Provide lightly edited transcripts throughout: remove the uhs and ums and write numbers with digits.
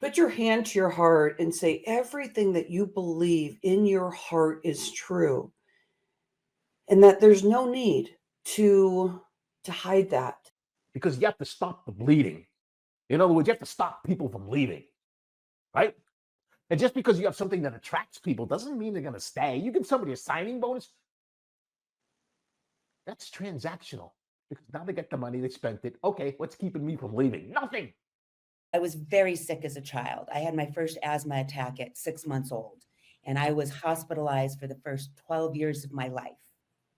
Put your hand to your heart and say everything that you believe in your heart is true, and that there's no need to hide that. Because you have to stop the bleeding. In other words, you have to stop people from leaving, right? And just because you have something that attracts people doesn't mean they're going to stay. You give somebody a signing bonus, that's transactional, because now they get the money, they spent it. Okay, what's keeping me from leaving? Nothing. I was very sick as a child. I had my first asthma attack at 6 months old, and I was hospitalized for the first 12 years of my life.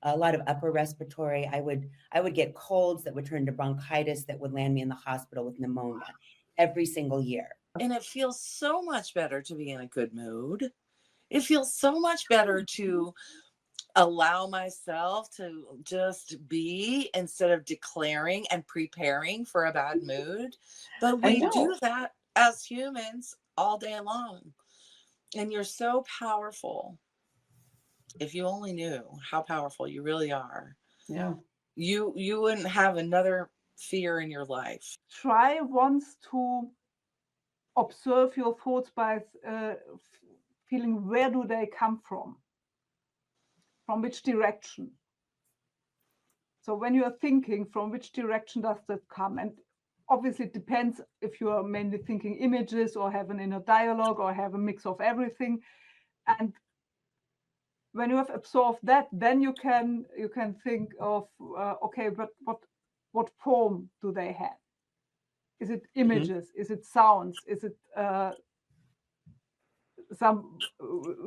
A lot of upper respiratory. I would get colds that would turn to bronchitis that would land me in the hospital with pneumonia every single year. And it feels so much better to be in a good mood. It feels so much better to allow myself to just be instead of declaring and preparing for a bad mood. But we do that as humans all day long. And you're so powerful. If you only knew how powerful you really are, you wouldn't have another fear in your life. Try once to observe your thoughts by feeling where do they come from which direction. So when you are thinking, from which direction does that come? And obviously it depends if you are mainly thinking images or have an inner dialogue or have a mix of everything. And when you have absorbed that, then you can think of okay, but what form do they have? Is it images? Is it sounds? Is it some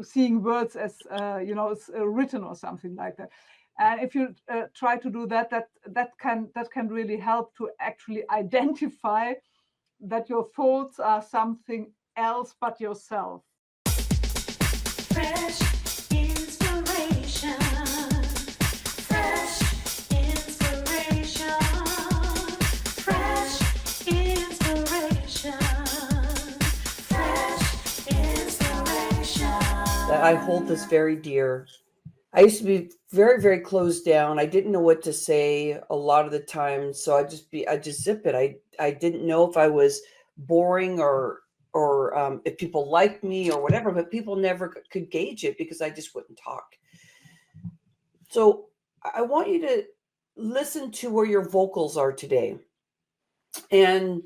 seeing words as it's written or something like that? And if you try to do that can really help to actually identify that your thoughts are something else but yourself. Fresh inspiration. Fresh inspiration. Fresh inspiration. Fresh inspiration. I hold this very dear. I used to be very, very closed down. I didn't know what to say a lot of the time, so I just zip it. I didn't know if I was boring or if people liked me or whatever, but people never could gauge it because I just wouldn't talk. So I want you to listen to where your vocals are today and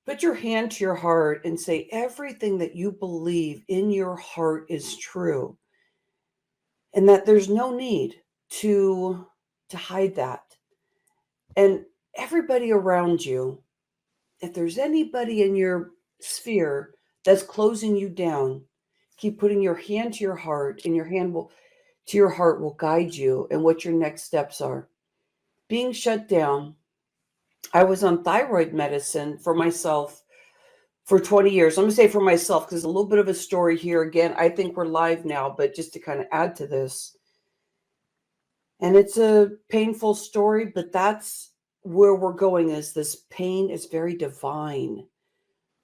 put your hand to your heart and say everything that you believe in your heart is true, and that there's no need to hide that. And everybody around you, if there's anybody in your sphere that's closing you down, keep putting your hand to your heart, and your hand to your heart will guide you and what your next steps are. Being shut down, I was on thyroid medicine for myself for 20 years. I'm going to say for myself because there's a little bit of a story here. Again, I think we're live now, but just to kind of add to this. And it's a painful story, but that's where we're going, is this pain is very divine.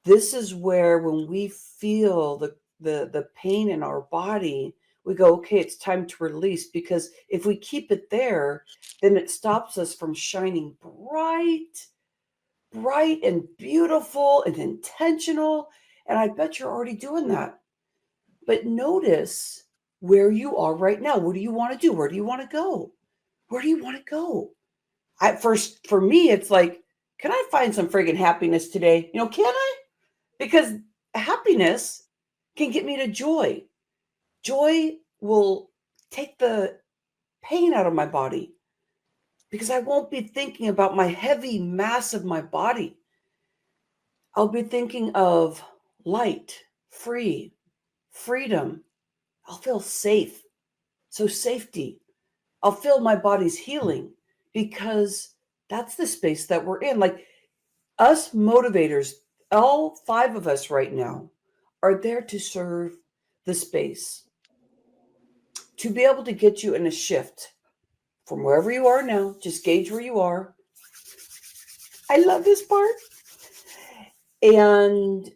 This is where when we feel the pain in our body, we go, okay, it's time to release, because if we keep it there, then it stops us from shining bright and beautiful and intentional. And I bet you're already doing that. But notice where you are right now. What do you want to do? Where do you want to go? Where do you want to go? For me, it's like, can I find some friggin' happiness today? Can I? Because happiness can get me to joy. Joy will take the pain out of my body because I won't be thinking about my heavy mass of my body. I'll be thinking of light, freedom. I'll feel safe. So safety. I'll feel my body's healing, because that's the space that we're in. Like us motivators, all 5 of us right now are there to serve the space, to be able to get you in a shift from wherever you are now. Just gauge where you are. I love this part. And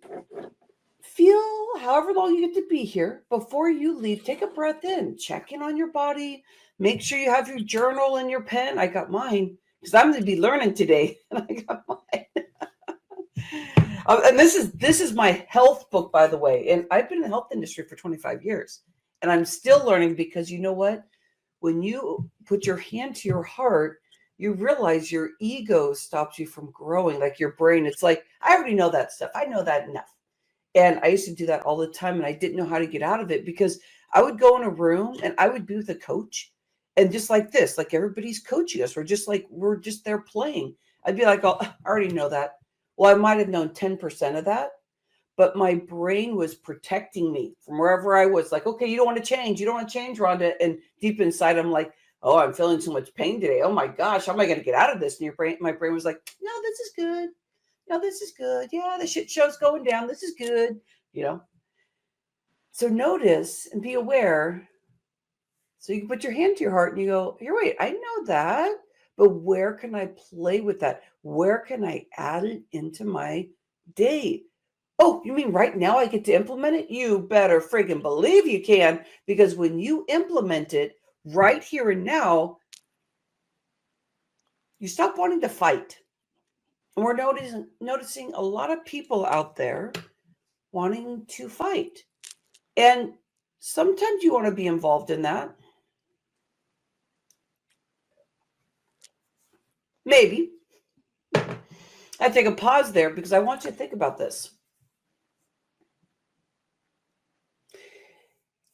feel however long you get to be here. Before you leave, take a breath in, check in on your body. Make sure you have your journal and your pen. I got mine because I'm going to be learning today. And I got mine. And this is my health book, by the way. And I've been in the health industry for 25 years. And I'm still learning, because you know what? When you put your hand to your heart, you realize your ego stops you from growing. Like your brain, it's like, I already know that stuff. I know that enough. And I used to do that all the time, and I didn't know how to get out of it, because I would go in a room and I would be with a coach, and just like this, like everybody's coaching us. We're just there playing. I'd be like, oh, I already know that. Well, I might have known 10% of that, but my brain was protecting me from wherever I was. Like, okay, you don't want to change. You don't want to change, Rhonda. And deep inside, I'm like, oh, I'm feeling so much pain today. Oh my gosh, how am I going to get out of this? And my brain was like, no, this is good. No, this is good. Yeah, the shit show's going down. This is good. So notice and be aware. So you can put your hand to your heart and you go, here, wait, I know that, but where can I play with that? Where can I add it into my day? Oh, you mean right now I get to implement it? You better friggin' believe you can, because when you implement it right here and now, you stop wanting to fight. And we're noticing a lot of people out there wanting to fight. And sometimes you want to be involved in that. Maybe. I take a pause there because I want you to think about this.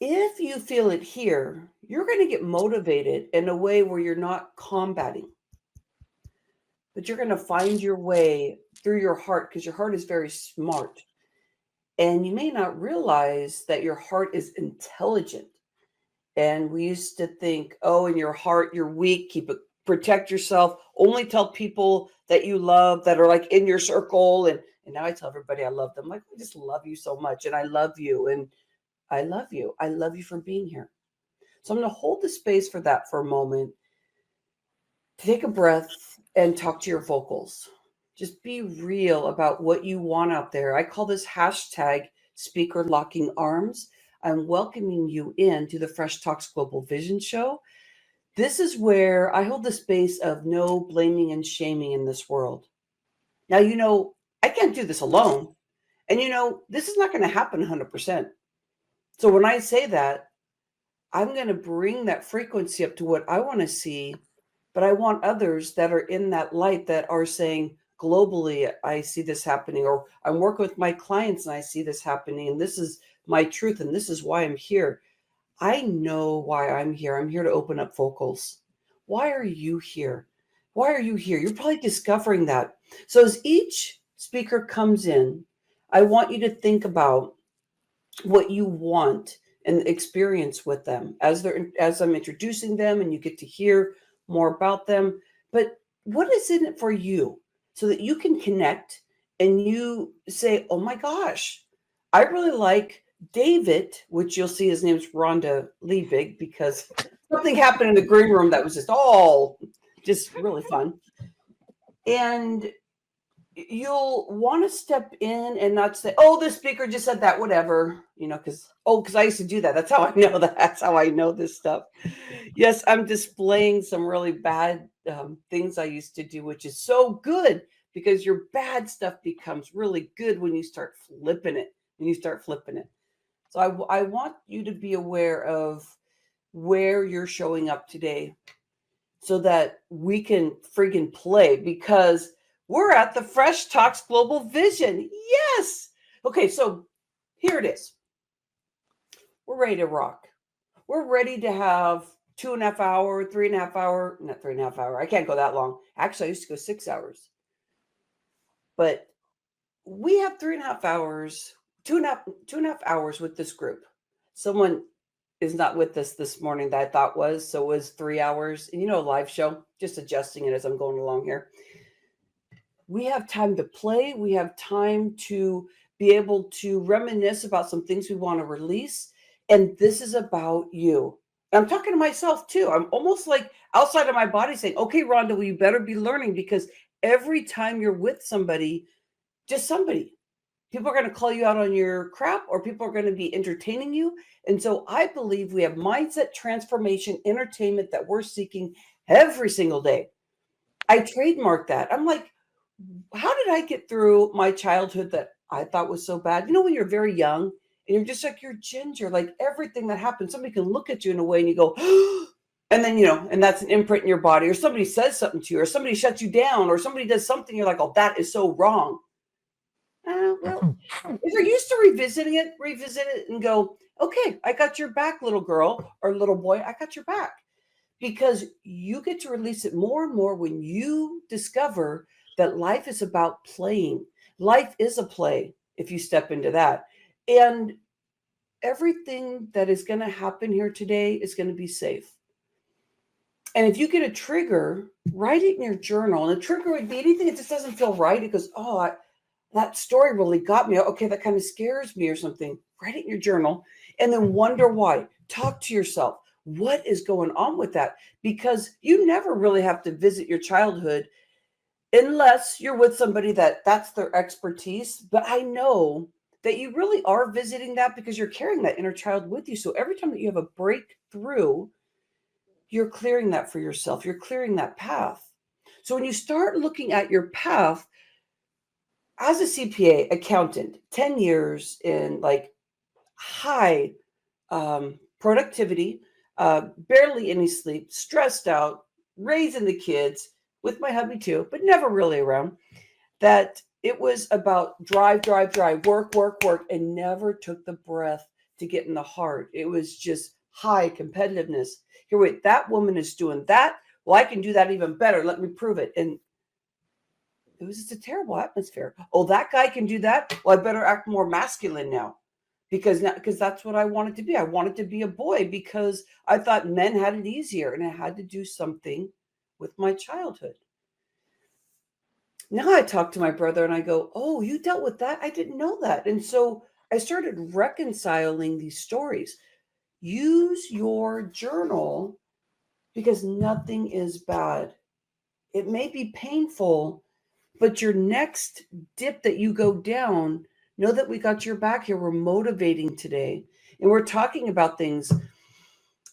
If you feel it here, you're going to get motivated in a way where you're not combating, but you're going to find your way through your heart, because your heart is very smart. And you may not realize that your heart is intelligent. And we used to think, oh, in your heart, you're weak, keep it, protect yourself, only tell people that you love, that are like in your circle. And now I tell everybody I love them. Like, I just love you so much. And I love you. And I love you. I love you for being here. So I'm going to hold the space for that for a moment. Take a breath and talk to your vocals. Just be real about what you want out there. I call this hashtag speaker locking arms. I'm welcoming you into the Fresh Talks Global Vision Show. This is where I hold the space of no blaming and shaming in this world. Now, I can't do this alone. And, this is not going to happen 100%. So when I say that, I'm going to bring that frequency up to what I want to see, but I want others that are in that light that are saying, globally, I see this happening, or I'm working with my clients and I see this happening, and this is my truth, and this is why I'm here. I know why I'm here. I'm here to open up vocals. Why are you here? Why are you here? You're probably discovering that. So as each speaker comes in, I want you to think about what you want and experience with them as I'm introducing them, and you get to hear more about them. But what is in it for you, so that you can connect and you say, oh my gosh, I really like David, which you'll see his name's Rhonda Liebig, because something happened in the green room that was just really fun. And you'll want to step in and not say, oh, the speaker just said that, whatever, because I used to do that. That's how I know that. That's how I know this stuff. Yes, I'm displaying some really bad things I used to do, which is so good, because your bad stuff becomes really good when you start flipping it. So I want you to be aware of where you're showing up today, so that we can friggin' play, because we're at the Fresh Talks Global Vision. Yes. Okay, so here it is. We're ready to rock. We're ready to have 2.5 hour, 3.5 hour, not 3.5 hour. I can't go that long. Actually, I used to go 6 hours. But we have 3.5 hours, 2.5 hours with this group. Someone is not with us this morning that I thought was, so it was 3 hours. And a live show, just adjusting it as I'm going along here. We have time to play. We have time to be able to reminisce about some things we want to release. And this is about you. And I'm talking to myself too. I'm almost like outside of my body saying, okay, Rhonda, well, you better be learning, because every time you're with somebody, just somebody, people are going to call you out on your crap, or people are going to be entertaining you. And so I believe we have mindset transformation, entertainment that we're seeking every single day. I trademark that. I'm like, how did I get through my childhood that I thought was so bad? You know, when you're very young and you're just like, you're ginger, like everything that happens, somebody can look at you in a way and you go, and then, you know, and that's an imprint in your body, or somebody says something to you, or somebody shuts you down, or somebody does something. You're like, oh, that is so wrong. Well, if you're used to revisit it and go, okay, I got your back, little girl or little boy, I got your back. Because you get to release it more and more when you discover that life is about playing. Life is a play if you step into that. And everything that is going to happen here today is going to be safe. And if you get a trigger, write it in your journal. And the trigger would be anything that just doesn't feel right. It goes, oh, that story really got me. Okay, that kind of scares me or something. Write it in your journal and then wonder why. Talk to yourself. What is going on with that? Because you never really have to visit your childhood unless you're with somebody that's their expertise. But I know that you really are visiting that because you're carrying that inner child with you. So every time that you have a breakthrough, you're clearing that for yourself. You're clearing that path. So when you start looking at your path as a CPA accountant, 10 years in like high productivity, barely any sleep, stressed out, raising the kids with my hubby too, but never really around, that it was about drive, work, and never took the breath to get in the heart. It was just high competitiveness. Here, wait, that woman is doing that. Well, I can do that even better. Let me prove it. And it was just a terrible atmosphere. Oh, that guy can do that. Well, I better act more masculine now. Because that's what I wanted to be. I wanted to be a boy because I thought men had it easier, and I had to do something with my childhood. Now I talk to my brother and I go, oh, you dealt with that? I didn't know that. And so I started reconciling these stories. Use your journal because nothing is bad. It may be painful, but your next dip that you go down, know that we got your back here. We're motivating today. And we're talking about things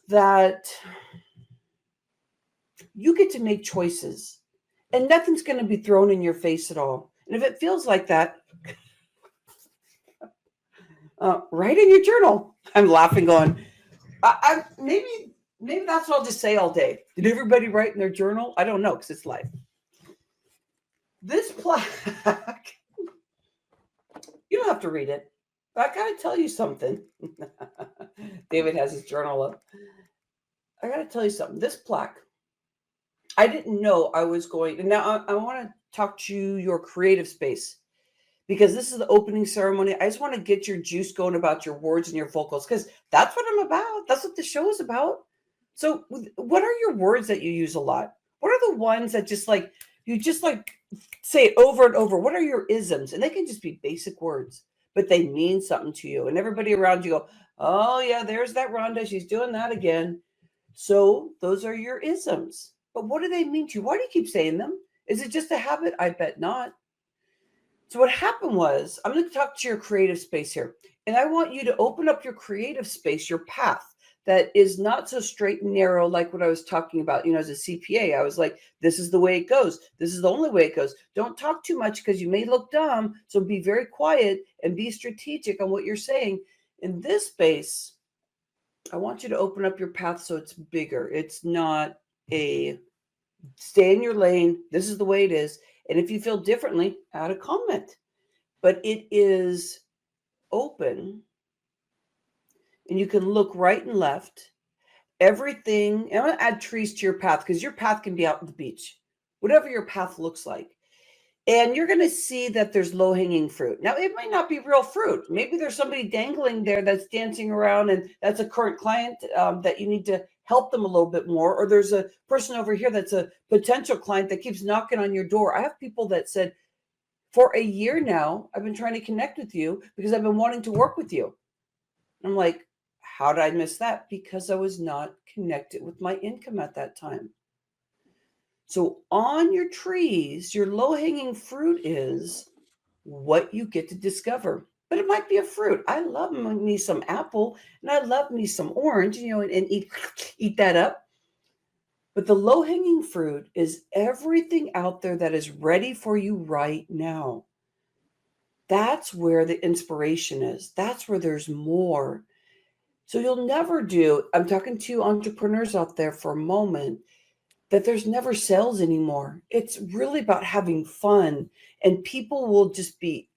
that you get to make choices. And nothing's going to be thrown in your face at all. And if it feels like that, write in your journal. I'm laughing going, maybe that's what I'll just say all day. Did everybody write in their journal? I don't know because it's live. This plaque, you don't have to read it. I got to tell you something. David has his journal up. I got to tell you something. This plaque, I didn't know I was going. And now I want to talk to your creative space because this is the opening ceremony. I just want to get your juice going about your words and your vocals because that's what I'm about. That's what the show is about. So what are your words that you use a lot? What are the ones that you just say it over and over? What are your isms? And they can just be basic words, but they mean something to you. And everybody around you go, oh yeah, there's that Rhonda. She's doing that again. So those are your isms. But what do they mean to you? Why do you keep saying them? Is it just a habit? I bet not. So what happened was, I'm going to talk to your creative space here. And I want you to open up your creative space, your path that is not so straight and narrow like what I was talking about. You know, as a CPA, I was like, this is the way it goes. This is the only way it goes. Don't talk too much because you may look dumb. So be very quiet and be strategic on what you're saying. In this space, I want you to open up your path so it's bigger. It's not a stay in your lane. This is the way it is. And if you feel differently, add a comment. But it is open and you can look right and left. Everything. And I'm going to add trees to your path because your path can be out on the beach, whatever your path looks like. And you're going to see that there's low-hanging fruit. Now, it might not be real fruit. Maybe there's somebody dangling there that's dancing around and that's a current client that you need to help them a little bit more. Or there's a person over here that's a potential client that keeps knocking on your door. I have people that said, for a year now, I've been trying to connect with you because I've been wanting to work with you. I'm like, how did I miss that? Because I was not connected with my income at that time. So on your trees, your low-hanging fruit is what you get to discover. But it might be a fruit. I love me some apple and I love me some orange, and eat that up. But the low-hanging fruit is everything out there that is ready for you right now. That's where the inspiration is. That's where there's more. So you'll never do, I'm talking to entrepreneurs out there for a moment, that there's never sales anymore. It's really about having fun, and people will just be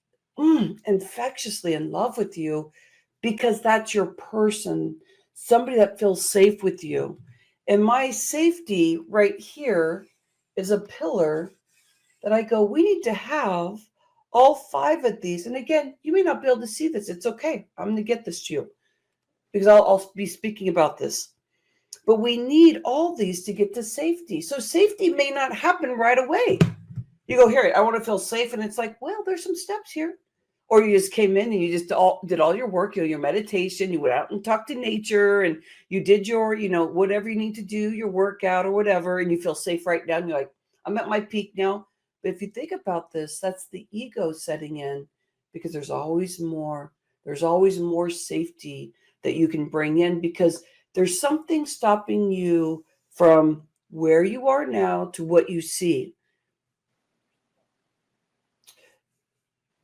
infectiously in love with you because that's your person, somebody that feels safe with you. And my safety right here is a pillar that I go, we need to have all 5 of these. And again, you may not be able to see this. It's okay. I'm going to get this to you because I'll be speaking about this. But we need all these to get to safety. So safety may not happen right away. You go, here, I want to feel safe. And it's like, well, there's some steps here. Or you just came in and you just did all your work, your meditation. You went out and talked to nature and you did your, whatever you need to do, your workout or whatever. And you feel safe right now. And you're like, I'm at my peak now. But if you think about this, that's the ego setting in, because there's always more. There's always more safety that you can bring in, because there's something stopping you from where you are now to what you see.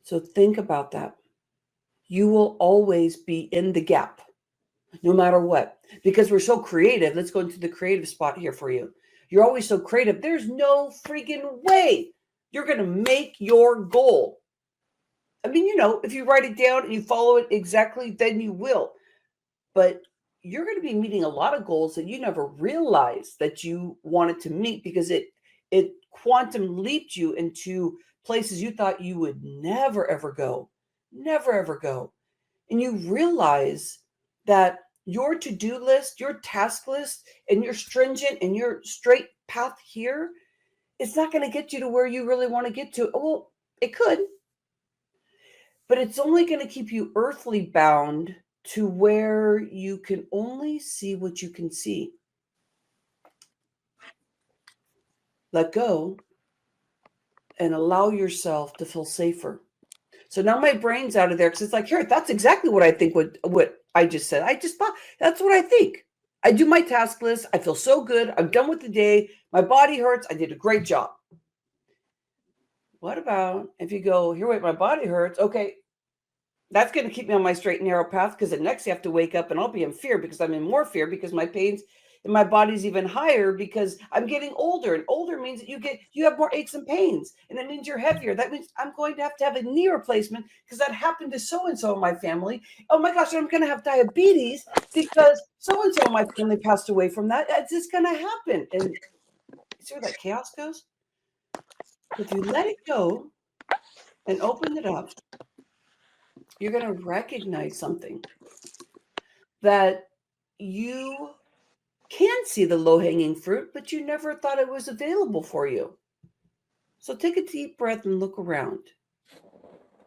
So think about that. You will always be in the gap, no matter what, because we're so creative. Let's go into the creative spot here for you. You're always so creative. There's no freaking way you're going to make your goal. I mean, if you write it down and you follow it exactly, then you will. But you're going to be meeting a lot of goals that you never realized that you wanted to meet, because it quantum leaped you into places you thought you would never, ever go. Never, ever go. And you realize that your to-do list, your task list, and your stringent and your straight path here, it's not going to get you to where you really want to get to. Well, it could, but it's only going to keep you earthly bound to where you can only see what you can see. Let go and allow yourself to feel safer. So now my brain's out of there, because it's like, here, that's exactly what I think what I just said. I just thought that's what I think. I do my task list. I feel so good. I'm done with the day. My body hurts. I did a great job. What about if you go, here, wait, my body hurts. Okay, that's going to keep me on my straight and narrow path, because the next you have to wake up and I'll be in fear, because I'm in more fear, because my pains in my body's even higher, because I'm getting older, and older means that you have more aches and pains, and it means you're heavier. That means I'm going to have a knee replacement, because that happened to so-and-so in my family. Oh my gosh, I'm going to have diabetes because so-and-so in my family passed away from that. It's just going to happen. And see where that chaos goes? If you let it go and open it up, you're going to recognize something, that you can see the low-hanging fruit, but you never thought it was available for you. So take a deep breath and look around.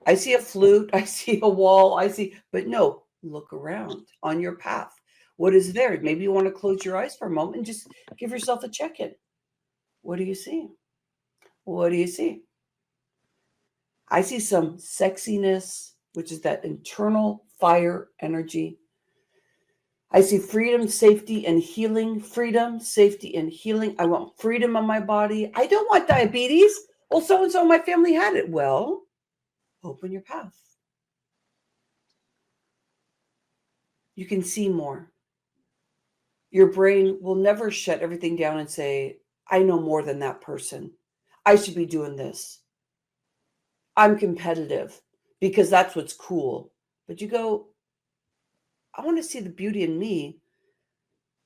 I see a flute, I see a wall, but no, look around on your path. What is there? Maybe you want to close your eyes for a moment and just give yourself a check-in. What do you see? What do you see? I see some sexiness, which is that internal fire energy. I see freedom, safety, and healing. Freedom, safety, and healing. I want freedom on my body. I don't want diabetes. Well, so-and-so in my family had it. Well, open your path. You can see more. Your brain will never shut everything down and say, I know more than that person. I should be doing this. I'm competitive because that's what's cool. But you go, I want to see the beauty in me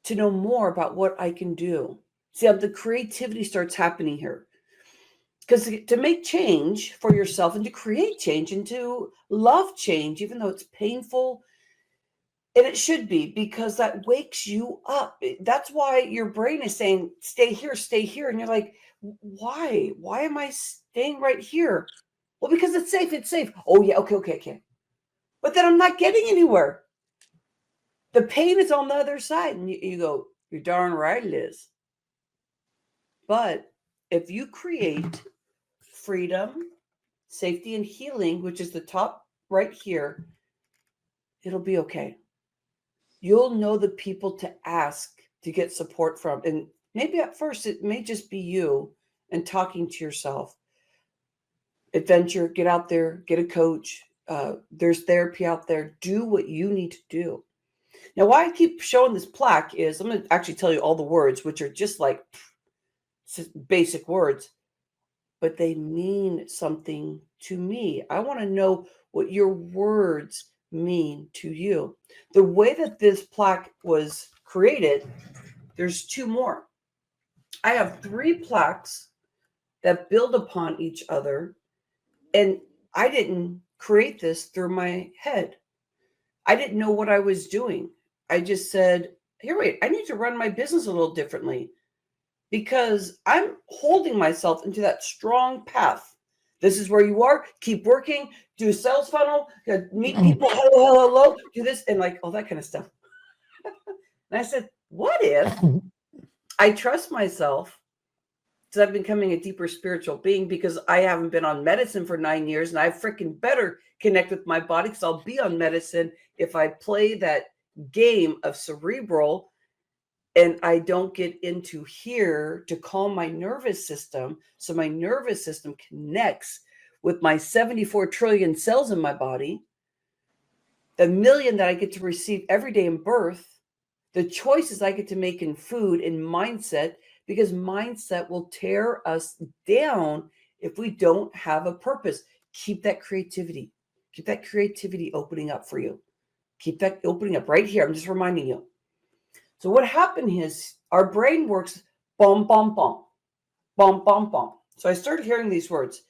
to know more about what I can do. See how the creativity starts happening here. Because to make change for yourself and to create change and to love change, even though it's painful, and it should be, because that wakes you up. That's why your brain is saying, stay here. And you're like, why? Why am I staying right here? Well, because it's safe. It's safe. Oh, yeah. Okay. But then I'm not getting anywhere. The pain is on the other side. And you go, you're darn right it is. But if you create freedom, safety, and healing, which is the top right here, it'll be okay. You'll know the people to ask to get support from. And Maybe at first it may just be you and talking to yourself. Adventure, get out there, get a coach. There's therapy out there. Do what you need to do. Now, why I keep showing this plaque is I'm going to actually tell you all the words, which are just like basic words, but they mean something to me. I want to know what your words mean to you. The way that this plaque was created, there's two more. I have 3 plaques that build upon each other, and I didn't create this through my head. I didn't know what I was doing. I just said, here, wait, I need to run my business a little differently because I'm holding myself into that strong path. This is where you are. Keep working, do a sales funnel, meet people, hello, do this, and like all that kind of stuff. And I said, what if I trust myself? Because I'm becoming a deeper spiritual being, because I haven't been on medicine for 9 years, and I freaking better connect with my body, because I'll be on medicine if I play that game of cerebral and I don't get into here to calm my nervous system, so my nervous system connects with my 74 trillion cells in my body, the million that I get to receive every day in birth, the choices I get to make in food and mindset, because mindset will tear us down if we don't have a purpose. Keep that creativity. Keep that creativity opening up for you. Keep that opening up right here. I'm just reminding you. So what happened is our brain works bum, bum, bum, bum, bum, bum. So I started hearing these words.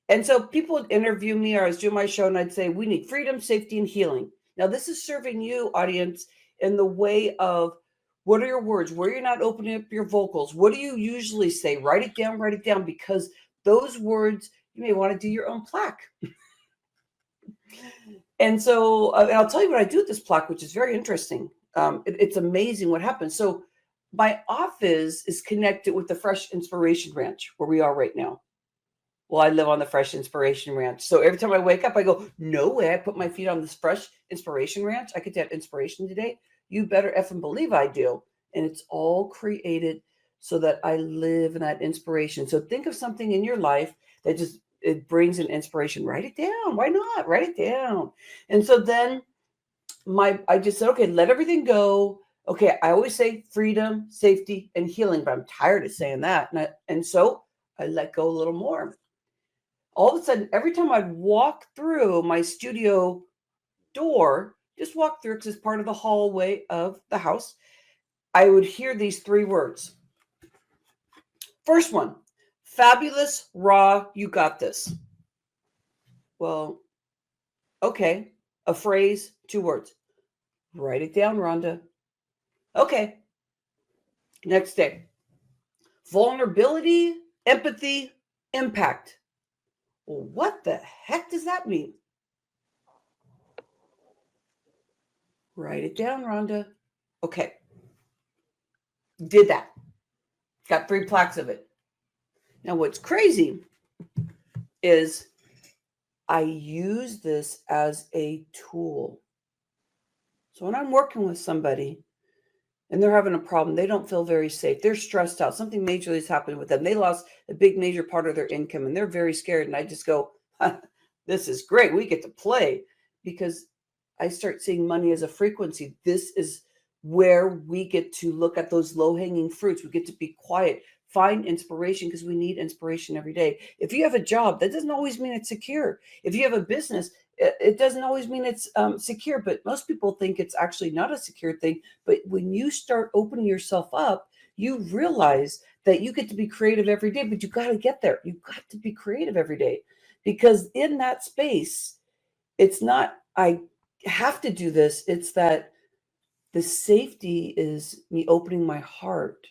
And so people would interview me, or I was doing my show, and I'd say, we need freedom, safety, and healing. Now, this is serving you, audience, in the way of, what are your words? Where you're not opening up your vocals? What do you usually say? Write it down, because those words, you may want to do your own plaque. And so, and I'll tell you what I do with this plaque, which is very interesting. It's amazing what happens. So my office is connected with the Fresh Inspiration Ranch, where we are right now. Well, I live on the Fresh Inspiration Ranch. So every time I wake up, I go, no way, I put my feet on this Fresh Inspiration Ranch. I get that inspiration today. You better effing believe I do. And it's all created so that I live in that inspiration. So think of something in your life that just, it brings an inspiration. Write it down. Why not? Write it down. And so then I just said, okay, let everything go. Okay, I always say freedom, safety, and healing, but I'm tired of saying that. And so I let go a little more. All of a sudden, every time I'd walk through my studio door, just walk through, because it's part of the hallway of the house, I would hear these 3 words. First one, fabulous, raw, you got this. Well, okay, a phrase, 2 words. Write it down, Rhonda. Okay. Next day, vulnerability, empathy, impact. Well, what the heck does that mean? Write it down, Rhonda. Okay. Did that. Got 3 plaques of it. Now, what's crazy is I use this as a tool. So when I'm working with somebody and they're having a problem, they don't feel very safe, they're stressed out, something majorly has happened with them, they lost a big major part of their income, and they're very scared. And I just go, this is great. We get to play, because I start seeing money as a frequency. This is where we get to look at those low-hanging fruits. We get to be quiet, find inspiration, because we need inspiration every day. If you have a job, that doesn't always mean it's secure. If you have a business, it doesn't always mean it's secure, but most people think it's actually not a secure thing. But when you start opening yourself up, you realize that you get to be creative every day, but you got to get there. You've got to be creative every day, because in that space, it's not, I have to do this. It's that the safety is me opening my heart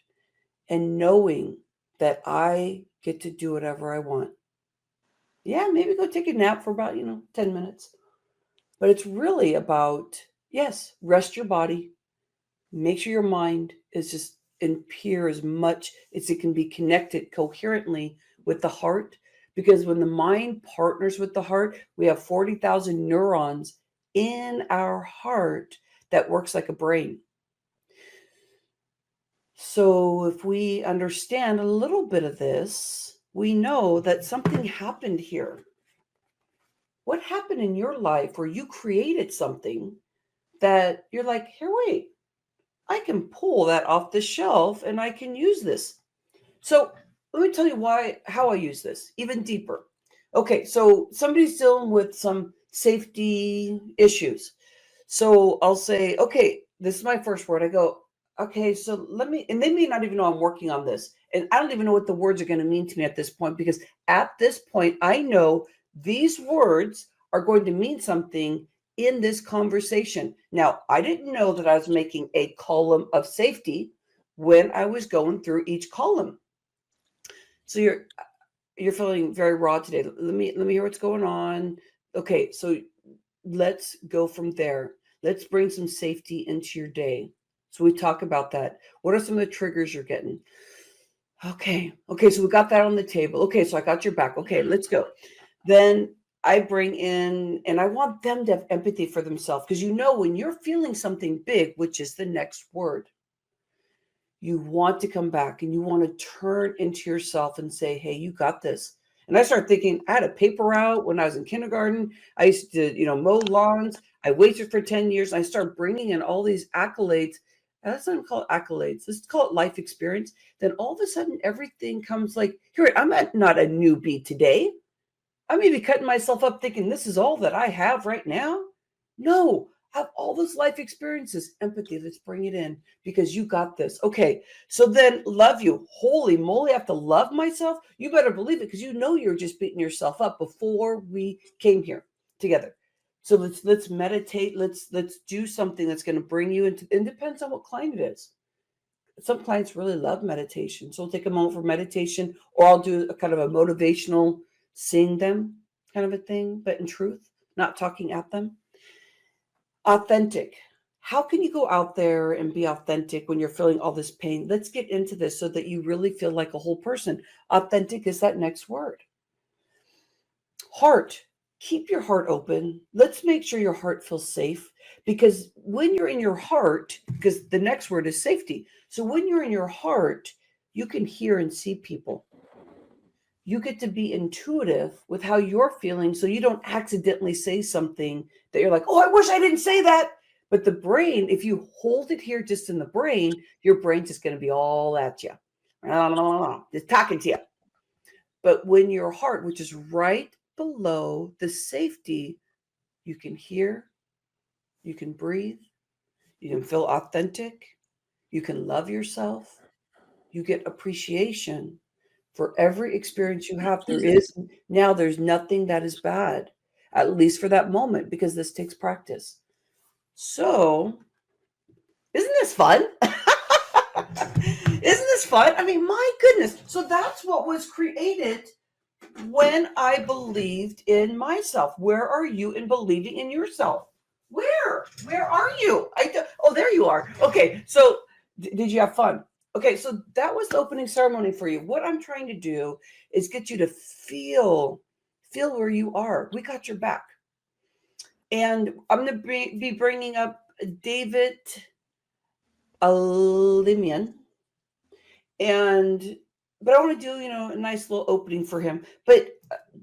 and knowing that I get to do whatever I want. Yeah, maybe go take a nap for about, 10 minutes. But it's really about, yes, rest your body. Make sure your mind is just in pure as much as it can be connected coherently with the heart. Because when the mind partners with the heart, we have 40,000 neurons in our heart that works like a brain. So if we understand a little bit of this, we know that something happened here. What happened in your life where you created something that you're like, here, wait, I can pull that off the shelf and I can use this. So let me tell you how I use this even deeper. Okay, so somebody's dealing with some safety issues. So I'll say, okay, this is my first word. I go, okay, so and they may not even know I'm working on this. And I don't even know what the words are going to mean to me at this point, because at this point, I know these words are going to mean something in this conversation. Now, I didn't know that I was making a column of safety when I was going through each column. So you're feeling very raw today. Let me hear what's going on. Okay, so let's go from there. Let's bring some safety into your day. So we talk about that. What are some of the triggers you're getting? Okay, so we got that on the table. Okay, so I got your back. Okay, let's go. Then I bring in, and I want them to have empathy for themselves, because when you're feeling something big, which is the next word, you want to come back and you want to turn into yourself and say, hey, you got this. And I start thinking, I had a paper route when I was in kindergarten. I used to, mow lawns. I waited for 10 years. I start bringing in all these accolades. And let's not call it accolades. Let's call it life experience. Then all of a sudden, everything comes like, here, I'm not a newbie today. I may be cutting myself up thinking this is all that I have right now. No, I have all those life experiences. Empathy, let's bring it in, because you got this. Okay, so then love you. Holy moly, I have to love myself? You better believe it, because you're just beating yourself up before we came here together. So let's meditate. Let's do something that's going to bring you into, it depends on what client it is. Some clients really love meditation. So I'll take a moment for meditation, or I'll do a kind of a motivational sing them kind of a thing, but in truth, not talking at them. Authentic. How can you go out there and be authentic when you're feeling all this pain? Let's get into this so that you really feel like a whole person. Authentic is that next word. Heart. Keep your heart open. Let's make sure your heart feels safe, because when you're in your heart, because the next word is safety. So when you're in your heart, you can hear and see people. You get to be intuitive with how you're feeling, so you don't accidentally say something that you're like, oh, I wish I didn't say that. But the brain, if you hold it here just in the brain, your brain's just going to be all at you, just talking to you. But when your heart, which is right below the safety, you can hear, you can breathe, you can feel authentic, you can love yourself, you get appreciation for every experience you have. There's nothing that is bad, at least for that moment, because this takes practice. So, isn't this fun? Isn't this fun? I mean, my goodness. So that's what was created when I believed in myself. Where are you in believing in yourself? Where are you? Oh, there you are. Okay, so did you have fun? Okay, so that was the opening ceremony for you. What I'm trying to do is get you to feel where you are. We got your back. And I'm going to be bringing up David Alemian. But I want to do, a nice little opening for him. But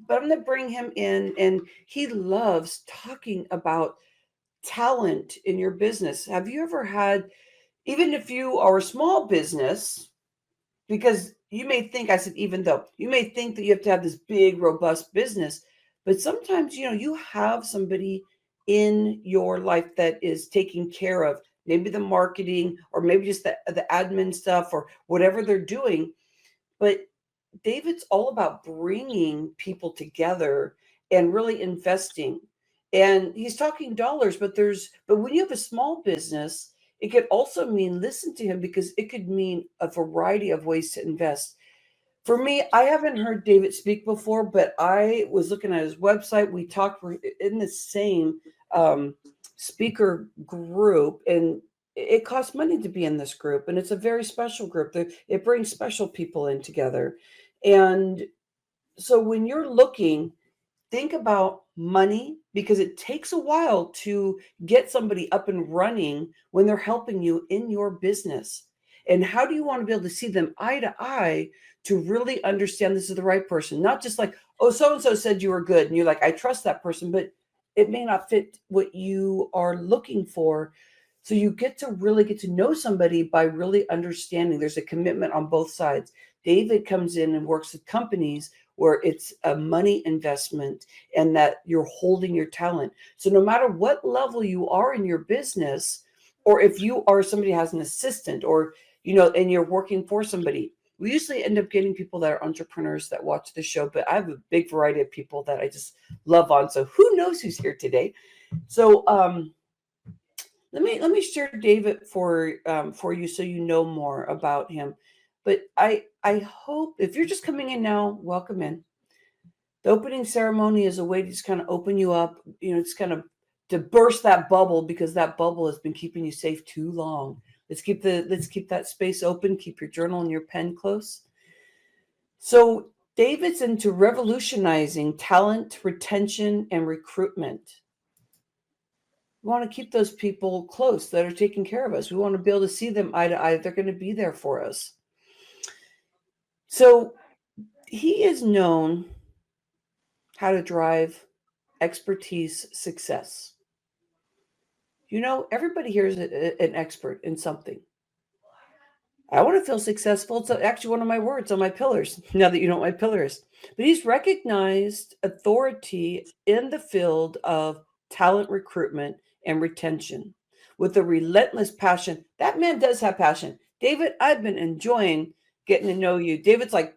I'm going to bring him in, and he loves talking about talent in your business. Have you ever had, even if you are a small business, because you may think, I said, even though you may think that you have to have this big, robust business, but sometimes, you have somebody in your life that is taking care of maybe the marketing, or maybe just the admin stuff, or whatever they're doing. But David's all about bringing people together and really investing. And he's talking dollars, but when you have a small business, it could also mean, listen to him, because it could mean a variety of ways to invest. For me, I haven't heard David speak before, but I was looking at his website. We talked, we're in the same speaker group, and it costs money to be in this group. And it's a very special group. It brings special people in together. And so when you're looking, think about money, because it takes a while to get somebody up and running when they're helping you in your business. And how do you want to be able to see them eye to eye to really understand this is the right person? Not just like, oh, so-and-so said you were good. And you're like, I trust that person, but it may not fit what you are looking for. So you get to really get to know somebody by really understanding there's a commitment on both sides. David comes in and works with companies where it's a money investment and that you're holding your talent. So no matter what level you are in your business, or if you are somebody who has an assistant or, and you're working for somebody, we usually end up getting people that are entrepreneurs that watch the show, but I have a big variety of people that I just love on. So who knows who's here today? So, let me share David for you so you know more about him. But I hope if you're just coming in now, welcome in. The opening ceremony is a way to just kind of open you up, just kind of to burst that bubble, because that bubble has been keeping you safe too long. Let's keep that space open. Keep your journal and your pen close. So David's into revolutionizing talent retention and recruitment. We want to keep those people close that are taking care of us. We want to be able to see them eye to eye. They're going to be there for us. So he is known how to drive expertise success. Everybody here is an expert in something. I want to feel successful. It's actually one of my words on my pillars, now that you know what my pillar is. But he's recognized authority in the field of talent recruitment and retention with a relentless passion. That man does have passion. David, I've been enjoying getting to know you. David's like,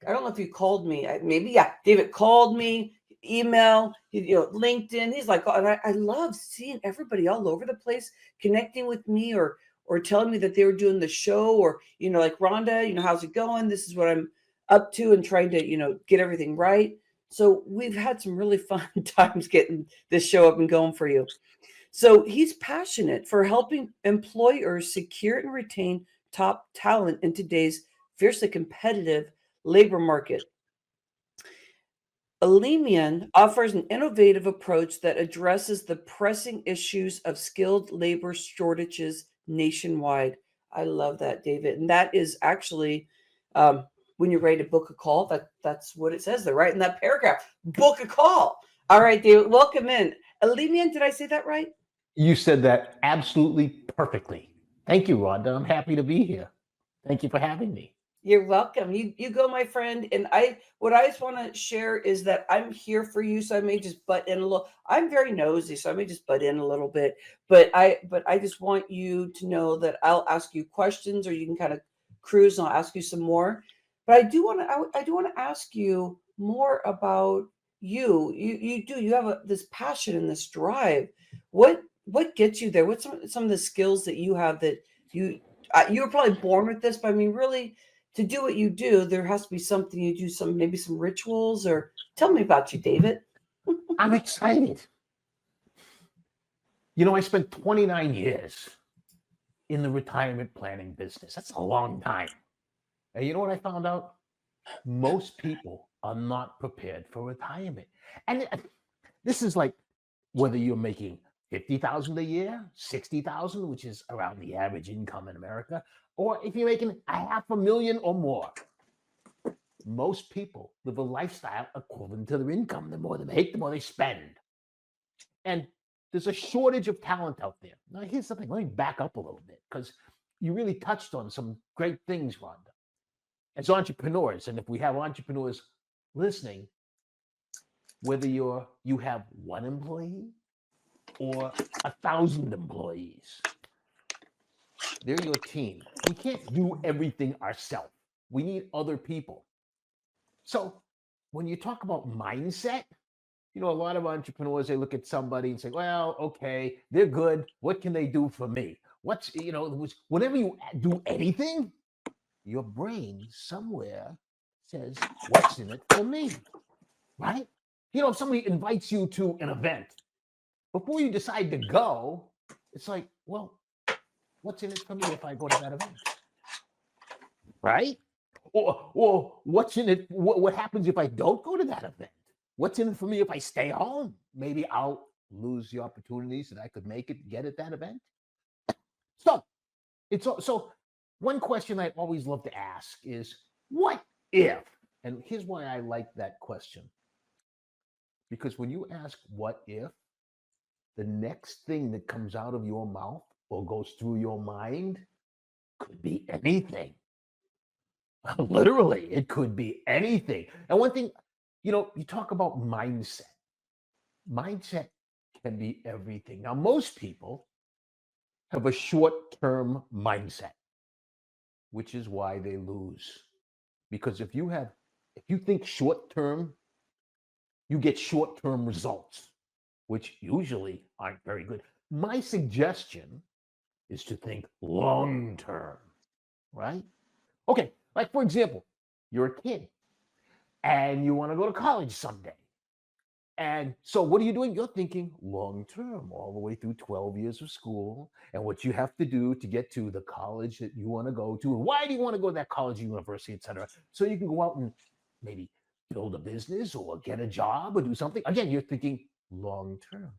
I don't know if you called me. Maybe, yeah. David called me, email, LinkedIn. He's like, and I love seeing everybody all over the place connecting with me or telling me that they were doing the show, or, like, Rhonda, how's it going? This is what I'm up to, and trying to, get everything right. So we've had some really fun times getting this show up and going for you. So he's passionate for helping employers secure and retain top talent in today's fiercely competitive labor market. Alemian offers an innovative approach that addresses the pressing issues of skilled labor shortages nationwide. I love that, David. And that is actually, when you're ready to book a call, that's what it says there, right in that paragraph. Book a call. All right, David, welcome in. Alemian, did I say that right? You said that absolutely perfectly. Thank you, Rhonda. I'm happy to be here. Thank you for having me. You're welcome. You go, my friend. And what I just want to share is that I'm here for you. So I may just butt in a little. I'm very nosy, so I may just butt in a little bit. But I just want you to know that I'll ask you questions, or you can kind of cruise, and I'll ask you some more. But I do want to ask you more about you. You have this passion and this drive. What gets you there? What's some of the skills that you have that you were probably born with this, but I mean, really, to do what you do, there has to be something you do, maybe some rituals, or tell me about you, David. I'm excited. I spent 29 years in the retirement planning business. That's a long time. And you know what I found out? Most people are not prepared for retirement. And this is like whether you're making $50,000 a year, $60,000, which is around the average income in America, or if you're making $500,000 or more. Most people live a lifestyle equivalent to their income. The more they make, the more they spend. And there's a shortage of talent out there. Now, here's something. Let me back up a little bit, because you really touched on some great things, Rhonda. As entrepreneurs, and if we have entrepreneurs listening, whether you have one employee or 1,000 employees, they're your team. We can't do everything ourselves. We need other people. So when you talk about mindset, a lot of entrepreneurs, they look at somebody and say, well, okay, they're good. What can they do for me? Whenever you do anything, your brain somewhere says, what's in it for me? Right? If somebody invites you to an event, before you decide to go, it's like, well, what's in it for me if I go to that event? Right? Or what's in it? What happens if I don't go to that event? What's in it for me if I stay home? Maybe I'll lose the opportunities that I could get at that event. So one question I always love to ask is, what if? And here's why I like that question. Because when you ask what if, the next thing that comes out of your mouth or goes through your mind could be anything. Literally, it could be anything. And one thing, you talk about mindset. Mindset can be everything. Now, most people have a short-term mindset, which is why they lose. Because if you think short-term, you get short-term results, which usually aren't very good. My suggestion is to think long-term, right? Okay, like for example, you're a kid and you want to go to college someday. And so what are you doing? You're thinking long-term, all the way through 12 years of school and what you have to do to get to the college that you want to go to. And why do you want to go to that college, university, et cetera? So you can go out and maybe build a business or get a job or do something. Again, you're thinking long-term.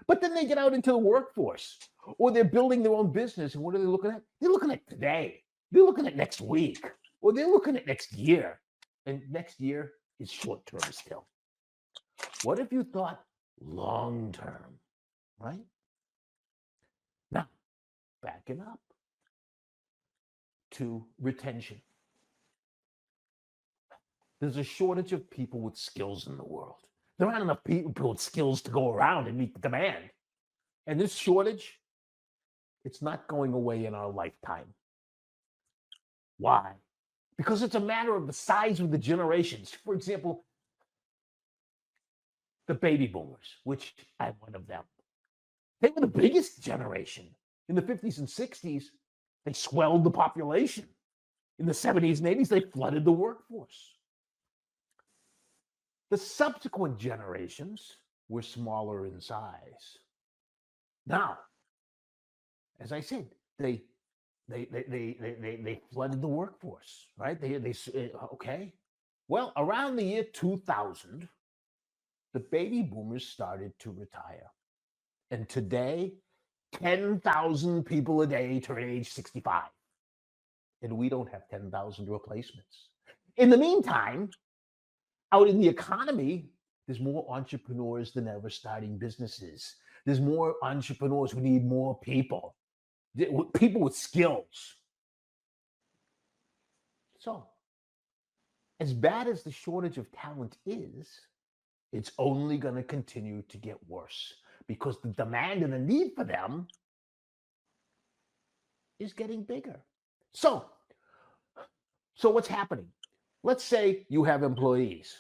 But then they get out into the workforce or they're building their own business. And what are they looking at? They're looking at today. They're looking at next week or they're looking at next year. And next year is short-term still. What if you thought long-term, right? Now, backing up to retention. There's a shortage of people with skills in the world. There aren't enough people with skills to go around and meet the demand. And this shortage, it's not going away in our lifetime. Why? Because it's a matter of the size of the generations. For example, the baby boomers, which I'm one of them. They were the biggest generation. In the 50s and 60s, they swelled the population. In the 70s and 80s, they flooded the workforce. The subsequent generations were smaller in size. Now, as I said, they flooded the workforce, right? Okay. Well, around the year 2000, the baby boomers started to retire. And today, 10,000 people a day turn age 65. And we don't have 10,000 replacements. In the meantime, out in the economy, there's more entrepreneurs than ever starting businesses. There's more entrepreneurs who need more people with skills. So, as bad as the shortage of talent is, it's only going to continue to get worse because the demand and the need for them is getting bigger. So what's happening? Let's say you have employees.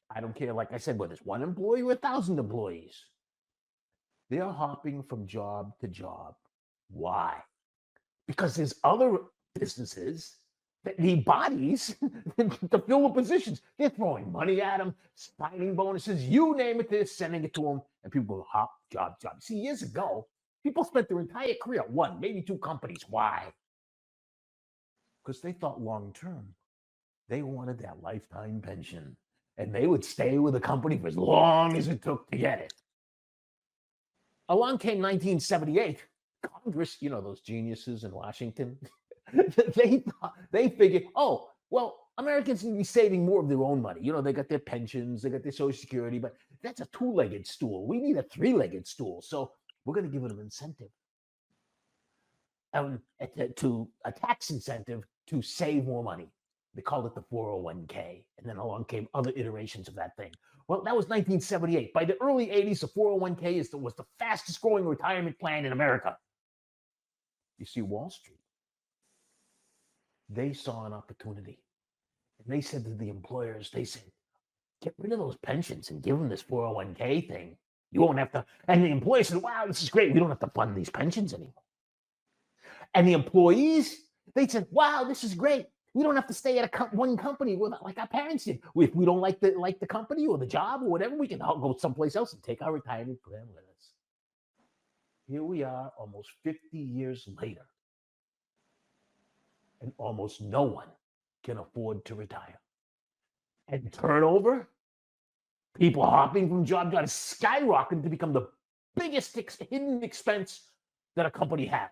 I don't care, like I said, whether it's one employee or 1,000 employees. They're hopping from job to job. Why? Because there's other businesses that need bodies to fill the positions. They're throwing money at them, signing bonuses, you name it, they're sending it to them, and people go hop, job. See, years ago, people spent their entire career at one, maybe two companies. Why? Because they thought long term. They wanted that lifetime pension, and they would stay with the company for as long as it took to get it. Along came 1978. Congress, those geniuses in Washington, they figured, oh, well, Americans need to be saving more of their own money. They got their pensions, they got their Social Security, but that's a two-legged stool. We need a three-legged stool. So we're going to give them an incentive, to a tax incentive to save more money. They called it the 401k. And then along came other iterations of that thing. Well, that was 1978. By the early 80s, the 401k was the fastest growing retirement plan in America. You see, Wall Street, they saw an opportunity. And they said to the employers, get rid of those pensions and give them this 401k thing. You won't have to. And the employers said, wow, this is great. We don't have to fund these pensions anymore. And the employees, they said, wow, this is great. We don't have to stay at one company like our parents did. If we don't like the company or the job or whatever, we can go someplace else and take our retirement plan with us. Here we are almost 50 years later. And almost no one can afford to retire. And turnover, people hopping from job to job, skyrocketing to become the biggest hidden expense that a company has.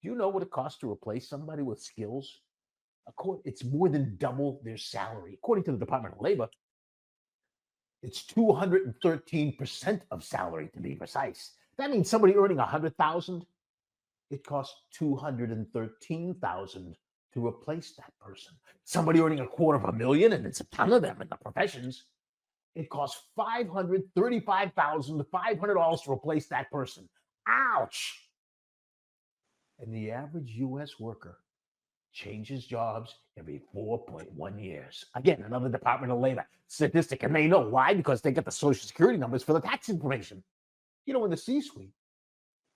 Do you know what it costs to replace somebody with skills? It's more than double their salary. According to the Department of Labor, it's 213% of salary, to be precise. That means somebody earning 100,000, it costs 213,000 to replace that person. Somebody earning $250,000, and it's a ton of them in the professions, it costs $535,500 to replace that person. Ouch! And the average U.S. worker changes jobs every 4.1 years. Again, another Department of Labor statistic. And they know why, because they get the Social Security numbers for the tax information. You know, in the C-suite,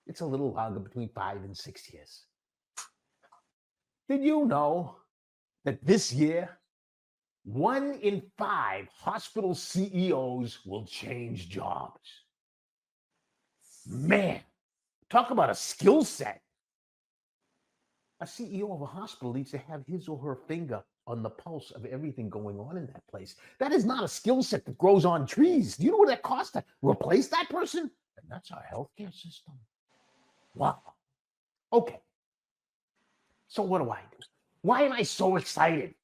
it's a little longer, between 5 and 6 years. Did you know that this year, 1 in 5 hospital CEOs will change jobs? Man, talk about a skill set. A CEO of a hospital needs to have his or her finger on the pulse of everything going on in that place. That is not a skill set that grows on trees. Do you know what that costs to replace that person? And that's our healthcare system. Wow. Okay. So what do I do? Why am I so excited?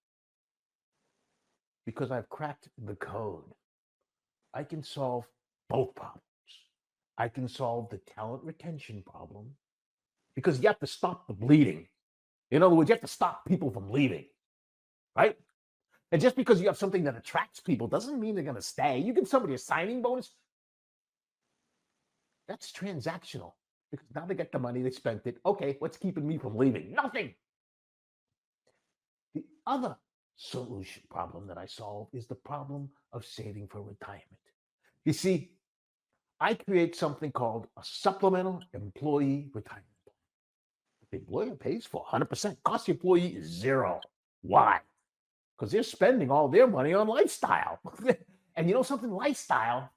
Because I've cracked the code. I can solve both problems. I can solve the talent retention problem, because you have to stop the bleeding. In other words, you have to stop people from leaving, right? And just because you have something that attracts people doesn't mean they're going to stay. You give somebody a signing bonus, that's transactional, because now they get the money, they spent it. Okay, what's keeping me from leaving? Nothing. The other solution problem that I solve is the problem of saving for retirement. You see, I create something called a supplemental employee retirement. The employer pays for 100%. Cost the employee is zero. Why? Because they're spending all their money on lifestyle. And you know something? Lifestyle,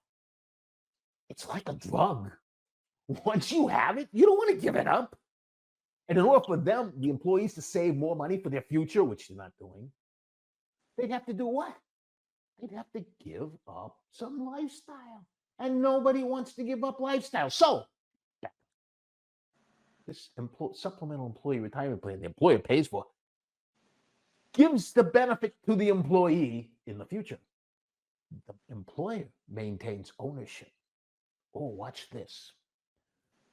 it's like a drug. Once you have it, you don't want to give it up. And in order for them, the employees, to save more money for their future, which they're not doing, they'd have to do what? They'd have to give up some lifestyle. And nobody wants to give up lifestyle. So, this supplemental employee retirement plan the employer pays for gives the benefit to the employee in the future. The employer maintains ownership. Oh, watch this.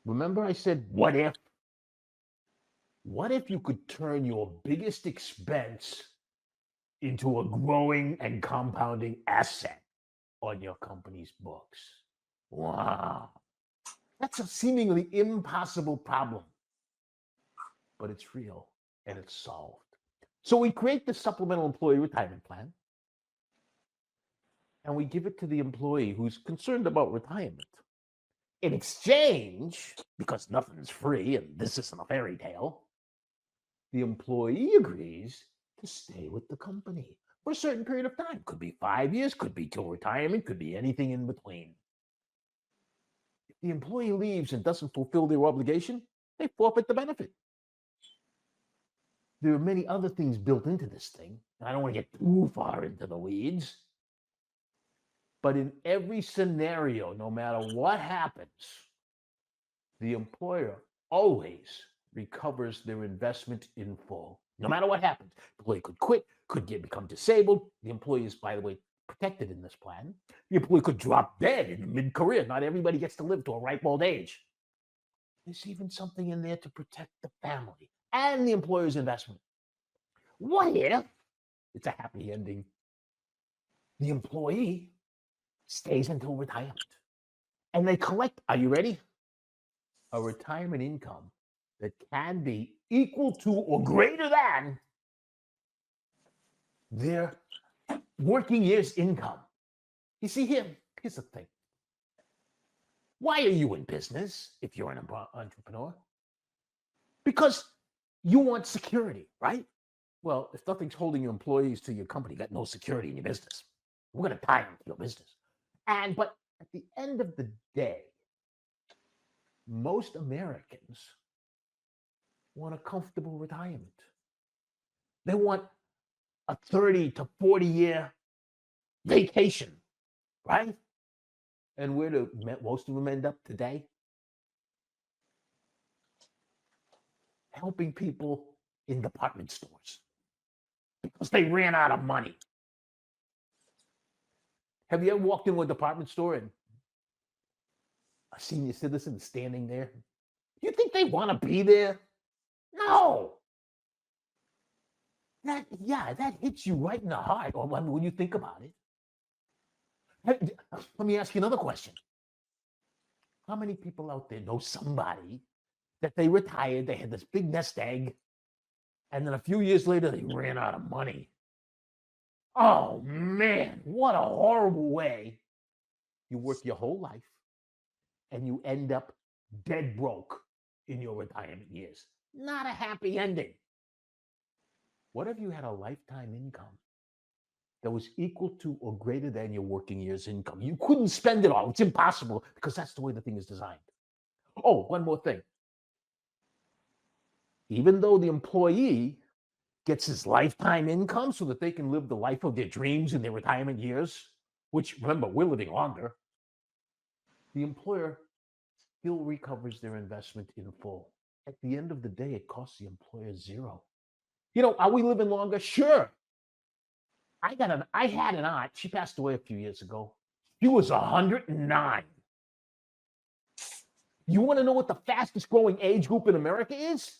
Remember I said, what if? What if you could turn your biggest expense into a growing and compounding asset on your company's books? Wow. That's a seemingly impossible problem, but it's real and it's solved. So we create the supplemental employee retirement plan, and we give it to the employee who's concerned about retirement. In exchange, because nothing's free and this isn't a fairy tale, the employee agrees to stay with the company for a certain period of time. Could be 5 years, could be till retirement, could be anything in between. If the employee leaves and doesn't fulfill their obligation, they forfeit the benefit. There are many other things built into this thing. I don't want to get too far into the weeds. But in every scenario, no matter what happens, the employer always recovers their investment in full. No matter what happens, the employee could quit, become disabled. The employee is, by the way, protected in this plan. The employee could drop dead in mid-career. Not everybody gets to live to a ripe old age. There's even something in there to protect the family and the employer's investment. What if it's a happy ending? The employee stays until retirement, and they collect, are you ready? A retirement income that can be equal to or greater than their working year's income. You see, here's the thing. Why are you in business if you're an entrepreneur? Because you want security, right? Well, if nothing's holding your employees to your company, you got no security in your business. We're going to tie them to your business. But at the end of the day, most Americans want a comfortable retirement. They want a 30 to 40 year vacation, right? And where do most of them end up today? helping people in department stores because they ran out of money. Have you ever walked into a department store and a senior citizen is standing there? You think they want to be there? No. That hits you right in the heart when you think about it. Let me ask you another question. How many people out there know somebody that they retired, they had this big nest egg, and then a few years later they ran out of money? Oh man, what a horrible way. You work your whole life and you end up dead broke in your retirement years. Not a happy ending. What if you had a lifetime income that was equal to or greater than your working year's income? You couldn't spend it all. It's impossible because that's the way the thing is designed. Oh, one more thing. Even though the employee gets his lifetime income so that they can live the life of their dreams in their retirement years, which, remember, we're living longer, the employer still recovers their investment in full. At the end of the day, it costs the employer zero. You know, are we living longer? Sure. I had an aunt. She passed away a few years ago. She was 109. You want to know what the fastest growing age group in America is?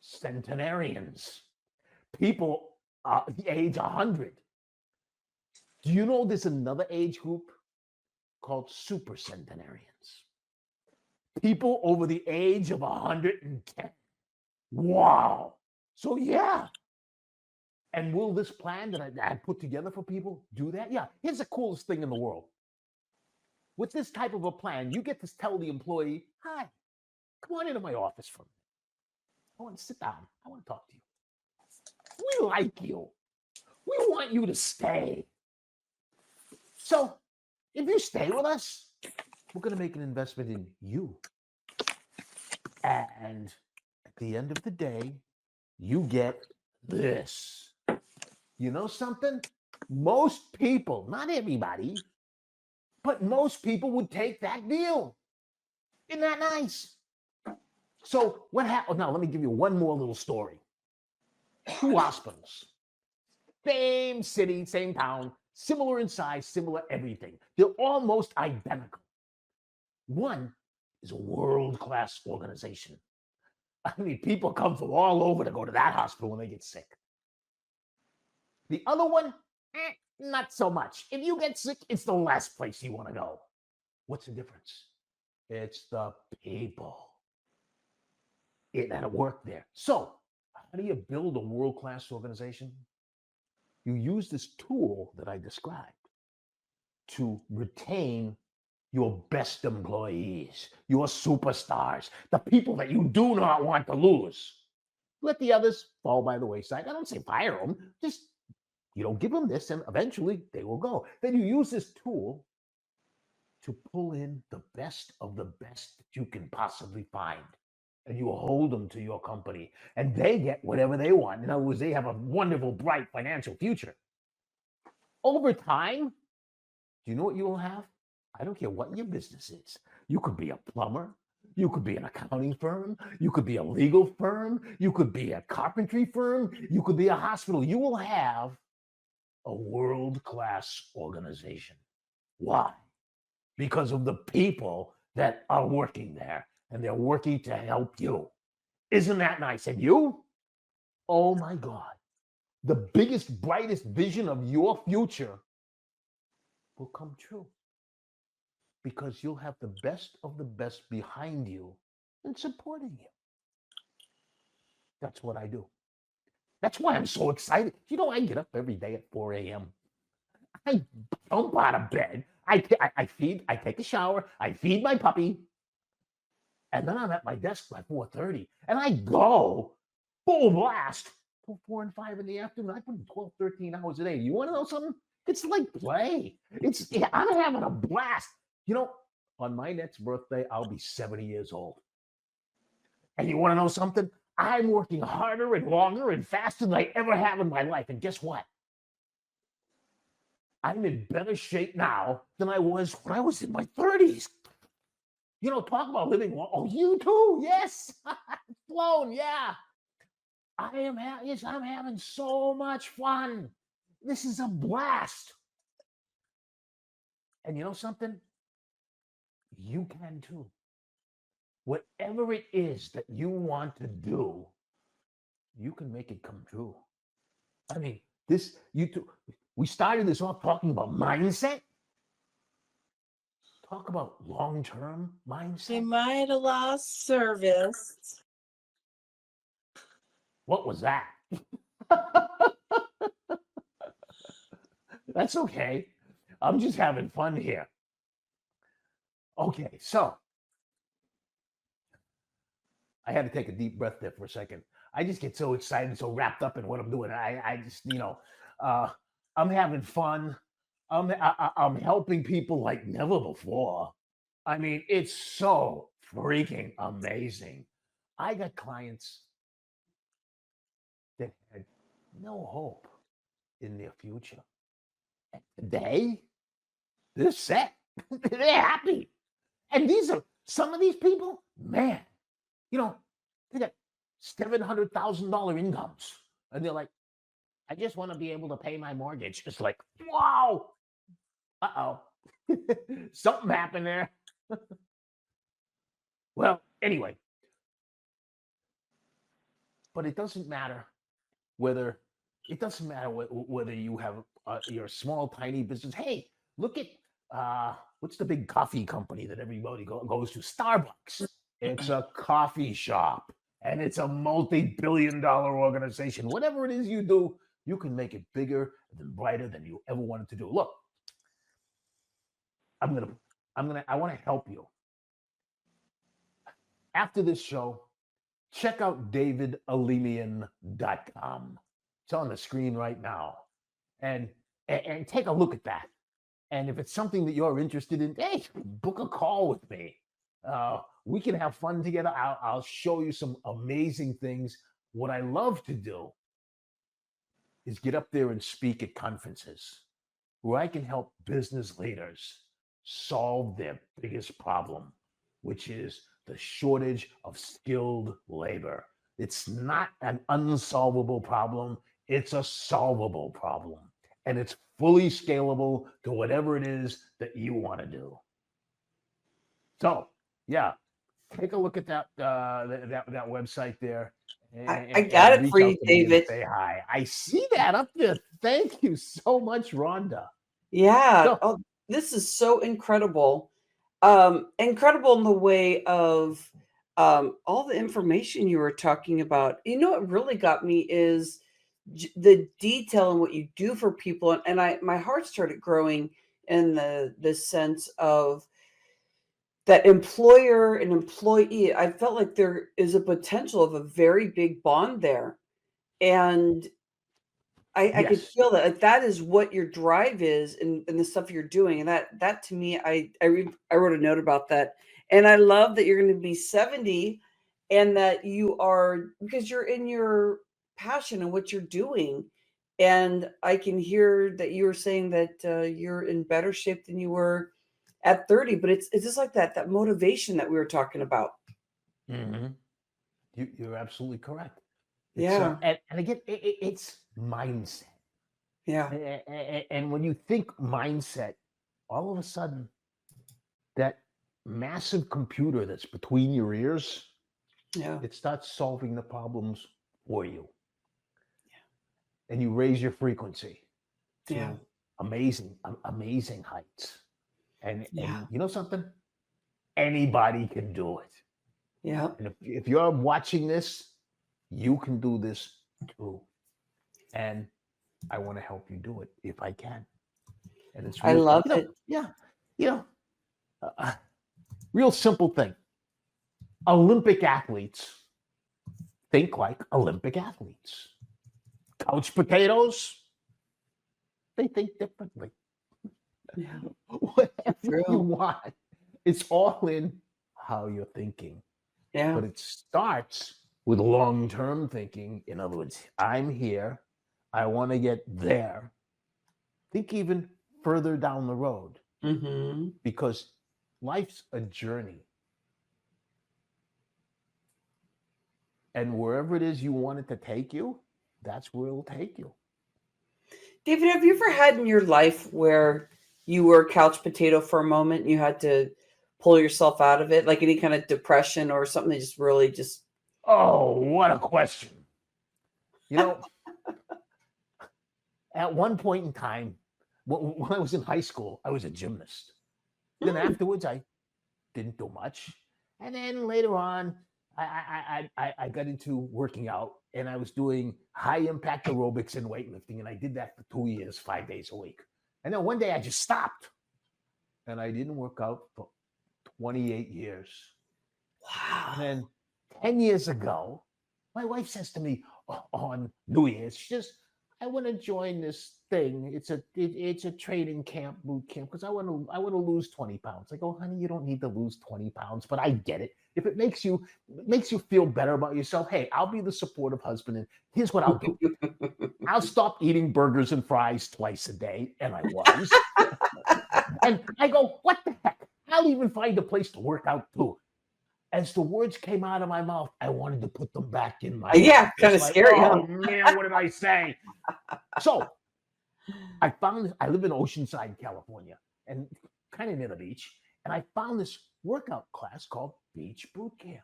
Centenarians. People age 100. Do you know there's another age group called super centenarians? People over the age of 110. Wow. So yeah. And will this plan that I put together for people do that? Yeah. Here's the coolest thing in the world. With this type of a plan, you get to tell the employee, hi, come on into my office for a minute. I want to sit down. I want to talk to you. We like you. We want you to stay. So if you stay with us, we're going to make an investment in you. And at the end of the day, you get this. You know something? Most people, not everybody, but most people would take that deal. Isn't that nice? So what happened? Now, let me give you one more little story. 2 hospitals. Same city, same town, similar in size, similar everything. They're almost identical. One is a world-class organization. I mean, people come from all over to go to that hospital when they get sick. The other one, not so much. If you get sick, it's the last place you want to go. What's the difference? It's the people that work there. So, how do you build a world-class organization? You use this tool that I described to retain your best employees, your superstars, the people that you do not want to lose. Let the others fall by the wayside. I don't say fire them, just give them this and eventually they will go. Then you use this tool to pull in the best of the best that you can possibly find. And you hold them to your company and they get whatever they want. In other words, they have a wonderful, bright financial future. Over time, do you know what you will have? I don't care what your business is. You could be a plumber. You could be an accounting firm. You could be a legal firm. You could be a carpentry firm. You could be a hospital. You will have a world-class organization. Why? Because of the people that are working there, and they're working to help you. Isn't that nice? And you? Oh my God. The biggest, brightest vision of your future will come true. Because you'll have the best of the best behind you and supporting you. That's what I do. That's why I'm so excited. I get up every day at 4 a.m. I jump out of bed. I take a shower. I feed my puppy. And then I'm at my desk by 4:30. And I go full blast till 4 and 5 in the afternoon. I put in 12, 13 hours a day. You want to know something? It's like play. I'm having a blast. On my next birthday, I'll be 70 years old. And you want to know something? I'm working harder and longer and faster than I ever have in my life. And guess what? I'm in better shape now than I was when I was in my 30s. Talk about living long. Oh, you too? Yes. Sloane, yeah. Yes, I'm having so much fun. This is a blast. And you know something? You can too. Whatever it is that you want to do, you can make it come true. I mean, we started this off talking about mindset. Talk about long-term We mindset. might have lost service. What was that? That's okay. I'm just having fun here. Okay, so I had to take a deep breath there for a second. I just get so excited, so wrapped up in what I'm doing. I just, I'm having fun. I'm helping people like never before. I mean, it's so freaking amazing. I got clients that had no hope in their future. And today, they're set. They're happy. And some of these people, man, they got $700,000 incomes. And they're like, I just want to be able to pay my mortgage. It's like, wow. Uh-oh. Something happened there. Well, anyway. But it doesn't matter whether you have your small, tiny business. Hey, look at what's the big coffee company that everybody goes to? Starbucks. It's a coffee shop, and it's a multi-billion-dollar organization. Whatever it is you do, you can make it bigger and brighter than you ever wanted to do. Look, I want to help you. After this show, check out davidalemian.com. It's on the screen right now. And take a look at that. And if it's something that you're interested in, hey, book a call with me. We can have fun together. I'll show you some amazing things. What I love to do is get up there and speak at conferences where I can help business leaders solve their biggest problem, which is the shortage of skilled labor. It's not an unsolvable problem. It's a solvable problem. And it's fully scalable to whatever it is that you want to do. So, yeah, take a look at that website there. I got it reach for out you, to me and David. say hi. I see that up there. Thank you so much, Rhonda. Yeah. So- Oh, this is so incredible. Incredible in the way of all the information you were talking about. What really got me is the detail in what you do for people, and my heart started growing in the sense of that employer and employee. I felt like there is a potential of a very big bond there, and I could Yes. feel that, like, that is what your drive is in the stuff you're doing, and that to me, I wrote a note about that, and I love that you're going to be 70, and that you are, because you're in your passion and what you're doing, and I can hear that you were saying that you're in better shape than you were at 30, but it's just like that motivation that we were talking about. Mhm. You're absolutely correct. Yeah. And again, it's mindset. Yeah. And when you think mindset, all of a sudden, that massive computer that's between your ears, Yeah. it starts solving the problems for you. And you raise your frequency to Yeah. amazing heights. And Yeah. you know something? Anybody can do it. Yeah. And if you're watching this, you can do this too. And I want to help you do it if I can. And it's I real. love it. Yeah. Real simple thing. Olympic athletes think like Olympic athletes. Couch potatoes, they think differently. Yeah. Whatever you True. want, it's all in how you're thinking. Yeah. But it starts with long-term thinking. In other words, I'm here. I want to get there. Think even further down the road, Mm-hmm. because life's a journey. And wherever it is you want it to take you, that's where it'll take you. David, have you ever had in your life where you were a couch potato for a moment and you had to pull yourself out of it, like any kind of depression or something that just really just Oh, what a question. You know, at one point in time, when I was in high school, I was a gymnast. Then afterwards, I didn't do much. And then later on, I got into working out, and I was doing high impact aerobics and weightlifting. And I did that for 2 years, 5 days a week. And then one day I just stopped. And I didn't work out for 28 years. wow. And then 10 years ago, my wife says to me on New Year's, she says, I want to join this thing. It's a training camp, boot camp, because I want to lose 20 pounds. I go, honey, you don't need to lose 20 pounds, but I get it. If it makes you feel better about yourself, hey, I'll be the supportive husband. And here's what I'll do. I'll stop eating burgers and fries twice a day. And I was. And I go, what the heck? I'll even find a place to work out too. As the words came out of my mouth, I wanted to put them back in my Yeah, mouth. kind of It's like, scary, oh huh? man, what did I say? So I live in Oceanside, California, and kind of near the beach. And I found this workout class called Beach Boot Camp.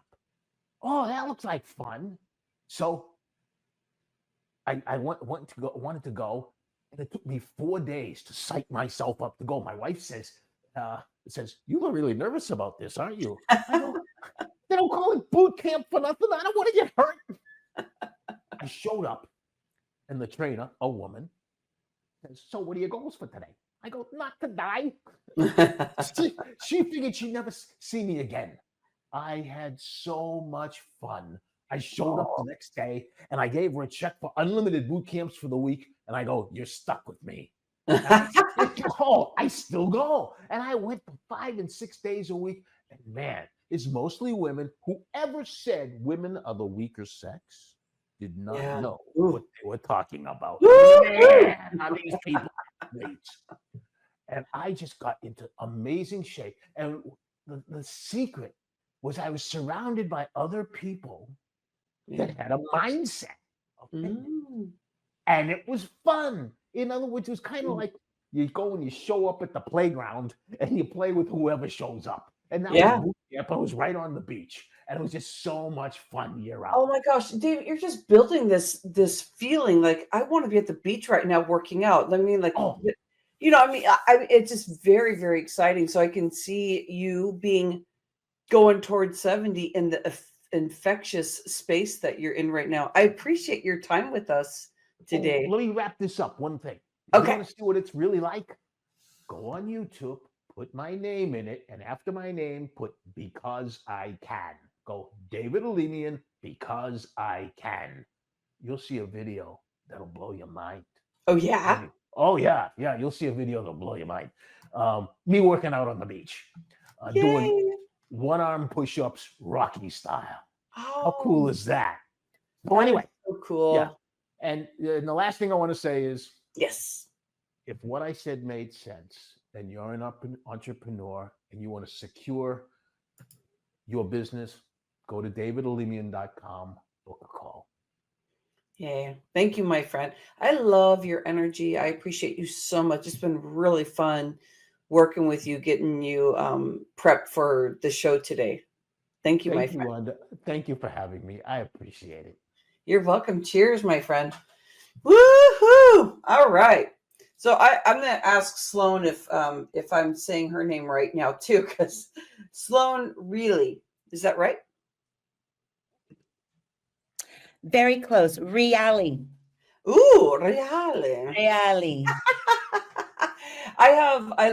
Oh, that looks like fun. So I wanted to go, and it took me 4 days to psych myself up to go. My wife says, you were really nervous about this, aren't you? I go, they don't call it boot camp for nothing. I don't want to get hurt. I showed up, and the trainer, a woman, says, so what are your goals for today? I go, not to die. She figured she'd never see me again. I had so much fun. I showed up the next day, and I gave her a check for unlimited boot camps for the week, and I go, you're stuck with me. I still go. And I went for 5 and 6 days a week. And man, it's mostly women. Whoever said women are the weaker sex did not Yeah. know Ooh. what they were talking about. Woo! Man, are these people great. And I just got into amazing shape. And the secret was I was surrounded by other people that had a mindset of fitness. And it was fun. In other words, it was kind of like you go and you show up at the playground and you play with whoever shows up. And that Yeah. was boot camp. I was right on the beach. And it was just so much fun year round. Oh my gosh, David, you're just building this feeling like I want to be at the beach right now working out. I mean, like, Oh. you know, I mean, it's just very, very exciting. So I can see you going towards 70 in the infectious space that you're in right now. I appreciate your time with us today. Let me wrap this up. One thing. If Okay. you want to see what it's really like, go on YouTube, put my name in it, and after my name, put Because I Can. Go David Alemian, Because I Can. You'll see a video that'll blow your mind. Oh yeah. Oh yeah. You'll see a video that'll blow your mind. Me working out on the beach, doing Yay. one-arm push-ups, Rocky style. Oh, How cool is that? So that is anyway, so cool. yeah. And the last thing I want to say is, Yes. if what I said made sense, and you're an entrepreneur and you want to secure your business, go to davidalemian.com, book a call. Yeah. Thank you, my friend. I love your energy. I appreciate you so much. It's been really fun working with you, getting you prepped for the show today. Thank you, my Thank you, friend. Rhonda. Thank you for having me. I appreciate it. You're welcome. Cheers, my friend. Woohoo! All right. So I'm going to ask Sloane if I'm saying her name right now too, because Sloane Reali, is that right? Very close. Reali. Ooh, Reali. Reali.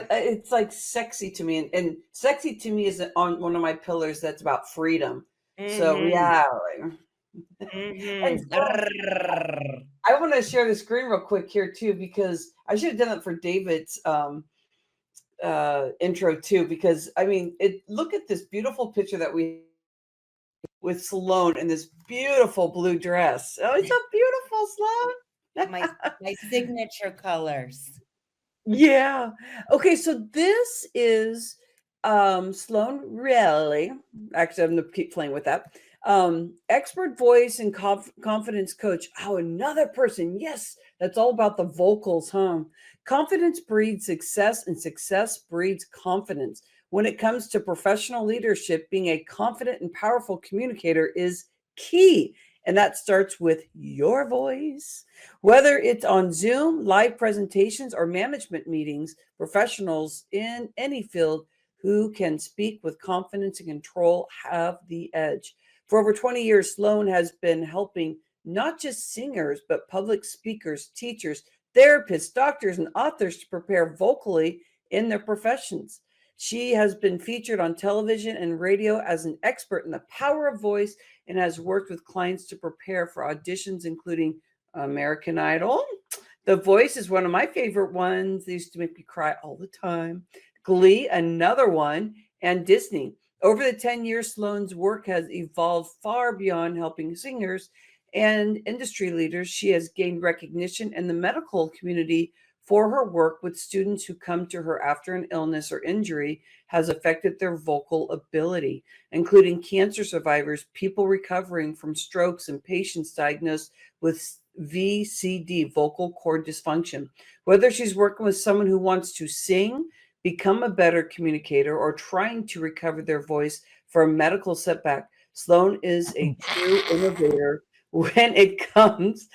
It's like sexy to me, and sexy to me is on one of my pillars that's about freedom. So Reali. And so, I want to share the screen real quick here too, because I should have done it for David's intro too, because I mean, look at this beautiful picture that we with Sloane in this beautiful blue dress. Oh, it's so beautiful, Sloane. my signature colors. Yeah. Okay, so this is Sloane Reali. Actually, I'm gonna keep playing with that. Expert voice and confidence coach. Oh, another person. Yes, that's all about the vocals, huh? Confidence breeds success, and success breeds confidence. When it comes to professional leadership, being a confident and powerful communicator is key. And that starts with your voice. Whether it's on Zoom, live presentations, or management meetings, professionals in any field who can speak with confidence and control have the edge. For over 20 years, Sloane has been helping not just singers, but public speakers, teachers, therapists, doctors, and authors to prepare vocally in their professions. She has been featured on television and radio as an expert in the power of voice and has worked with clients to prepare for auditions, including American Idol. The Voice is one of my favorite ones. They used to make me cry all the time. Glee, another one, and Disney. Over the 10 years, Sloane's work has evolved far beyond helping singers and industry leaders. She has gained recognition in the medical community for her work with students who come to her after an illness or injury has affected their vocal ability, including cancer survivors, people recovering from strokes, and patients diagnosed with VCD, vocal cord dysfunction. Whether she's working with someone who wants to sing, become a better communicator, or trying to recover their voice from a medical setback, Sloane is a true innovator when it comes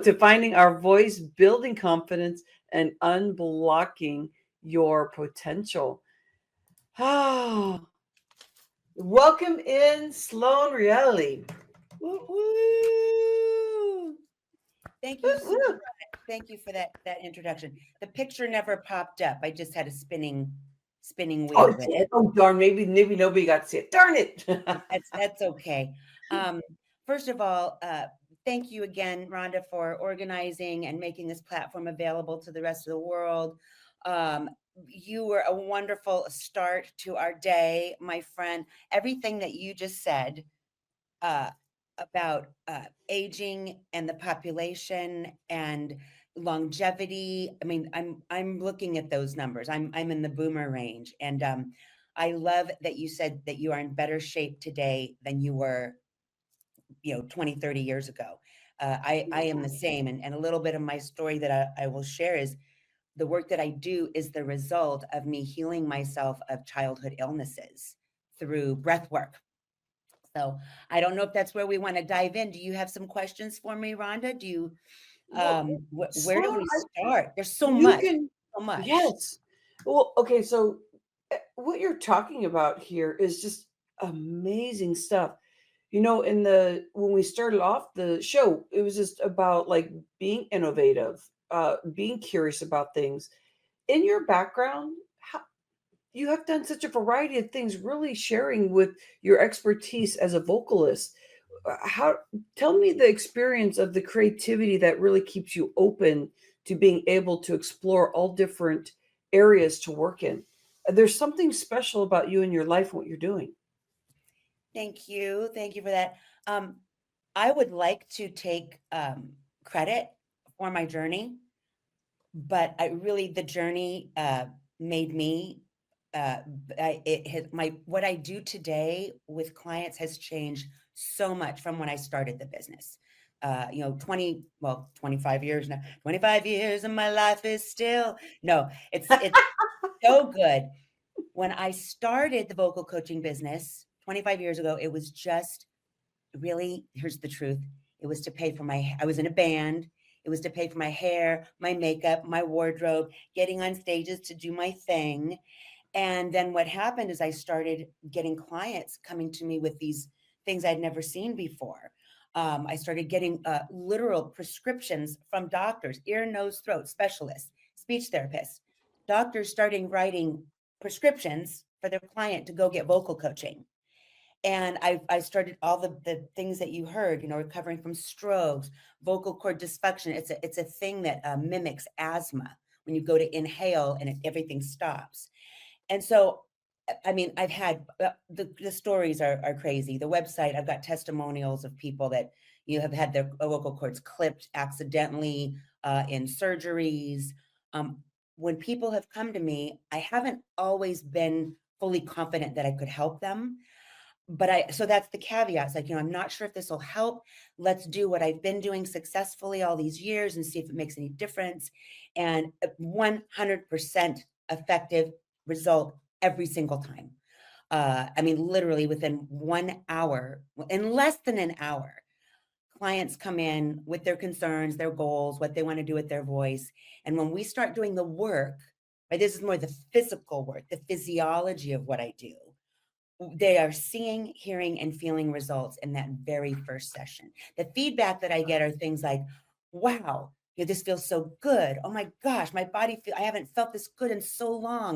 to finding our voice, building confidence, and unblocking your potential. Ah, welcome in, Sloane Reali. Woo, woo. Thank you so much. Thank you for that introduction. The picture never popped up. I just had a spinning wheel. Oh, with it. oh darn! Maybe nobody got to see it. Darn it! That's okay. First of all, thank you again, Rhonda, for organizing and making this platform available to the rest of the world. You were a wonderful start to our day, my friend. Everything that you just said about aging and the population and longevity. I mean, I'm looking at those numbers. I'm in the boomer range, and I love that you said that you are in better shape today than you were, 20, 30 years ago. I am the same. And a little bit of my story that I will share is the work that I do is the result of me healing myself of childhood illnesses through breath work. So I don't know if that's where we want to dive in. Do you have some questions for me, Rhonda? Do you, Well, where do Sloane, we start? There's so you much, can. so much. Yes. Well, okay. So, what you're talking about here is just amazing stuff. When we started off the show, it was just about like being innovative, being curious about things. In your background, you have done such a variety of things, really sharing with your expertise as a vocalist. How Tell me the experience of the creativity that really keeps you open to being able to explore all different areas to work in. There's something special about you and your life and what you're doing. Thank you. Thank you for that. I would like to take credit for my journey, but the journey made me. What I do today with clients has changed so much from when I started the business. 25 years now. 25 years and my life is still it's so good. When I started the vocal coaching business 25 years ago, it was just really, here's the truth. It was to pay for I was in a band. It was to pay for my hair, my makeup, my wardrobe, getting on stages to do my thing. And then what happened is I started getting clients coming to me with these things I'd never seen before. I started getting literal prescriptions from doctors, ear, nose, throat specialists, speech therapists, doctors starting writing prescriptions for their client to go get vocal coaching. And I started all the things that you heard, recovering from strokes, vocal cord dysfunction. It's a thing that mimics asthma when you go to inhale and everything stops. And so, I mean, I've had the stories are crazy. The website, I've got testimonials of people that have had their vocal cords clipped accidentally in surgeries. When people have come to me, I haven't always been fully confident that I could help them. so that's the caveat. It's like, I'm not sure if this will help. Let's do what I've been doing successfully all these years and see if it makes any difference. And 100% effective result every single time. I mean, literally within 1 hour, in less than an hour, clients come in with their concerns, their goals, what they want to do with their voice. And when we start doing the work, right, this is more the physical work, the physiology of what I do. They are seeing, hearing, and feeling results in that very first session. The feedback that I get are things like, wow, this feels so good. Oh my gosh, my body I haven't felt this good in so long.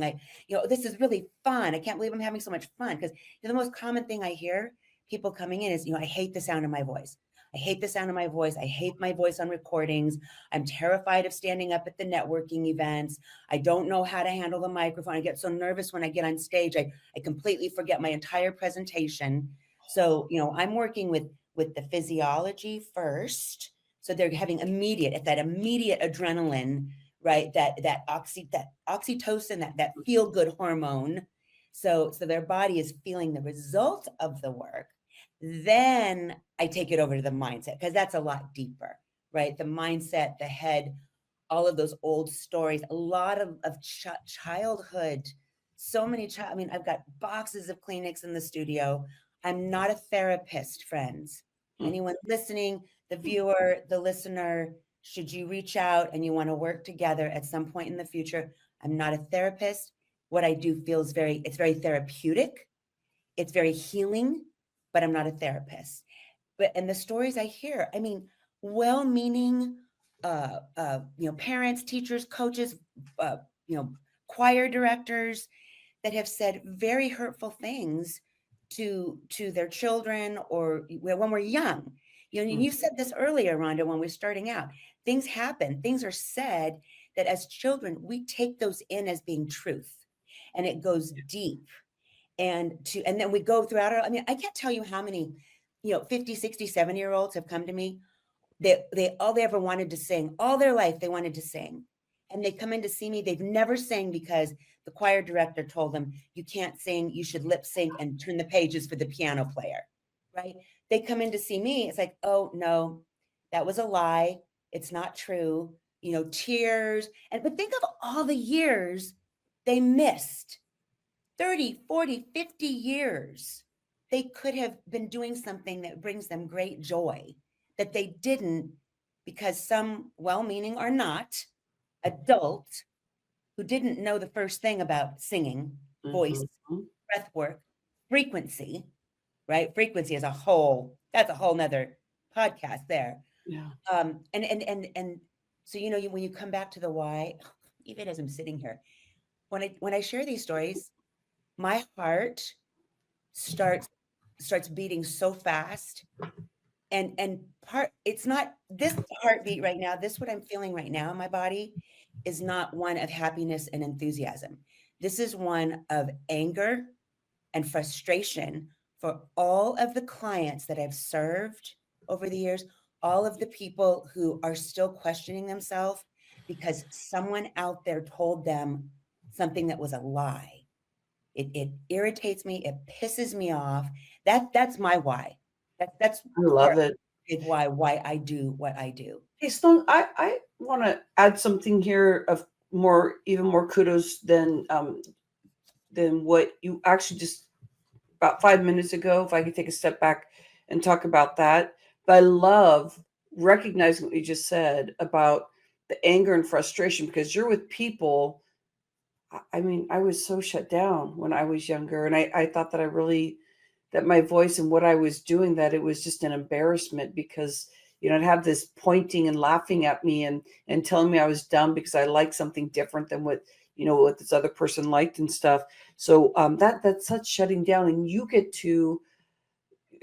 This is really fun. I can't believe I'm having so much fun. Because the most common thing I hear people coming in is, I hate the sound of my voice. I hate the sound of my voice. I hate my voice on recordings. I'm terrified of standing up at the networking events. I don't know how to handle the microphone. I get so nervous when I get on stage. I completely forget my entire presentation. So, I'm working with the physiology first. So they're having immediate adrenaline, right? That oxytocin, that feel good hormone. So their body is feeling the result of the work. Then I take it over to the mindset, because that's a lot deeper, right? The mindset, the head, all of those old stories, a lot of childhood, so many I've got boxes of Kleenex in the studio. I'm not a therapist, friends. Anyone listening, the viewer, the listener, should you reach out and you want to work together at some point in the future, I'm not a therapist. What I do feels it's very therapeutic. It's very healing, but I'm not a therapist. And the stories I hear, well-meaning, parents, teachers, coaches, choir directors that have said very hurtful things to their children, or when we're young. You said this earlier, Rhonda, when we're starting out, things happen, things are said that as children, we take those in as being truth, and it goes deep. And then we go throughout I can't tell you how many, 50, 60, 70-year-olds have come to me. All they ever wanted to sing, all their life, they wanted to sing. And they come in to see me. They've never sang because the choir director told them, you can't sing, you should lip sync and turn the pages for the piano player, right? They come in to see me. It's like, oh no, that was a lie. It's not true. Tears. But think of all the years they missed. 30, 40, 50 years. They could have been doing something that brings them great joy that they didn't, because some well-meaning or not adult who didn't know the first thing about singing, voice, breath work, frequency, right? Frequency is that's a whole nother podcast there. Yeah. And so, when you come back to the why, even as I'm sitting here, when I share these stories, my heart starts beating so fast. And it's not this heartbeat right now. What I'm feeling right now in my body is not one of happiness and enthusiasm. This is one of anger and frustration for all of the clients that I've served over the years, all of the people who are still questioning themselves because someone out there told them something that was a lie. It irritates me. It pisses me off. That's my why. That's I love it. Why I do what I do. Hey, Sloane, I want to add something here of even more kudos than what you actually just about 5 minutes ago. If I could take a step back and talk about that, but I love recognizing what you just said about the anger and frustration, because you're with people. I was so shut down when I was younger, and I thought that that my voice and what I was doing, that it was just an embarrassment, because, I'd have this pointing and laughing at me and telling me I was dumb because I liked something different than what this other person liked and stuff. So that's such shutting down, and you get to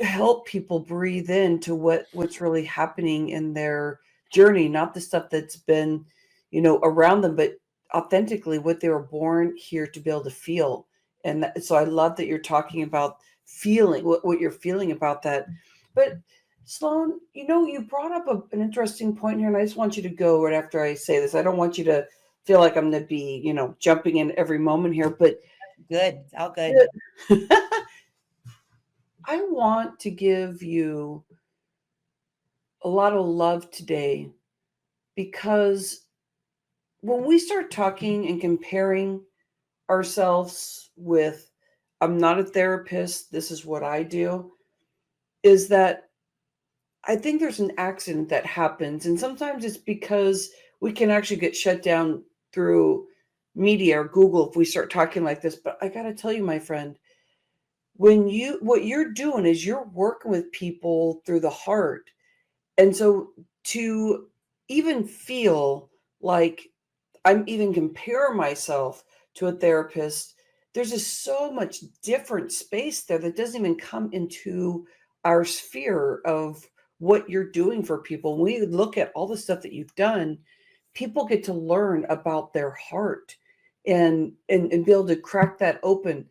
help people breathe into what's really happening in their journey, not the stuff that's been, around them, but authentically what they were born here to be able to feel. And so I love that you're talking about feeling what you're feeling about that. But Sloane, you brought up an interesting point here, and I just want you to go right after I say this. I don't want you to feel like I'm going to be, jumping in every moment here, but Good. It's all good. I want to give you a lot of love today because when we start talking and comparing ourselves with, I'm not a therapist, this is what I do, is that I think there's an accident that happens. And sometimes it's because we can actually get shut down through media or Google if we start talking like this. But I got to tell you, my friend, what you're doing is you're working with people through the heart. And so to even feel like I'm even compare myself to a therapist, there's just so much different space there that doesn't even come into our sphere of what you're doing for people. When we look at all the stuff that you've done, people get to learn about their heart and be able to crack that open.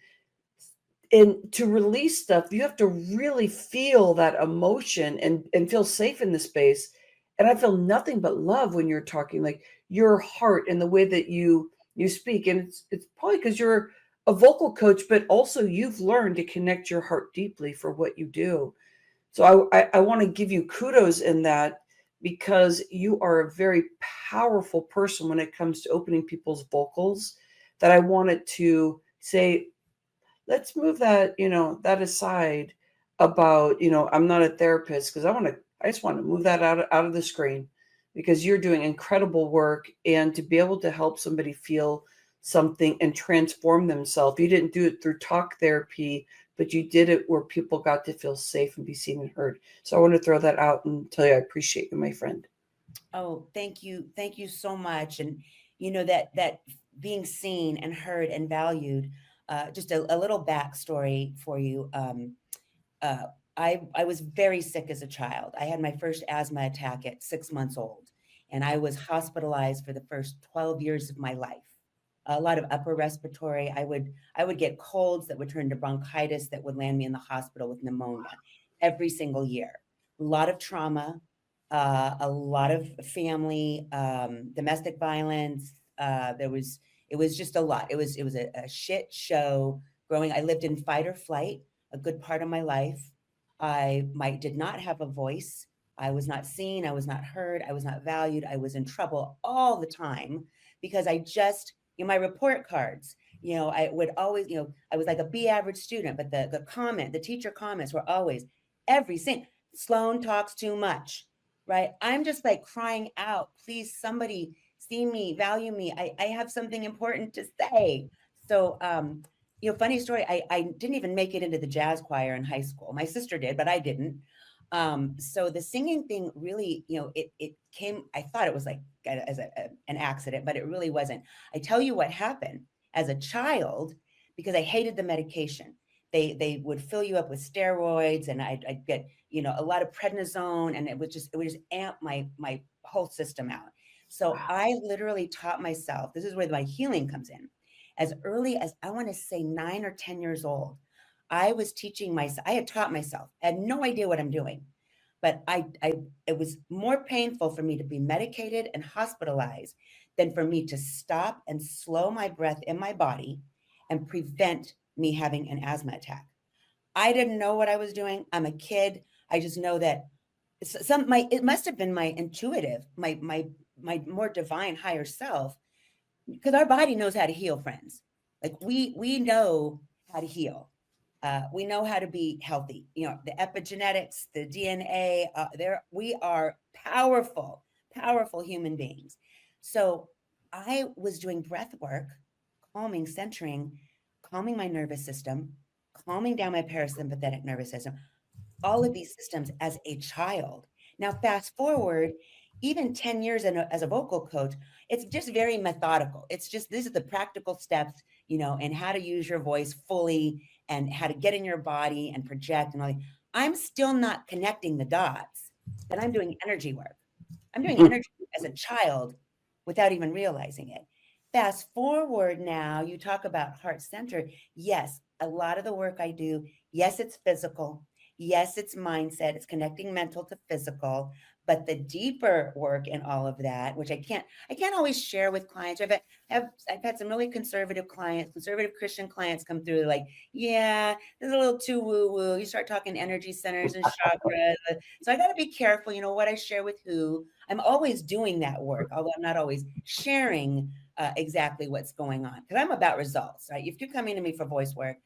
And to release stuff, you have to really feel that emotion and feel safe in the space. And I feel nothing but love when you're talking, like your heart and the way that you speak. And it's probably because you're a vocal coach, but also you've learned to connect your heart deeply for what you do. So I want to give you kudos in that because you are a very powerful person when it comes to opening people's vocals. That I wanted to say, let's move that, that aside about, I'm not a therapist because I just want to move that out of the screen because you're doing incredible work and to be able to help somebody feel something and transform themselves. You didn't do it through talk therapy, but you did it where people got to feel safe and be seen and heard. So I want to throw that out and tell you I appreciate you, my friend. Oh, thank you. Thank you so much. And that being seen and heard and valued, just a little backstory for you. Uh, I was very sick as a child. I had my first asthma attack at 6 months old, and I was hospitalized for the first 12 years of my life. A lot of upper respiratory. I would get colds that would turn to bronchitis that would land me in the hospital with pneumonia every single year. A lot of trauma, a lot of family, domestic violence. It was just a lot. It was a shit show growing. I lived in fight or flight a good part of my life. Did not have a voice. I was not seen. I was not heard. I was not valued. I was in trouble all the time because I just, my report cards, I would always, I was like a B average student, but the teacher comments were always every single, Sloane talks too much, right? I'm just like crying out, please, somebody see me, value me. I have something important to say. So, funny story. I didn't even make it into the jazz choir in high school. My sister did, but I didn't. So the singing thing really, it came, I thought it was like as an accident, but it really wasn't. I tell you what happened as a child, because I hated the medication. They would fill you up with steroids and I'd get, a lot of prednisone, and it would just amp my whole system out. So Wow. I literally taught myself, this is where my healing comes in. As early as, I want to say 9 or 10 years old, I was teaching myself, I had taught myself, I had no idea what I'm doing, but it was more painful for me to be medicated and hospitalized than for me to stop and slow my breath in my body and prevent me having an asthma attack. I didn't know what I was doing. I'm a kid. I just know that it must have been my intuitive, my more divine higher self, because our body knows how to heal, friends. Like we know how to heal. We know how to be healthy. The epigenetics, the DNA. We are powerful human beings. So I was doing breath work, calming, centering, calming my nervous system, calming down my parasympathetic nervous system, all of these systems as a child. Now, fast forward, even 10 years as a vocal coach, it's just very methodical. It's just, these are the practical steps, and how to use your voice fully and how to get in your body and project and all that. I'm still not connecting the dots that I'm doing energy work. I'm doing energy as a child without even realizing it. Fast forward now, you talk about heart centered. Yes, a lot of the work I do, yes, it's physical. Yes, it's mindset, it's connecting mental to physical, but the deeper work in all of that, which I can't always share with clients. I've had some really conservative clients, conservative Christian clients come through like, yeah, this is a little too woo-woo. You start talking energy centers and chakras. So I got to be careful, what I share with who. I'm always doing that work, although I'm not always sharing exactly what's going on, because I'm about results, right? If you're coming to me for voice work,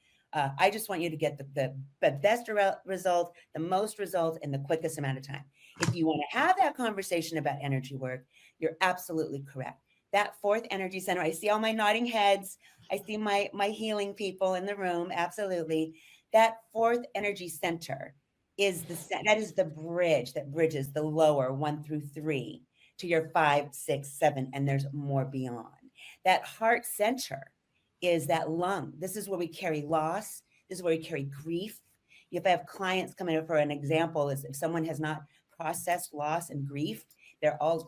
I just want you to get the best results, the most results in the quickest amount of time. If you want to have that conversation about energy work, you're absolutely correct. That fourth energy center, I see all my nodding heads. I see my healing people in the room. Absolutely. That fourth energy center that is the bridge that bridges the lower 1 through 3 to your 5, 6, 7, and there's more beyond. That heart center is that lung. This is where we carry loss. This is where we carry grief. If I have clients coming in, for an example, is if someone has not processed loss and grief,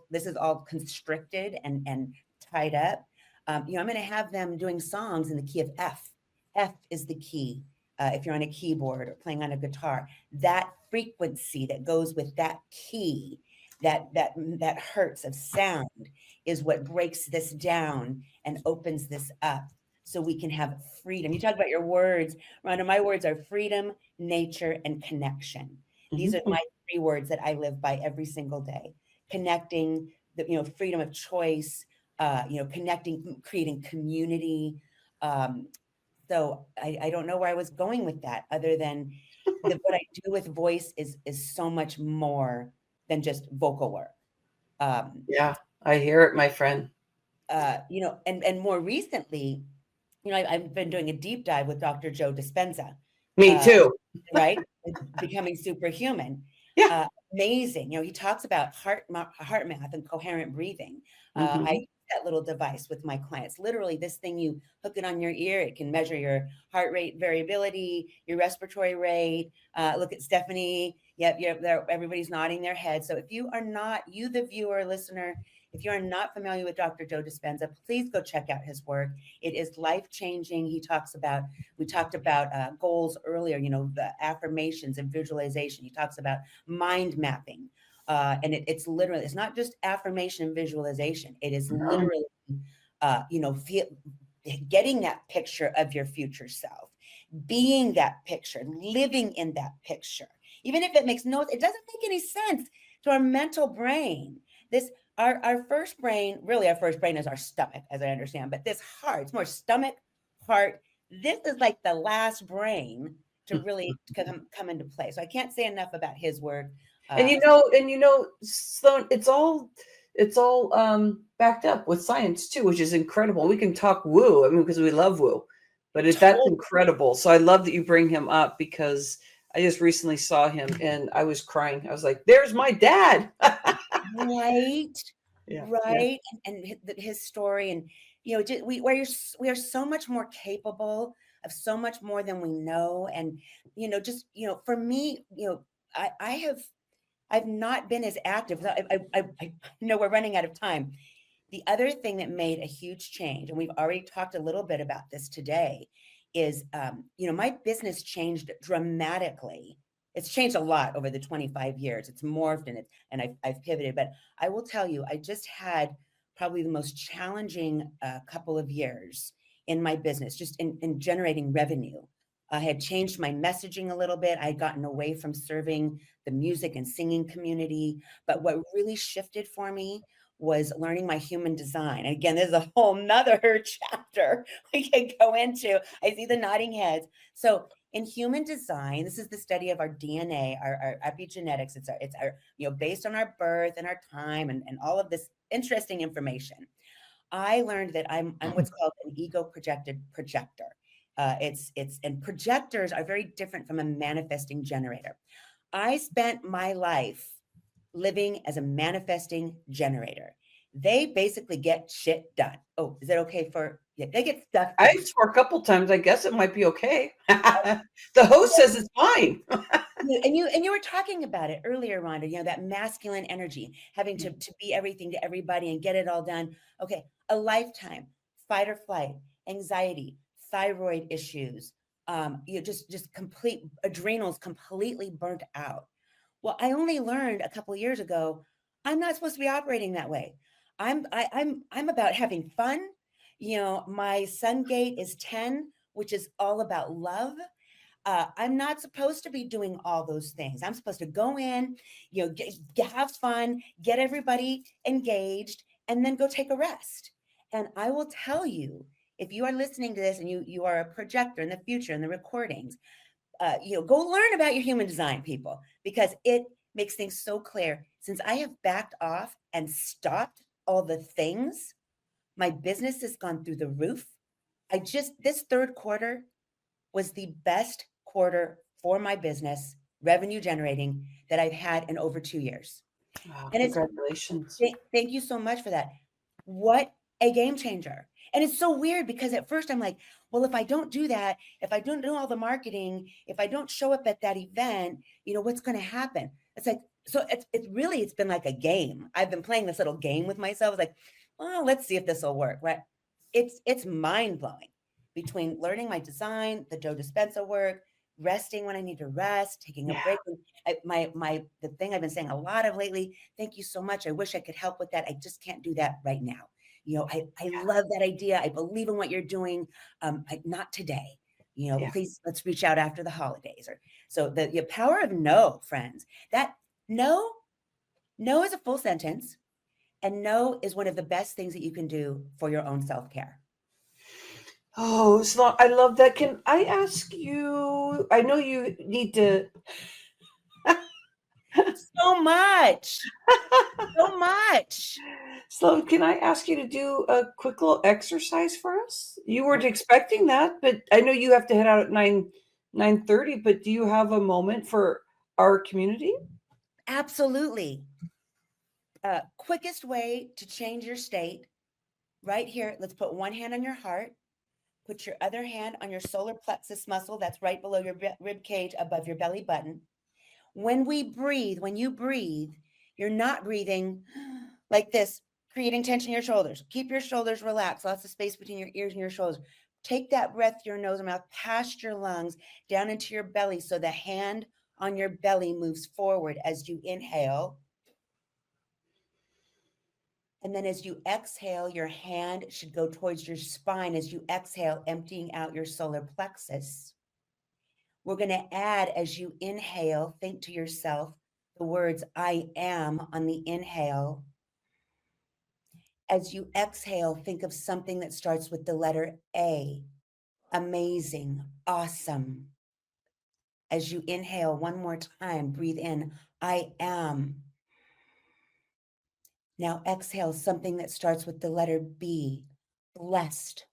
this is all constricted and tied up. I'm going to have them doing songs in the key of F. F is the key. If you're on a keyboard or playing on a guitar, that frequency that goes with that key, that hertz of sound is what breaks this down and opens this up so we can have freedom. You talk about your words, Rhonda. My words are freedom, nature, and connection. These are my 3 words that I live by every single day. Connecting, freedom of choice, connecting, creating community. So I don't know where I was going with that, other than what I do with voice is so much more than just vocal work. Yeah, I hear it, my friend. And more recently, I've been doing a deep dive with Dr. Joe Dispenza. Me too. Right? Becoming superhuman. Yeah. Amazing. He talks about heart math and coherent breathing. I use that little device with my clients. Literally, this thing, you hook it on your ear. It can measure your heart rate variability, your respiratory rate. Look at Stephanie. Yep, everybody's nodding their head. So if you are not, you the viewer, listener, if you are not familiar with Dr. Joe Dispenza, please go check out his work. It is life-changing. We talked about goals earlier, the affirmations and visualization. He talks about mind mapping. And it's literally, it's not just affirmation and visualization. It is literally, getting that picture of your future self, being that picture, living in that picture. Even if it it doesn't make any sense to our mental brain. Our first brain is our stomach, as I understand, but this heart, it's more stomach, heart. This is like the last brain to really come into play. So I can't say enough about his work. And Sloane, it's all backed up with science too, which is incredible. We can talk woo, because we love woo, but that's incredible. So I love that you bring him up, because I just recently saw him and I was crying. I was like, "There's my dad." Right. Yeah, right. Yeah. And his story, and we are so much more capable of so much more than we know. And for me, I've not been as active. I know we're running out of time. The other thing that made a huge change, and we've already talked a little bit about this today, is my business changed dramatically. It's changed a lot over the 25 years. It's morphed and I've pivoted. But I will tell you, I just had probably the most challenging couple of years in my business, just in generating revenue. I had changed my messaging a little bit. I had gotten away from serving the music and singing community. But what really shifted for me was learning my human design. And again, there's a whole nother chapter we can go into. I see the nodding heads. So in human design, this is the study of our DNA, our epigenetics. It's our based on our birth and our time and all of this interesting information. I learned that I'm what's called an ego projected projector. And projectors are very different from a manifesting generator. I spent my life living as a manifesting generator. They basically get shit done. Oh, is that okay they get stuff done. I swore a couple times. I guess it might be okay. The host says it's fine. And you were talking about it earlier, Rhonda, that masculine energy, having to be everything to everybody and get it all done. Okay, a lifetime, fight or flight, anxiety, thyroid issues, just complete adrenals completely burnt out. Well, I only learned a couple of years ago, I'm not supposed to be operating that way. I'm about having fun. My sun gate is 10, which is all about love. I'm not supposed to be doing all those things. I'm supposed to go in, have fun, get everybody engaged, and then go take a rest. And I will tell you, if you are listening to this and you are a projector in the future in the recordings, go learn about your human design, people, because it makes things so clear. Since I have backed off and stopped all the things, my business has gone through the roof. This third quarter was the best quarter for my business, revenue generating, that I've had in over 2 years. Wow, And congratulations. thank you so much for that. What a game changer. And it's so weird because at first I'm like, well, if I don't do that, if I don't do all the marketing, if I don't show up at that event, what's going to happen? It's like, so it's been like a game. I've been playing this little game with myself. It's like, well, let's see if this will work, right? It's mind blowing between learning my design, the Joe Dispenza work, resting when I need to rest, taking a Yeah. break. The thing I've been saying a lot of lately, thank you so much. I wish I could help with that. I just can't do that right now. I love that idea. I believe in what you're doing. Not today. Yeah. Please, let's reach out after the holidays. So the power of no, friends. That no is a full sentence, and no is one of the best things that you can do for your own self-care. Oh, Sloan, I love that. Can I ask you? I know you need to. So much. So much. Sloan, can I ask you to do a quick little exercise for us? You weren't expecting that, but I know you have to head out at 9:30. But do you have a moment for our community? Absolutely. Quickest way to change your state, right here. Let's put one hand on your heart. Put your other hand on your solar plexus muscle that's right below your rib cage above your belly button. When you breathe, you're not breathing like this, creating tension in your shoulders. Keep your shoulders relaxed, lots of space between your ears and your shoulders. Take that breath through your nose and mouth, past your lungs, down into your belly, so the hand on your belly moves forward as you inhale. And then as you exhale, your hand should go towards your spine as you exhale, emptying out your solar plexus. We're going to add, as you inhale, think to yourself the words I am on the inhale. As you exhale, think of something that starts with the letter A. Amazing, awesome. As you inhale one more time, breathe in, I am. Now exhale something that starts with the letter B. Blessed,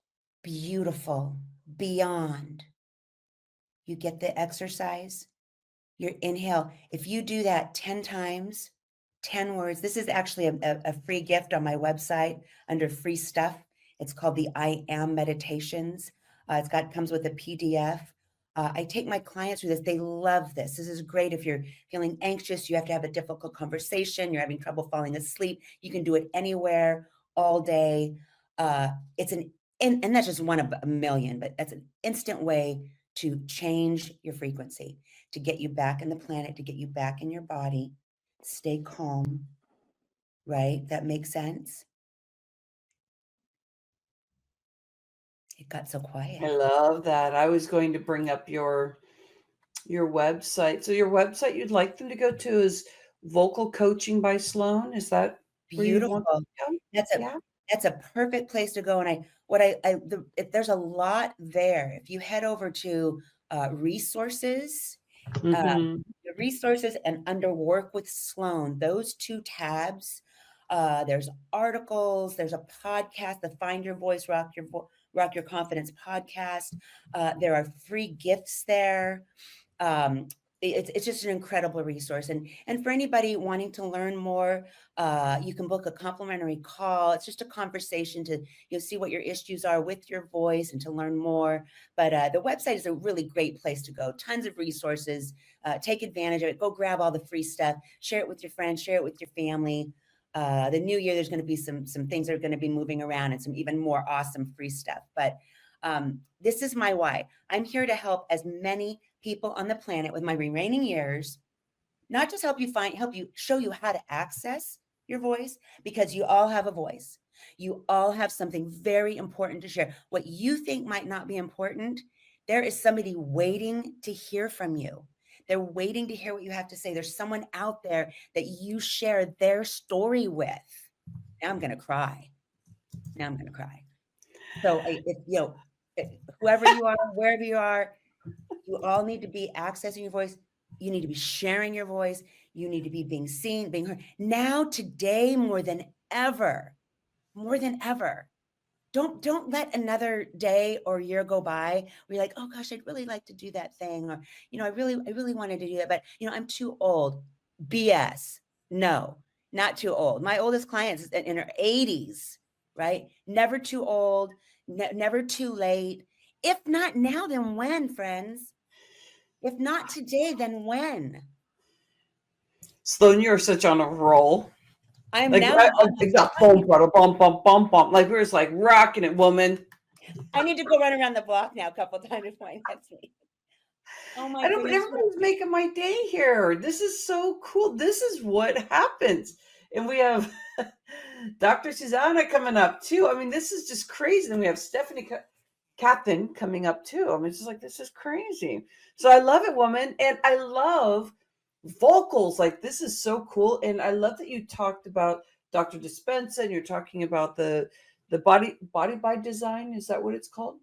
beautiful, beyond. You get the exercise? Your inhale. If you do that 10 times, 10 words, this is actually a free gift on my website under free stuff. It's called the I Am Meditations. Comes with a PDF. I take my clients through this. They love this. This is great if you're feeling anxious, you have to have a difficult conversation, you're having trouble falling asleep. You can do it anywhere, all day. And that's just one of a million, but that's an instant way to change your frequency, to get you back in the planet, to get you back in your body. Stay calm, right? That makes sense. It got so quiet. I love that. I was going to bring up your website. So your website you'd like them to go to is Vocal Coaching by Sloane. Is that where you want Beautiful. them to go? That's a perfect place to go. And there's a lot there. If you head over to resources, Mhm. the resources and under work with Sloane, those two tabs, there's articles, there's a podcast, the Find Your Voice, Rock Your Confidence podcast. There are free gifts there. It's just an incredible resource. And for anybody wanting to learn more, you can book a complimentary call. It's just a conversation to see what your issues are with your voice and to learn more. But the website is a really great place to go. Tons of resources. Take advantage of it. Go grab all the free stuff. Share it with your friends. Share it with your family. The new year, there's going to be some things that are going to be moving around and some even more awesome free stuff. But This is my why. I'm here to help as many people on the planet with my remaining years, not just help you show you how to access your voice, because you all have a voice. You all have something very important to share. What you think might not be important, there is somebody waiting to hear from you. They're waiting to hear what you have to say. There's someone out there that you share their story with. Now I'm going to cry. So whoever you are, wherever you are, you all need to be accessing your voice. You need to be sharing your voice. You need to be being seen, being heard. Now, today, more than ever, don't let another day or year go by where you're like, oh gosh, I'd really like to do that thing. Or, I really wanted to do that, but I'm too old. BS. No, not too old. My oldest client is in her 80s, right? Never too old, never too late. If not now, then when, friends? If not today, then when? Sloane, you're such on a roll. I'm Like, now. bum. Like, we're just like rocking it, woman. I need to go run around the block now a couple times before my next meeting. Oh my I know, but goodness. everybody's making my day here. This is so cool. This is what happens. And we have Dr. Susanne coming up too. I mean, this is just crazy. And we have Kathan coming up too. I mean, it's just like, this is crazy. So I love it, woman. And I love vocals. Like, this is so cool. And I love that you talked about Dr. Dispenza, and you're talking about the body by design. Is that what it's called?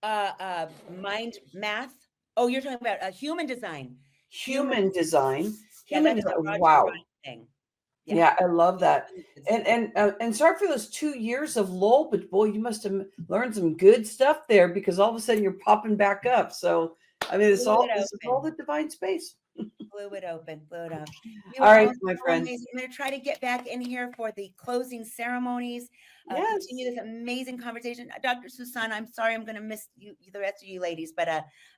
Mind math. Oh, you're talking about human design. Human design. Yeah, Human that's a design. Roger Wow. Ryan thing. Yeah, I love that. And sorry for those 2 years of lull, but boy, you must have learned some good stuff there, because all of a sudden you're popping back up. So I mean, this is all the divine space. Blew it open. You All are right, all my so friend. amazing. I'm going to try to get back in here for the closing ceremonies. Yes. Continue this amazing conversation. Dr. Susanne, I'm sorry I'm going to miss you, the rest of you ladies, but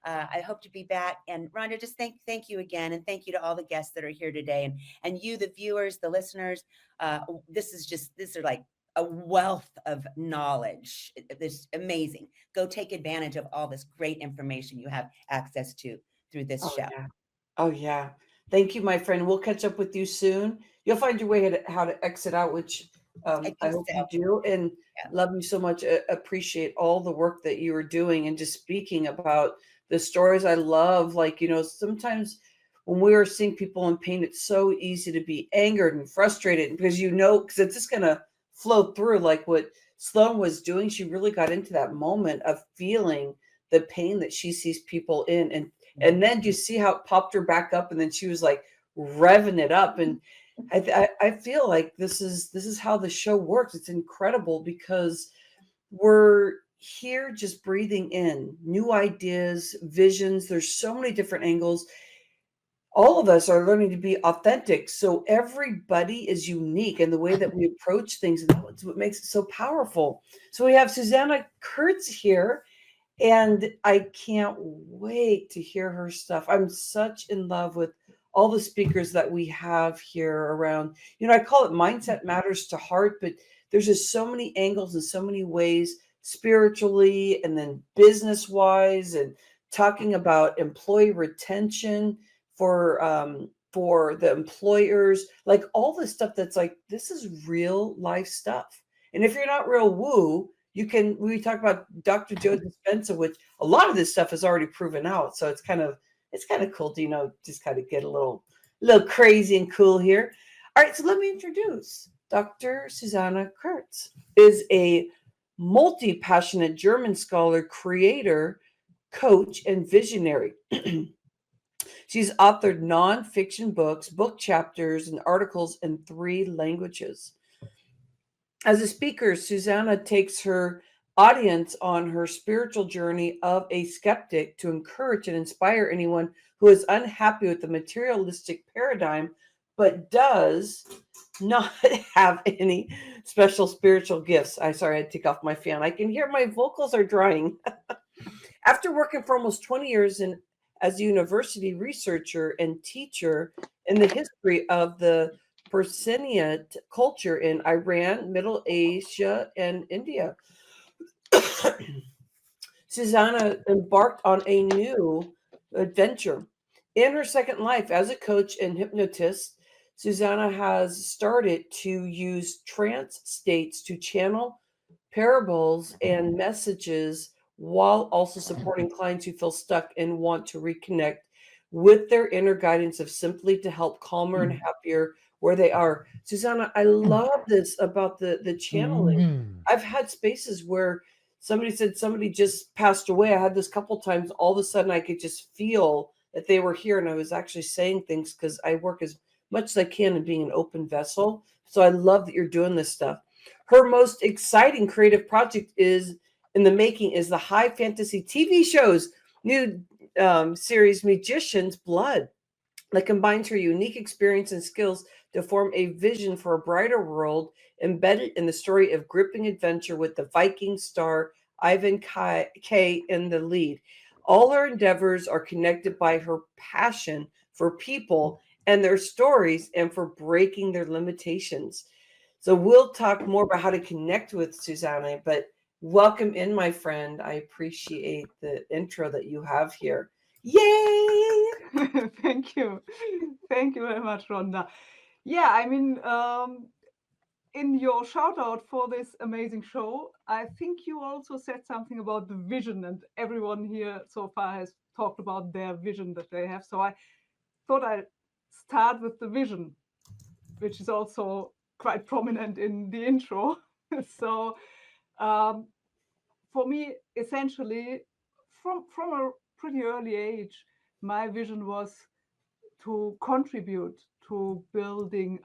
I hope to be back. And Rhonda, just thank you again, and thank you to all the guests that are here today, and you, the viewers, the listeners. This is like a wealth of knowledge. It's amazing. Go take advantage of all this great information you have access to through this show. Yeah. Oh yeah. Thank you, my friend. We'll catch up with you soon. You'll find your way to how to exit out, which I hope you do. And love you so much. Appreciate all the work that you are doing, and just speaking about the stories. I love, like, sometimes when we are seeing people in pain, it's so easy to be angered and frustrated, because because it's just going to flow through, like what Sloane was doing. She really got into that moment of feeling the pain that she sees people in, and then you see how it popped her back up, and then she was like revving it up. And I feel like this is how the show works. It's incredible, because we're here just breathing in new ideas, visions. There's so many different angles. All of us are learning to be authentic. So everybody is unique in the way that we approach things. And that's what makes it so powerful. So we have Susanne Kurz here, and I can't wait to hear her stuff. I'm such in love with all the speakers that we have here around. I call it Mindset Matters to Heart, but there's just so many angles and so many ways, spiritually and then business-wise, and talking about employee retention for the employers, like all this stuff that's like, this is real life stuff. And if you're not real woo, we talk about Dr. Joe Dispenza, which a lot of this stuff is already proven out. So it's kind of cool to, just kind of get a little crazy and cool here. All right. So let me introduce Dr. Susanne Kurz. Is a multi-passionate German scholar, creator, coach, and visionary. She's authored nonfiction books, book chapters, and articles in 3 languages. As a speaker, Susanne takes her audience on her spiritual journey of a skeptic to encourage and inspire anyone who is unhappy with the materialistic paradigm, but does not have any special spiritual gifts. I had to take off my fan. I can hear my vocals are drying. After working for almost 20 years as a university researcher and teacher in the history of the Persianate culture in Iran, Middle Asia, and India. Susanna embarked on a new adventure. In her second life as a coach and hypnotist, Susanna has started to use trance states to channel parables and messages while also supporting clients who feel stuck and want to reconnect with their inner guidance of simply to help calmer and happier where they are. Susanna, I love this about the channeling. I've had spaces where somebody said somebody just passed away. I had this couple times. All of a sudden, I could just feel that they were here, and I was actually saying things because I work as much as I can in being an open vessel. So I love that you're doing this stuff. Her most exciting creative project is in the making is the high fantasy TV show's new series, Magician's Blood, that combines her unique experience and skills to form a vision for a brighter world embedded in the story of gripping adventure with the Viking star Ivan K in the lead. All her endeavors are connected by her passion for people and their stories and for breaking their limitations. So we'll talk more about how to connect with Susanna, but welcome in, my friend. I appreciate the intro that you have here. Yay! Thank you. Thank you very much, Rhonda. Yeah, I mean, in your shout out for this amazing show, I think you also said something about the vision, and everyone here so far has talked about their vision that they have. So I thought I'd start with the vision, which is also quite prominent in the intro. So for me, essentially, from a pretty early age, my vision was to contribute to building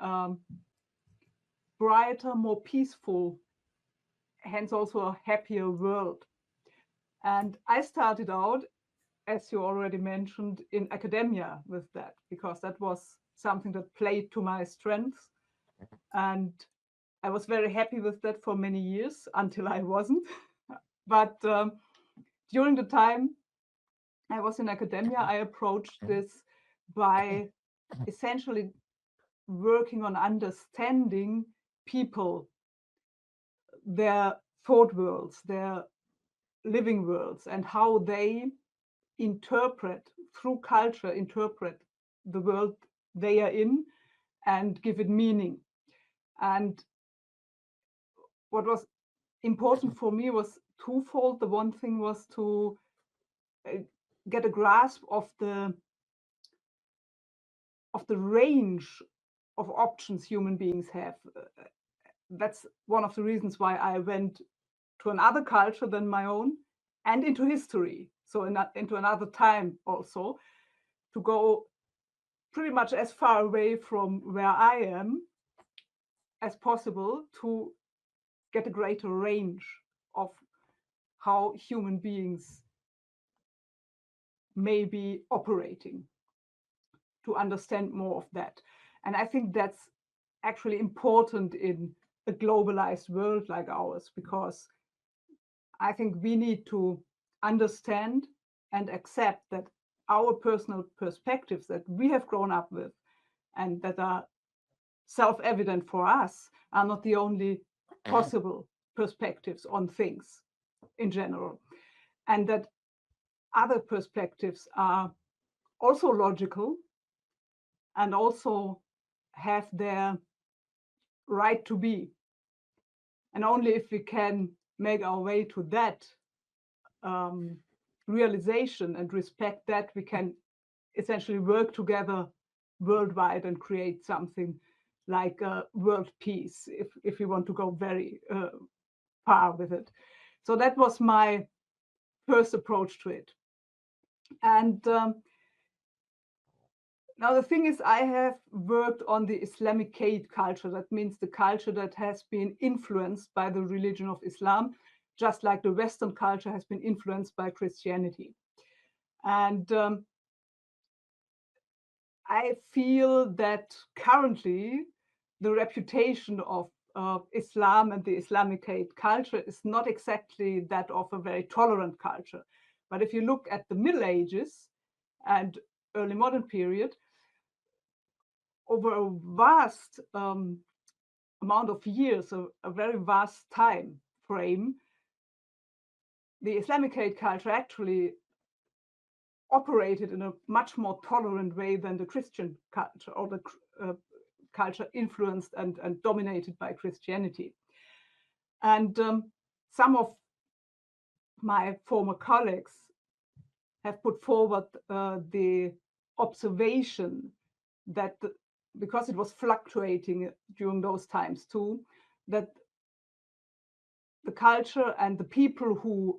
brighter, more peaceful, hence also a happier world. And I started out, as you already mentioned, in academia with that, because that was something that played to my strengths. And I was very happy with that for many years until I wasn't. But during the time I was in academia, I approached this by essentially working on understanding people, their thought worlds, their living worlds, and how they interpret, through culture, interpret the world they are in and give it meaning. And what was important for me was twofold. The one thing was to get a grasp of the range of options human beings have. That's one of the reasons why I went to another culture than my own and into history, so into another time also, to go pretty much as far away from where I am as possible to get a greater range of how human beings may be operating, to understand more of that. And I think that's actually important in a globalized world like ours, because I think we need to understand and accept that our personal perspectives that we have grown up with and that are self-evident for us are not the only possible perspectives on things in general, and that other perspectives are also logical and also have their right to be. And only if we can make our way to that realization and respect that, we can essentially work together worldwide and create something like world peace, if we want to go very far with it. So that was my first approach to it. And now the thing is, I have worked on the Islamicate culture. That means the culture that has been influenced by the religion of Islam, just like the Western culture has been influenced by Christianity. And I feel that currently the reputation of Islam and the Islamicate culture is not exactly that of a very tolerant culture. But if you look at the Middle Ages and early modern period, over a vast amount of years, a very vast time frame, the Islamic hate culture actually operated in a much more tolerant way than the Christian culture, or the culture influenced and dominated by Christianity. And some of my former colleagues have put forward the observation that because it was fluctuating during those times too, that the culture and the people who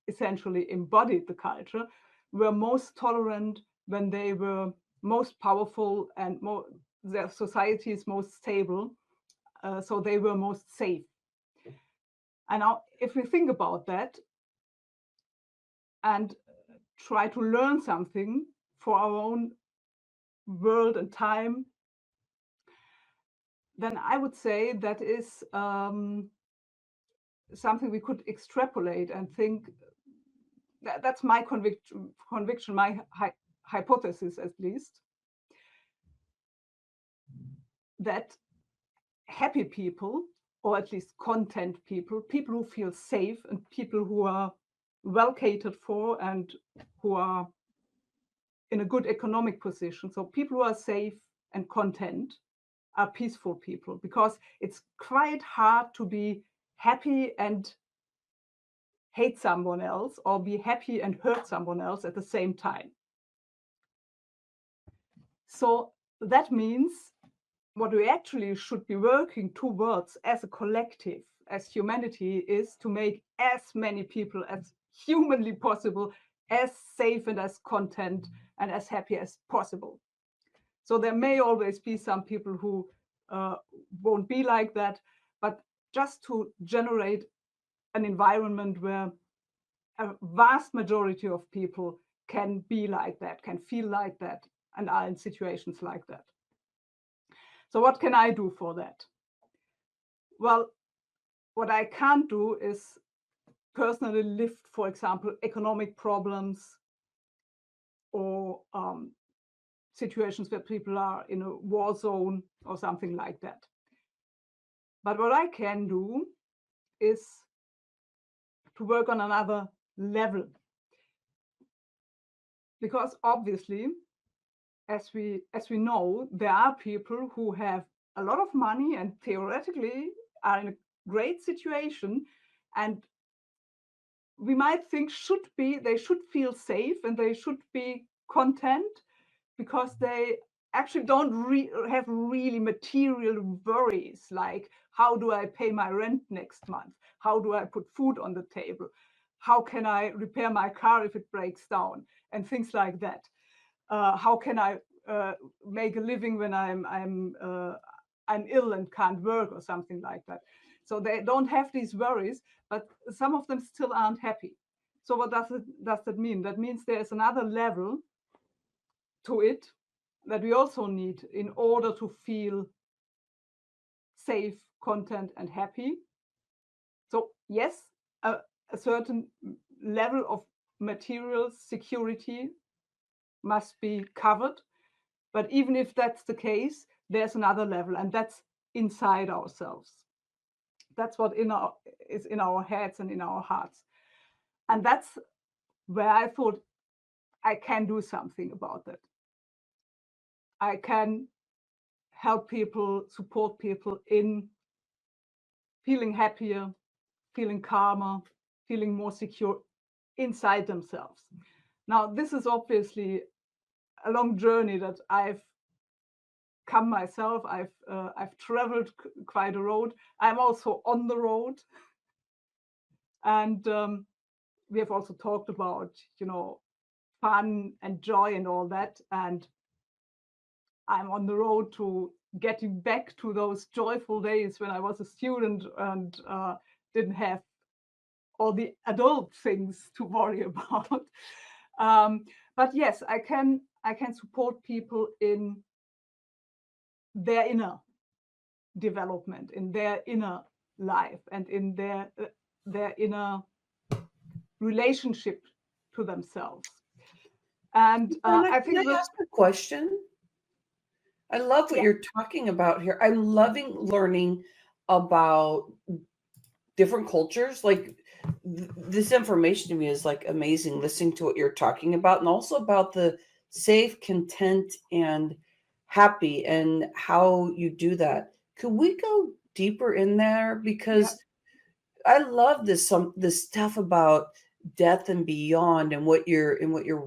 essentially embodied the culture were most tolerant when they were most powerful and their societies most stable, so they were most safe. And now, if we think about that and try to learn something for our own world and time, then I would say that is something we could extrapolate and think. That's my conviction, my hypothesis at least, that happy people, or at least content people, people who feel safe and people who are well catered for and who are in a good economic position, so people who are safe and content, are peaceful people, because it's quite hard to be happy and hate someone else, or be happy and hurt someone else at the same time. So that means what we actually should be working towards as a collective, as humanity, is to make as many people as humanly possible as safe and as content and as happy as possible. So there may always be some people who won't be like that, but just to generate an environment where a vast majority of people can be like that, can feel like that, and are in situations like that. So what can I do for that? Well, what I can't do is personally lift, for example, economic problems or situations where people are in a war zone or something like that. But what I can do is to work on another level. Because obviously, as we know, there are people who have a lot of money and theoretically are in a great situation, and we might think they should feel safe and they should be content because they actually don't have really material worries, like how do I pay my rent next month? How do I put food on the table? How can I repair my car if it breaks down? And things like that. How can I make a living when I'm ill and can't work, or something like that? So they don't have these worries, but some of them still aren't happy. So what does that mean? That means there's another level to it that we also need in order to feel safe, content, and happy. So yes, a certain level of material security must be covered. But even if that's the case, there's another level, and that's inside ourselves. That's what is in our heads and in our hearts. And that's where I thought I can do something about that. I can help people, support people in feeling happier, feeling calmer, feeling more secure inside themselves. Now, this is obviously a long journey that I've come myself. I've traveled quite a road. I'm also on the road, and we have also talked about, fun and joy and all that. And I'm on the road to getting back to those joyful days when I was a student and didn't have all the adult things to worry about. But yes, I can support people in their inner development, in their inner life, and in their inner relationship to themselves. And I think can I ask a question? I love what Yeah. you're talking about here. I'm loving learning about different cultures. Like this information to me is like amazing, listening to what you're talking about, and also about the safe, content, and happy, and how you do that. Could we go deeper in there? Because I love this stuff about death and beyond, and what you're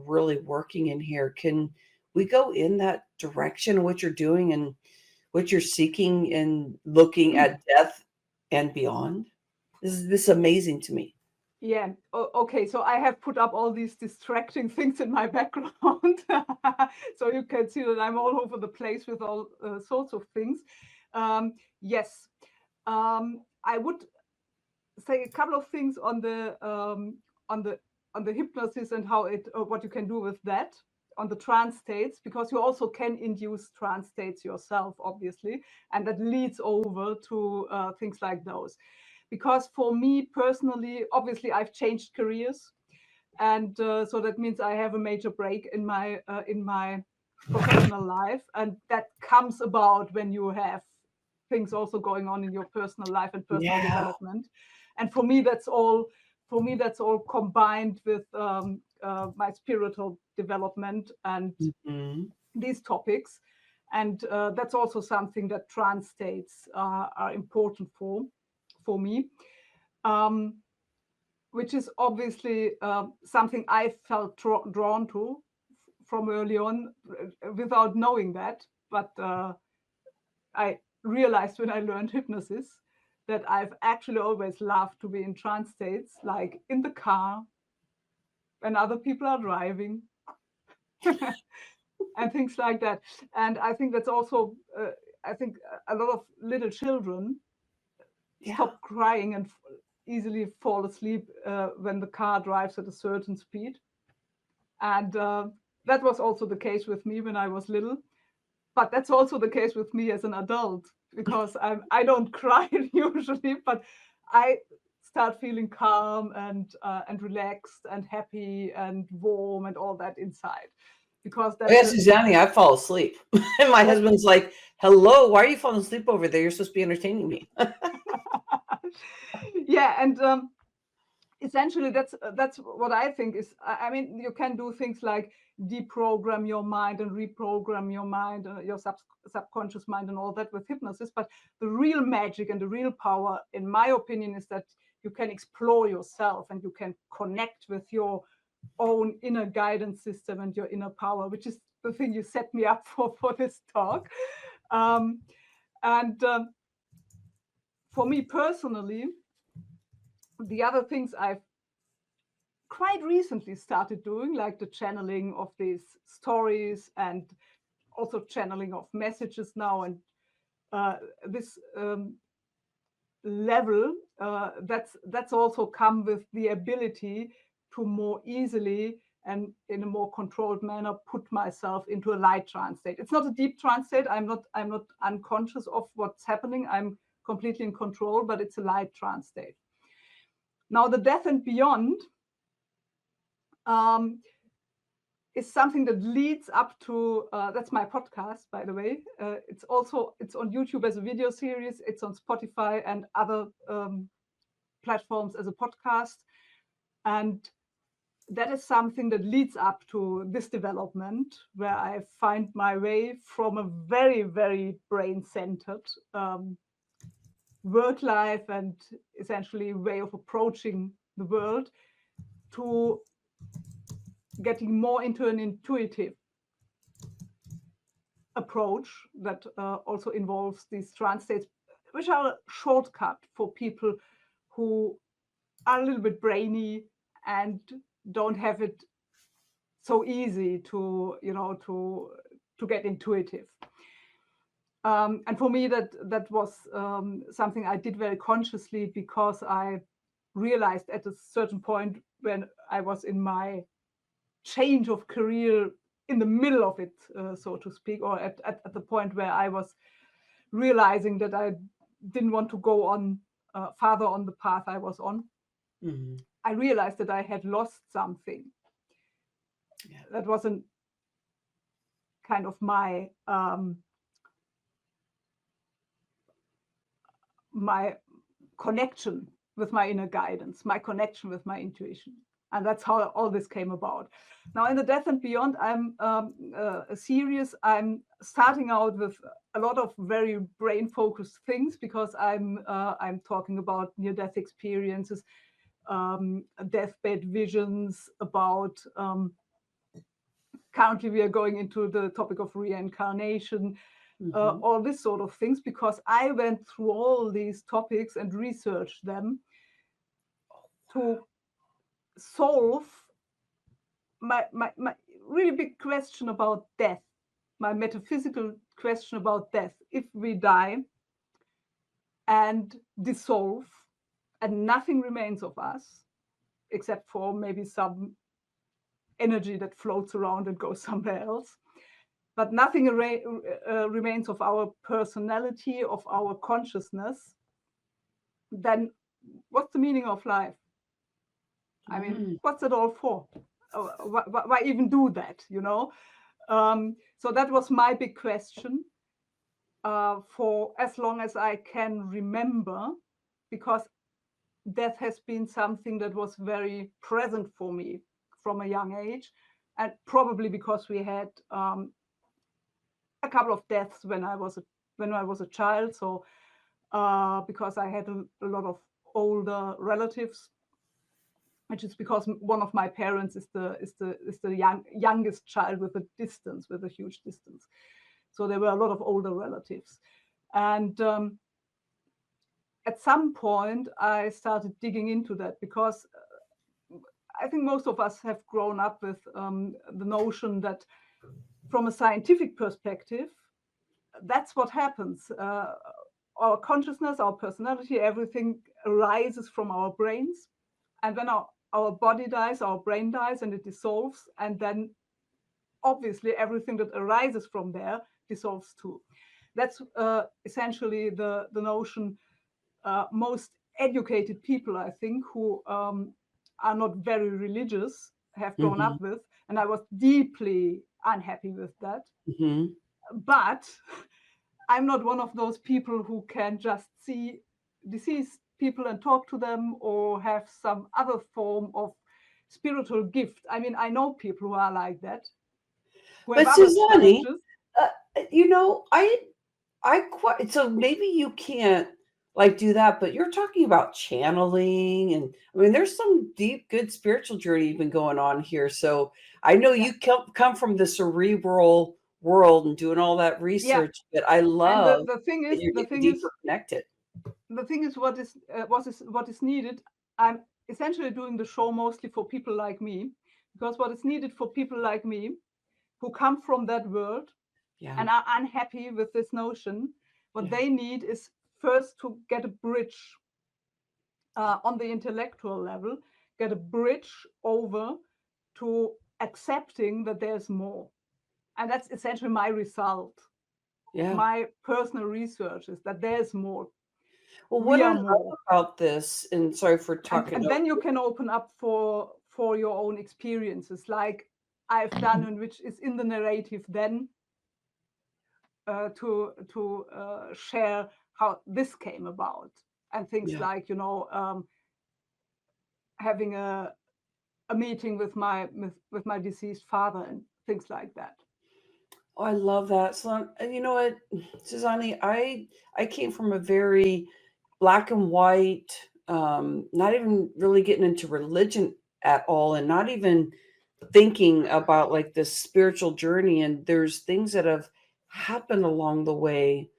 really working in here. Can we go in that direction, what you're doing and what you're seeking and looking at death and beyond? This is amazing to me. Yeah. Okay. So I have put up all these distracting things in my background, so you can see that I'm all over the place with all sorts of things. Yes. I would say a couple of things on the hypnosis and how it what you can do with that on the trance states, because you also can induce trance states yourself, obviously, and that leads over to things like those. Because for me personally, obviously, I've changed careers, and so that means I have a major break in my professional life, and that comes about when you have things also going on in your personal life and personal Yeah. development. And for me, that's all combined with my spiritual development and Mhm. these topics. And that's also something that trance states are important for me, which is obviously something I felt drawn to from early on without knowing that. But I realized when I learned hypnosis that I've actually always loved to be in trance states, like in the car when other people are driving and things like that. And I think that's also, I think a lot of little children Yeah. stop crying and easily fall asleep when the car drives at a certain speed. And that was also the case with me when I was little. But that's also the case with me as an adult, because I don't cry usually, but I start feeling calm and relaxed and happy and warm and all that inside. Because Oh, yeah, that's Susanne, I fall asleep. And my husband's like, hello, why are you falling asleep over there? You're supposed to be entertaining me. yeah, and essentially that's what I think is, I mean, you can do things like deprogram your mind and reprogram your mind, your subconscious mind and all that with hypnosis, but the real magic and the real power, in my opinion, is that you can explore yourself and you can connect with your own inner guidance system and your inner power, which is the thing you set me up for this talk. And for me personally, the other things I've quite recently started doing, like the channeling of these stories and also channeling of messages now, and this level, that's also come with the ability to more easily and in a more controlled manner put myself into a light trance state. It's not a deep trance state. I'm not unconscious of what's happening. I'm completely in control, but it's a light trance state. Now, the death and beyond is something that leads up to, that's my podcast, by the way. It's on YouTube as a video series. It's on Spotify and other platforms as a podcast. And that is something that leads up to this development, where I find my way from a very, very brain-centered work life and essentially way of approaching the world to getting more into an intuitive approach that also involves these trance states, which are a shortcut for people who are a little bit brainy and don't have it so easy to, to get intuitive. And for me, that was something I did very consciously, because I realized at a certain point when I was in my change of career, in the middle of it, so to speak, or at the point where I was realizing that I didn't want to go on farther on the path I was on. Mhm. I realized that I had lost something. Yeah. That wasn't kind of my my connection with my inner guidance, my connection with my intuition. And that's how all this came about. Now, in the Death and Beyond, I'm a series. I'm starting out with a lot of very brain-focused things because I'm talking about near-death experiences, deathbed visions, about currently we are going into the topic of reincarnation, all this sort of things, because I went through all these topics and researched them to solve my really big question about death, my metaphysical question about death. If we die and dissolve and nothing remains of us, except for maybe some energy that floats around and goes somewhere else, but nothing remains of our personality, of our consciousness, then what's the meaning of life? I mean, what's it all for? Why even do that, you know? So that was my big question for as long as I can remember, because death has been something that was very present for me from a young age, and probably because we had a couple of deaths when I was a child. So because I had a lot of older relatives, which is because one of my parents is the youngest child with a huge distance. So there were a lot of older relatives. And at some point, I started digging into that because I think most of us have grown up with the notion that from a scientific perspective, that's what happens. Our consciousness, our personality, everything arises from our brains. And when our body dies, our brain dies, and it dissolves. And then obviously everything that arises from there dissolves too. That's essentially the notion most educated people, I think, who are not very religious, have grown up with. And I was deeply unhappy with that. But I'm not one of those people who can just see deceased people and talk to them or have some other form of spiritual gift. I mean, I know people who are like that. But Susanne, you know, I quite, so maybe you can't like do that, but you're talking about channeling, and I mean, there's some deep, good spiritual journey even going on here. So I know you come from the cerebral world and doing all that research, but I love and the thing is, you're getting deeper connected. The thing is, what is needed. I'm essentially doing the show mostly for people like me, because what is needed for people like me who come from that world and are unhappy with this notion, what they need is first to get a bridge on the intellectual level, get a bridge over to accepting that there's more. And that's essentially my result. My personal research is that there's more. Well, what I love about this, and sorry for talking, and then you can open up for your own experiences, like I've done, and which is in the narrative then, to share how this came about, and things like, you know, having a meeting with my deceased father and things like that. Oh, I love that. So, and you know what, Susanne, I came from a very black and white, not even really getting into religion at all, and not even thinking about like this spiritual journey. And there's things that have happened along the way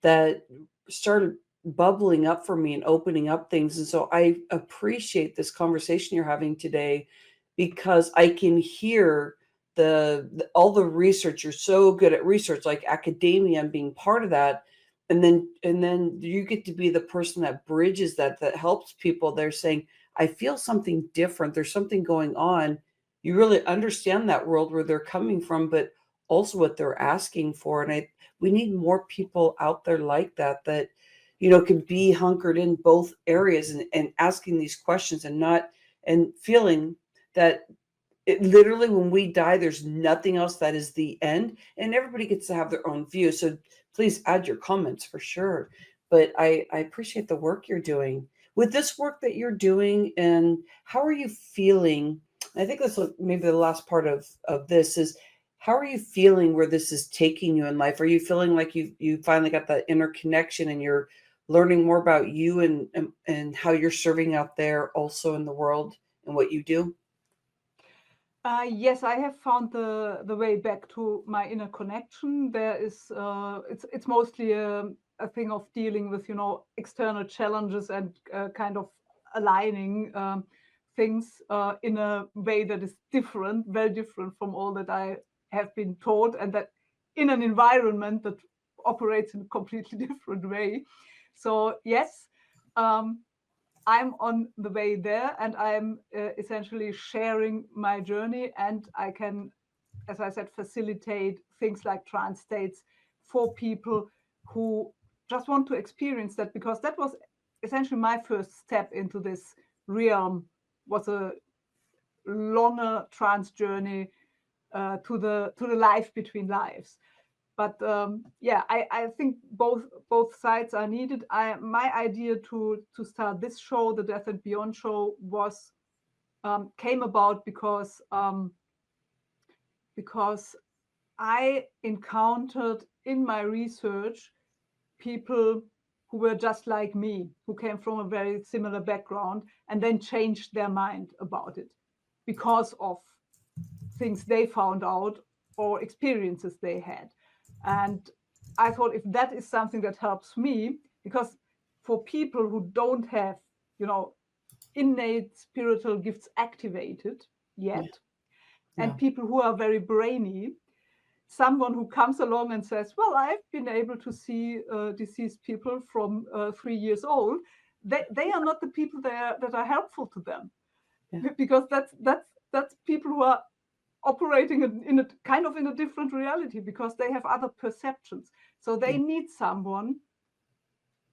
that started bubbling up for me and opening up things. And so I appreciate this conversation you're having today, because I can hear all the research. You're so good at research, like academia, and being part of that. And then you get to be the person that bridges that helps people. They're saying, I feel something different. There's something going on. You really understand that world where they're coming from, but also what they're asking for. And we need more people out there like that, you know, can be hunkered in both areas and asking these questions and feeling that it literally, when we die, there's nothing else that is the end, and everybody gets to have their own view. So please add your comments for sure. But I appreciate the work you're doing. with this work that you're doing, and how are you feeling? I think that's maybe the last part of this is, how are you feeling where this is taking you in life? Are you feeling like you finally got that inner connection and you're learning more about you and how you're serving out there also in the world and what you do? Yes, I have found the way back to my inner connection. There is it's mostly a thing of dealing with, you know, external challenges and kind of aligning things in a way that is different, very different from all that I have been taught, and that in an environment that operates in a completely different way. So yes, I'm on the way there, and I'm essentially sharing my journey, and I can, as I said, facilitate things like trance states for people who just want to experience that, because that was essentially my first step into this realm. Was a longer trance journey to the life between lives. But yeah, I think both sides are needed. My idea to start this show, the Death and Beyond show, was came about because I encountered in my research people who were just like me, who came from a very similar background and then changed their mind about it because of things they found out or experiences they had. And I thought, if that is something that helps me, because for people who don't have, you know, innate spiritual gifts activated yet, Yeah. and people who are very brainy, someone who comes along and says, well, I've been able to see deceased people from 3 years old, they are not the people that are helpful to them. Yeah. Because that's people who are operating in a kind of in a different reality, because they have other perceptions. So they need someone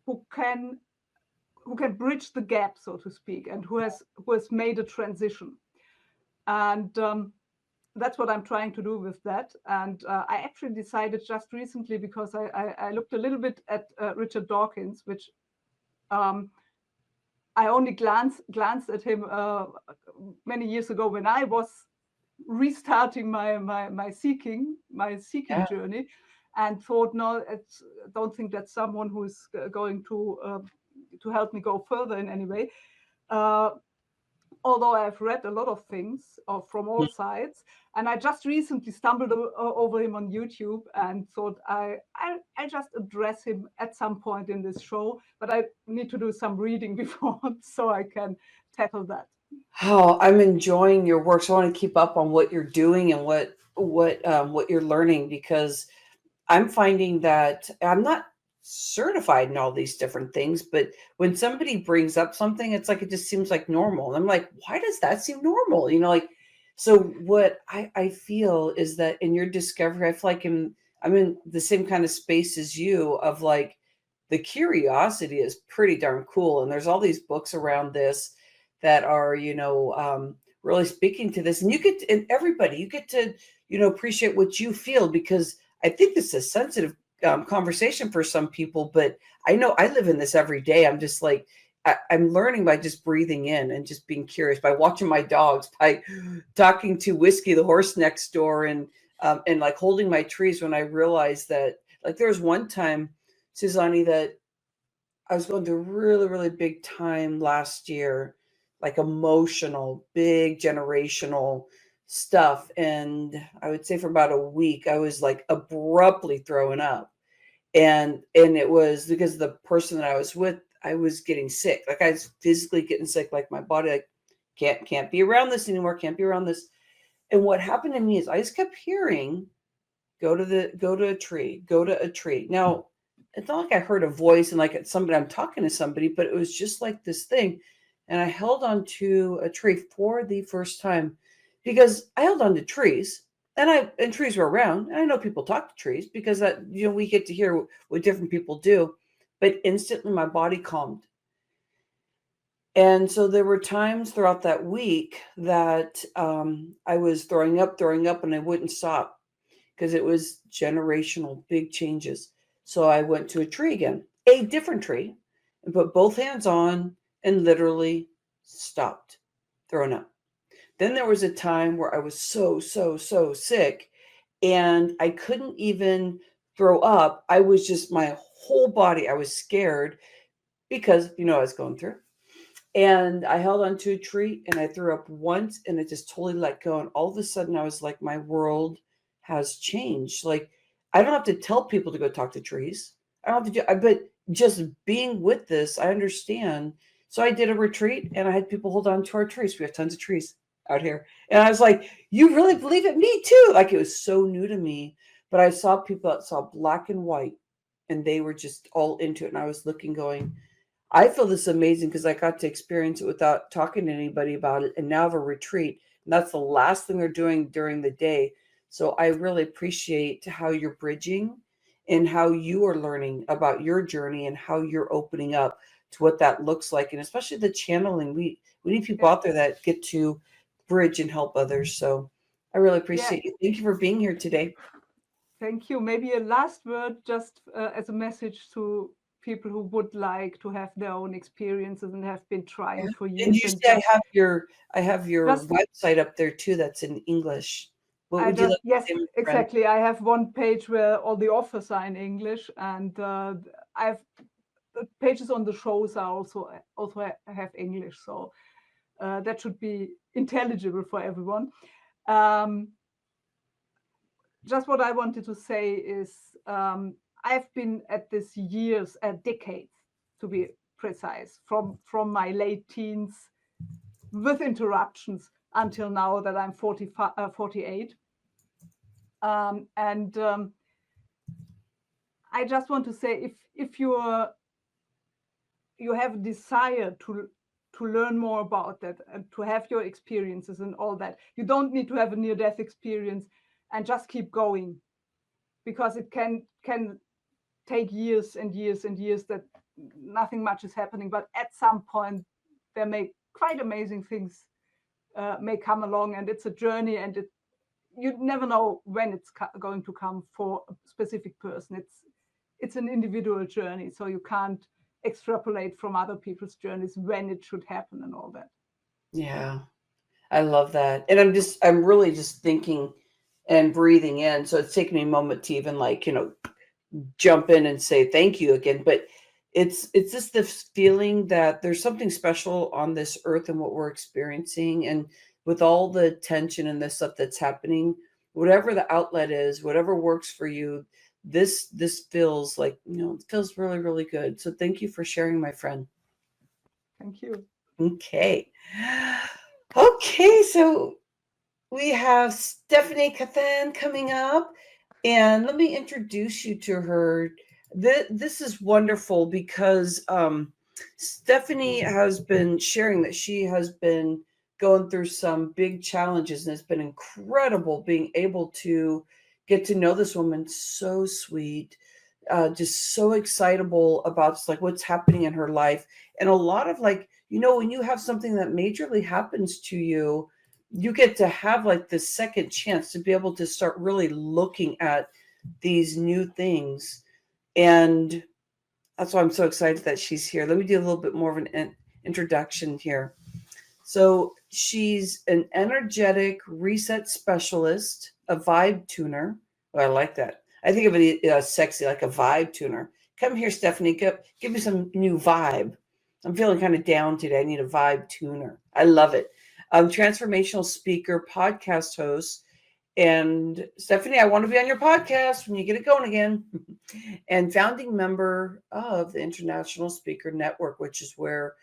who can bridge the gap, so to speak, and who has made a transition. And that's what I'm trying to do with that. And I actually decided just recently, because I looked a little bit at Richard Dawkins, which I only glanced at him many years ago when I was restarting my seeking Yeah. journey, and thought, no, don't think that's someone who is going to help me go further in any way. Although I've read a lot of things from all sides, and I just recently stumbled over him on YouTube and thought I just address him at some point in this show, but I need to do some reading before so I can tackle that. Oh, I'm enjoying your work. So I want to keep up on what you're doing and what you're learning, because I'm finding that I'm not certified in all these different things, but when somebody brings up something, it's like it just seems like normal. And I'm like, why does that seem normal? You know, like, so what I feel is that in your discovery, I feel like I'm in the same kind of space as you, of like, the curiosity is pretty darn cool. And there's all these books around this that are, really speaking to this. And and everybody, you get to, appreciate what you feel, because I think this is a sensitive conversation for some people, but I know I live in this every day. I'm just like, I'm learning by just breathing in and just being curious, by watching my dogs, by talking to Whiskey, the horse next door, and like holding my trees, when I realized that, like, there was one time, Susanne, that I was going through really, really big time last year, like emotional, big generational stuff. And I would say for about a week, I was like abruptly throwing up. And it was because the person that I was with, I was getting sick. Like, I was physically getting sick, like my body, like, can't be around this anymore, can't be around this. And what happened to me is I just kept hearing, go to a tree, go to a tree. Now, it's not like I heard a voice and like it's somebody, I'm talking to somebody, but it was just like this thing. And I held on to a tree for the first time, because I held on to trees, and trees were around. And I know people talk to trees, because that, we get to hear what different people do, but instantly my body calmed. And so there were times throughout that week that I was throwing up, and I wouldn't stop, because it was generational, big changes. So I went to a tree again, a different tree, and put both hands on, and literally stopped throwing up. Then there was a time where I was so sick and I couldn't even throw up. I was just, my whole body, I was scared because, I was going through. And I held onto a tree and I threw up once and it just totally let go. And all of a sudden I was like, my world has changed. Like, I don't have to tell people to go talk to trees. I don't have to but just being with this, I understand. So I did a retreat and I had people hold on to our trees. We have tons of trees out here. And I was like, you really believe it? Me too. Like, it was so new to me, but I saw people that saw black and white and they were just all into it. And I was looking going, I feel this amazing because I got to experience it without talking to anybody about it. And now I have a retreat. And that's the last thing they're doing during the day. So I really appreciate how you're bridging and how you are learning about your journey and how you're opening up to what that looks like. And especially the channeling. We need people out there that get to bridge and help others. So I really appreciate you. Thank you for being here today. Thank you. Maybe a last word, just as a message to people who would like to have their own experiences and have been trying for years. And you say I have your just- website up there too. That's in English. What would you like to yes, say, my friend? exactly. I have one page where all the offers are in English, and I have the pages on the shows are also have English, so that should be intelligible for everyone. Just what I wanted to say is I've been at this years, decades to be precise, from my late teens with interruptions until now that I'm 48. I just want to say, if you have a desire to learn more about that and to have your experiences and all that, you don't need to have a near-death experience, and just keep going, because it can take years and years and years that nothing much is happening. But at some point, there may quite amazing things may come along, and it's a journey, and you never know when it's going to come for a specific person. It's an individual journey, so you can't extrapolate from other people's journeys when it should happen and all that. Yeah, I love that. And I'm really just thinking and breathing in. So it's taken me a moment to even jump in and say thank you again. But it's just this feeling that there's something special on this earth and what we're experiencing. And with all the tension and the stuff that's happening, whatever the outlet is, whatever works for you, this feels like, it feels really, really good. So thank you for sharing, my friend. Thank you. Okay, so we have Stephanie Kathan coming up, and let me introduce you to her. This is wonderful because Stephanie has been sharing that she has been going through some big challenges, and it's been incredible being able to get to know this woman. So sweet, just so excitable about just like what's happening in her life, and a lot of when you have something that majorly happens to you, you get to have like this second chance to be able to start really looking at these new things. And that's why I'm so excited that she's here. Let me do a little bit more of an introduction here. So she's an energetic reset specialist, a vibe tuner. Oh, I like that. I think of it sexy, like a vibe tuner. Come here, Stephanie. Give me some new vibe. I'm feeling kind of down today. I need a vibe tuner. I love it. Transformational speaker, podcast host. And Stephanie, I want to be on your podcast when you get it going again. And founding member of the International Speaker Network, which is where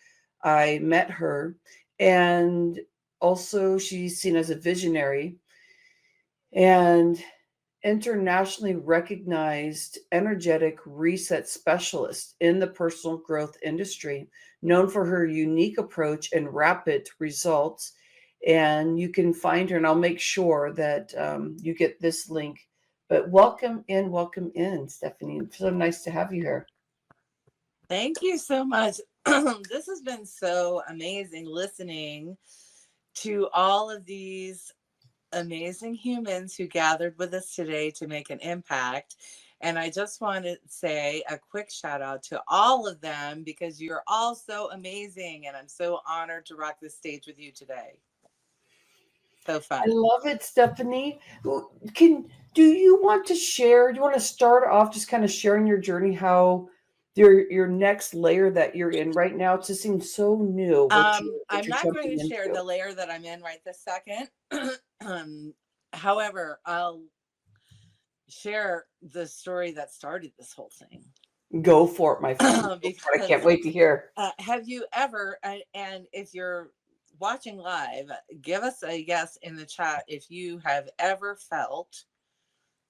I met her. And also she's seen as a visionary and internationally recognized energetic reset specialist in the personal growth industry, known for her unique approach and rapid results. And you can find her, and I'll make sure that you get this link. But welcome in, Stephanie. It's so nice to have you here. Thank you so much. This has been so amazing listening to all of these amazing humans who gathered with us today to make an impact. And I just want to say a quick shout out to all of them because you're all so amazing. And I'm so honored to rock this stage with you today. So I fun. love it, Stephanie. Do you want to share? Do you want to start off just kind of sharing your journey, how your next layer that you're in right now? It just seems so new. What I'm you're not going jumping to share into. the layer that I'm in right this second. However, I'll share the story that started this whole thing. Go for it, my friend. Go for it. I can't Because wait to hear. have you ever, and if you're watching live, give us a yes in the chat if you have ever felt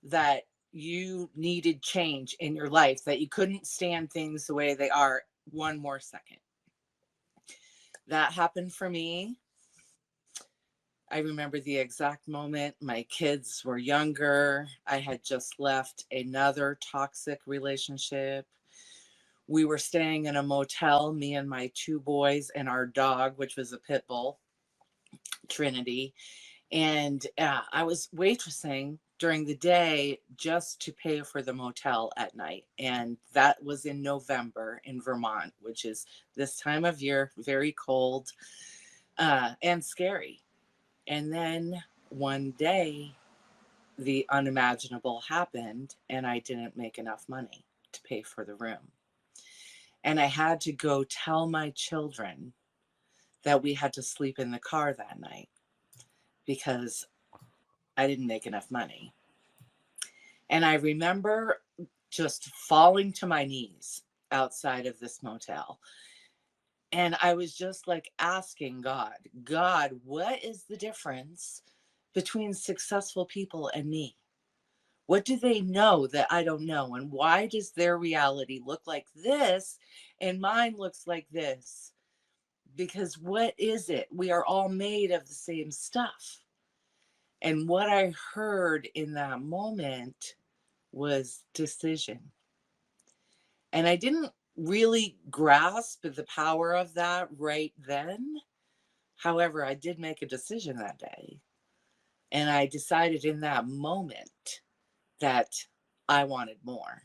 that you needed change in your life, that you couldn't stand things the way they are one more second. That happened for me. I remember the exact moment. My kids were younger. I had just left another toxic relationship. We were staying in a motel, me and my 2 boys and our dog, which was a pit bull, Trinity. And I was waitressing during the day just to pay for the motel at night. And that was in November in Vermont, which is this time of year, very cold and scary. And then one day, the unimaginable happened, and I didn't make enough money to pay for the room. And I had to go tell my children that we had to sleep in the car that night because I didn't make enough money. And I remember just falling to my knees outside of this motel. And I was just like asking God, what is the difference between successful people and me? What do they know that I don't know? And why does their reality look like this and mine looks like this? Because what is it? We are all made of the same stuff. And what I heard in that moment was decision. And I didn't really grasp the power of that right then. However, I did make a decision that day. And I decided in that moment that I wanted more.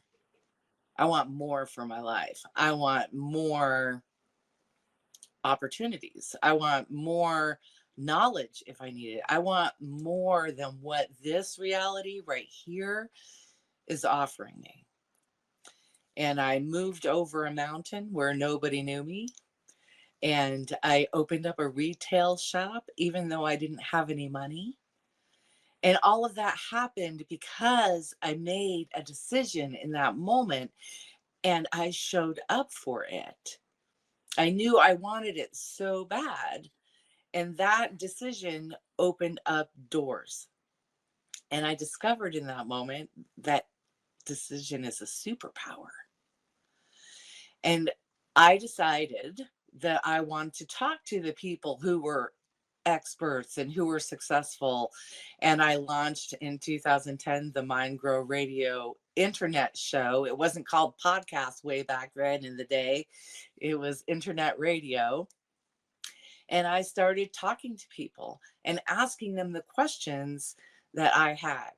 I want more for my life. I want more opportunities. I want more knowledge if I need it. I want more than what this reality right here is offering me. And I moved over a mountain where nobody knew me. And I opened up a retail shop, even though I didn't have any money. And all of that happened because I made a decision in that moment and I showed up for it. I knew I wanted it so bad. And that decision opened up doors. And I discovered in that moment that decision is a superpower. And I decided that I wanted to talk to the people who were experts and who were successful. And I launched in 2010 the Mind Grow Radio internet show. It wasn't called podcast way back then in the day. It was internet radio. And I started talking to people and asking them the questions that I had.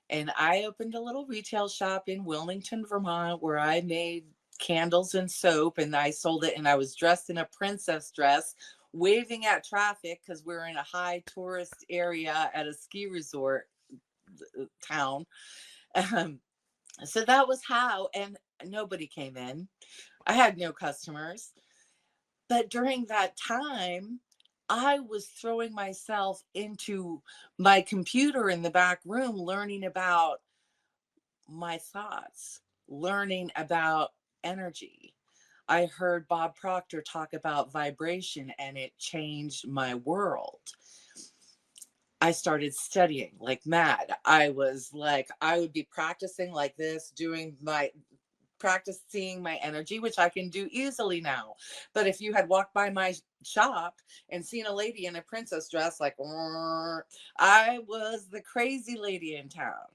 And I opened a little retail shop in Wilmington, Vermont, where I made candles and soap, and I sold it. And I was dressed in a princess dress, waving at traffic because we're in a high tourist area at a ski resort town. So that was how, and nobody came in. I had no customers. But during that time, I was throwing myself into my computer in the back room, learning about my thoughts, learning about energy. I heard Bob Proctor talk about vibration and it changed my world. I started studying like mad. I would be practicing like this, practicing my energy, which I can do easily now. But if you had walked by my shop and seen a lady in a princess dress, like, I was the crazy lady in town.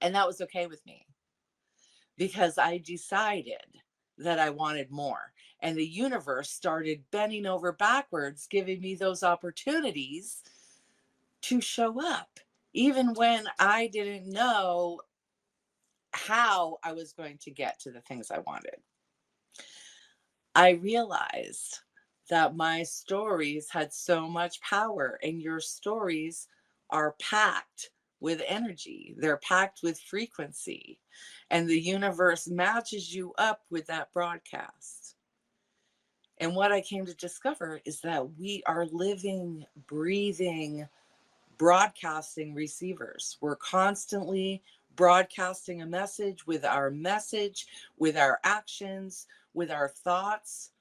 And that was okay with me because I decided that I wanted more. And the universe started bending over backwards, giving me those opportunities to show up, even when I didn't know how I was going to get to the things I wanted. I realized that my stories had so much power, and your stories are packed with energy. They're packed with frequency, and the universe matches you up with that broadcast. And what I came to discover is that we are living, breathing, broadcasting receivers. We're constantly broadcasting a message, with our actions, with our thoughts,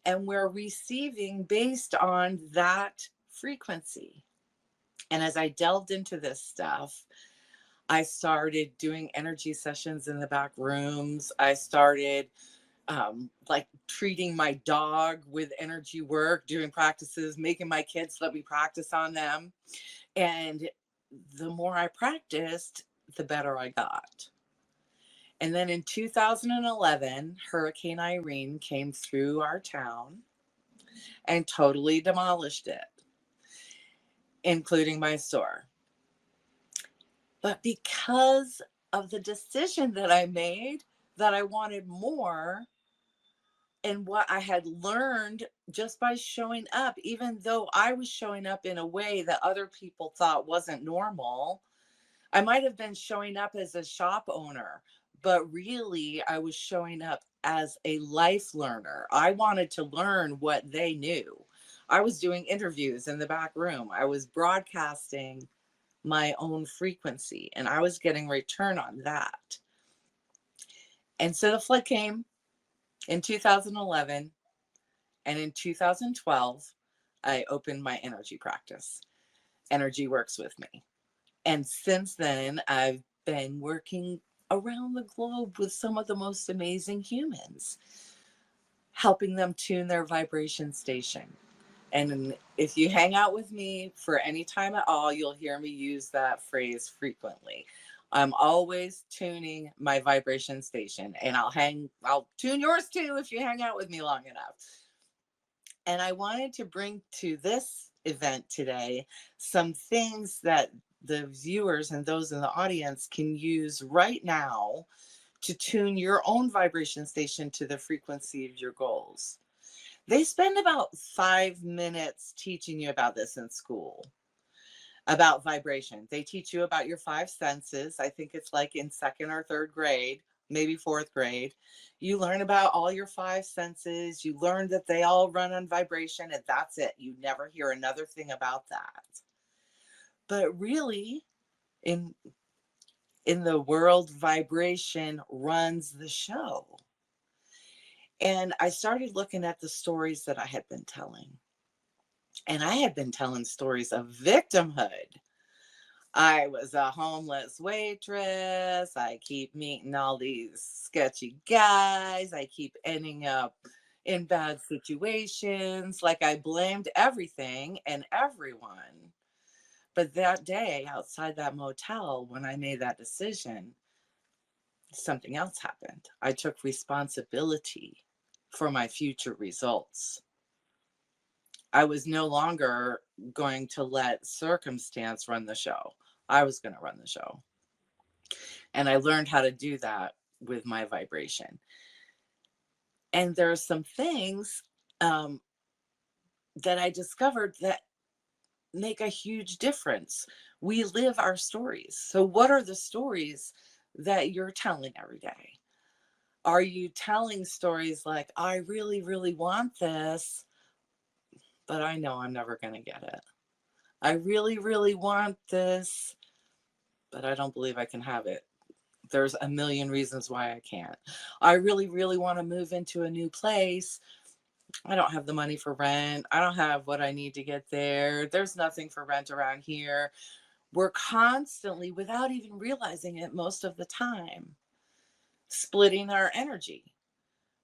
and we're receiving based on that frequency. And as I delved into this stuff, I started doing energy sessions in the back rooms. I started like treating my dog with energy work, doing practices, making my kids let me practice on them. And the more I practiced, the better I got. And then in 2011, Hurricane Irene came through our town and totally demolished it, including my store. But because of the decision that I made, that I wanted more, and what I had learned just by showing up, even though I was showing up in a way that other people thought wasn't normal, I might have been showing up as a shop owner, but really I was showing up as a life learner. I wanted to learn what they knew. I was doing interviews in the back room. I was broadcasting my own frequency, and I was getting return on that. And so the flood came in 2011, and in 2012, I opened my energy practice. Energy works with me. And since then, I've been working around the globe with some of the most amazing humans, helping them tune their vibration station. And if you hang out with me for any time at all, you'll hear me use that phrase frequently. I'm always tuning my vibration station, and I'll tune yours too if you hang out with me long enough. And I wanted to bring to this event today some things that the viewers and those in the audience can use right now to tune your own vibration station to the frequency of your goals. They spend about 5 minutes teaching you about this in school, about vibration. They teach you about your 5 senses. I think it's like in 2nd or 3rd grade, maybe 4th grade. You learn about all your 5 senses. You learn that they all run on vibration, and that's it. You never hear another thing about that. But really, in the world, vibration runs the show. And I started looking at the stories that I had been telling. And I had been telling stories of victimhood. I was a homeless waitress. I keep meeting all these sketchy guys. I keep ending up in bad situations. Like I blamed everything and everyone. But that day outside that motel, when I made that decision, something else happened. I took responsibility for my future results. I was no longer going to let circumstance run the show. I was going to run the show. And I learned how to do that with my vibration. And there are some things that I discovered that make a huge difference. We live our stories. So what are the stories that you're telling every day? Are you telling stories like, I really, really want this, but I know I'm never going to get it? I really, really want this, but I don't believe I can have it. There's a million reasons why I can't. I really, really want to move into a new place. I don't have the money for rent. I don't have what I need to get there. There's nothing for rent around here. We're constantly, without even realizing it most of the time, splitting our energy.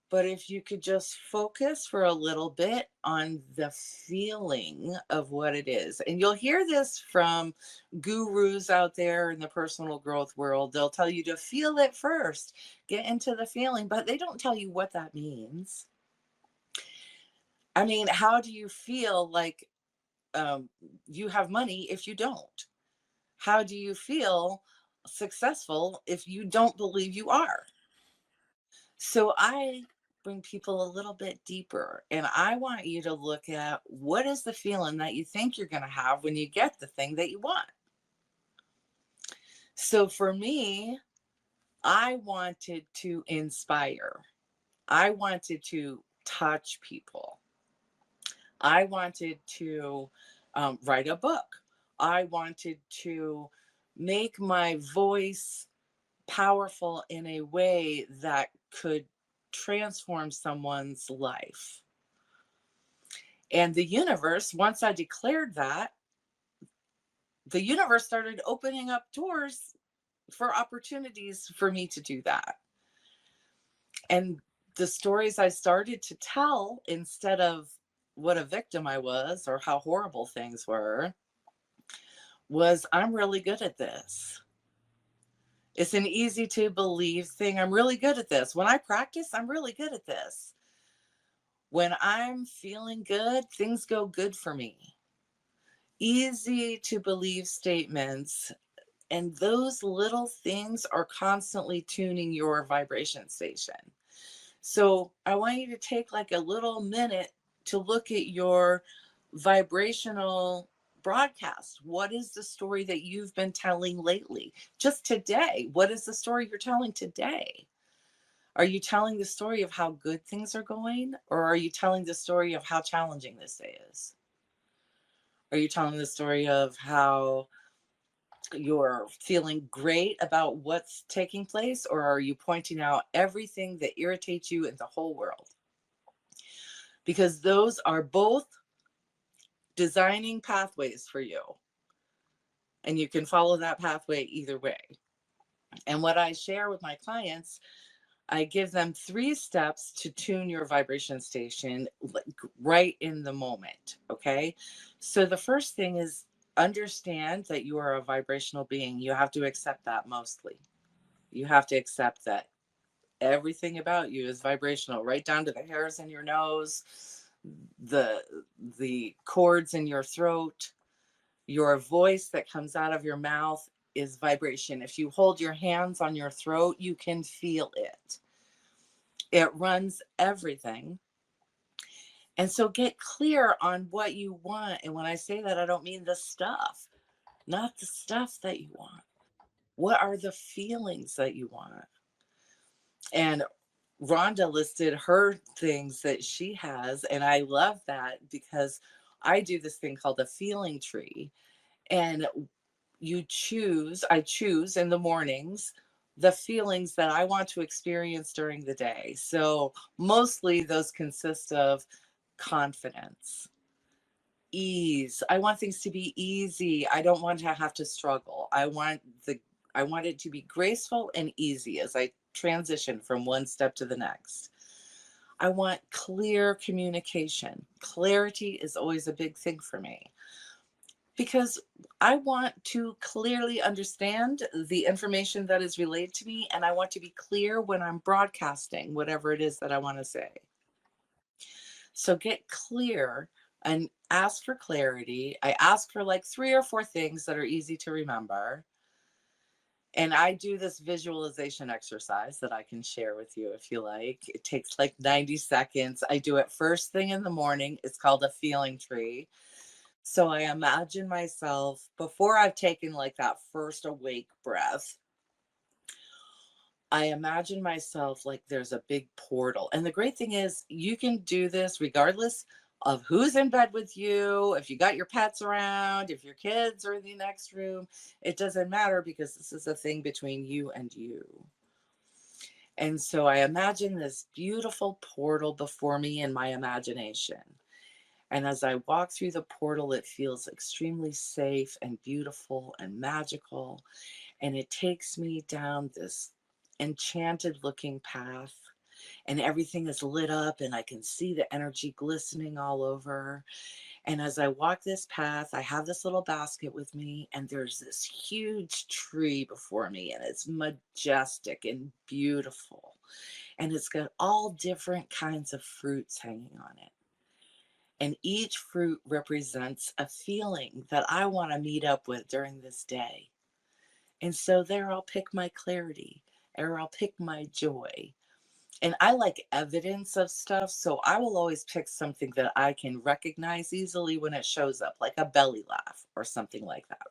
But if you could just focus for a little bit on the feeling of what it is, and you'll hear this from gurus out there in the personal growth world, they'll tell you to feel it first, get into the feeling, but they don't tell you what that means. I mean, how do you feel like you have money if you don't? How do you feel successful if you don't believe you are. So I bring people a little bit deeper, and I want you to look at what is the feeling that you think you're going to have when you get the thing that you want. So for me, I wanted to inspire. I wanted to touch people. I wanted to write a book. I wanted to make my voice powerful in a way that could transform someone's life. And the universe, once I declared that, the universe started opening up doors for opportunities for me to do that. And the stories I started to tell, instead of what a victim I was or how horrible things were, was I'm really good at this. It's an easy to believe thing. I'm really good at this. When I practice, I'm really good at this. When I'm feeling good, things go good for me. Easy to believe statements. And those little things are constantly tuning your vibration station. So I want you to take like a little minute to look at your vibrational broadcast. What is the story that you've been telling lately? Just today, what is the story you're telling today? Are you telling the story of how good things are going? Or are you telling the story of how challenging this day is? Are you telling the story of how you're feeling great about what's taking place? Or are you pointing out everything that irritates you in the whole world? Because those are both designing pathways for you. And you can follow that pathway either way. And what I share with my clients, I give them 3 steps to tune your vibration station right in the moment. Okay. So the first thing is understand that you are a vibrational being. You have to accept that mostly. You have to accept that everything about you is vibrational, right down to the hairs in your nose, the cords in your throat, your voice that comes out of your mouth is vibration. If you hold your hands on your throat, you can feel it. It runs everything. And so get clear on what you want. And when I say that, I don't mean the stuff, not the stuff that you want. What are the feelings that you want? And Rhonda listed her things that she has. And I love that because I do this thing called a feeling tree. And I choose in the mornings the feelings that I want to experience during the day. So mostly those consist of confidence, ease. I want things to be easy. I don't want to have to struggle. I want it to be graceful and easy as I transition from one step to the next. I want clear communication. Clarity is always a big thing for me, because I want to clearly understand the information that is relayed to me, and I want to be clear when I'm broadcasting whatever it is that I want to say. So get clear and ask for clarity. I ask for like 3 or 4 things that are easy to remember. And I do this visualization exercise that I can share with you if you like. It takes like 90 seconds. I do it first thing in the morning. It's called a feeling tree. So I imagine myself before I've taken like that first awake breath. I imagine myself like there's a big portal. And the great thing is you can do this regardless of who's in bed with you, if you got your pets around, if your kids are in the next room. It doesn't matter because this is a thing between you and you. And so I imagine this beautiful portal before me in my imagination. And as I walk through the portal, it feels extremely safe and beautiful and magical. And it takes me down this enchanted looking path, and everything is lit up and I can see the energy glistening all over. And as I walk this path, I have this little basket with me, and there's this huge tree before me, and it's majestic and beautiful. And it's got all different kinds of fruits hanging on it. And each fruit represents a feeling that I want to meet up with during this day. And so there I'll pick my clarity, or I'll pick my joy. And I like evidence of stuff, so I will always pick something that I can recognize easily when it shows up, like a belly laugh or something like that.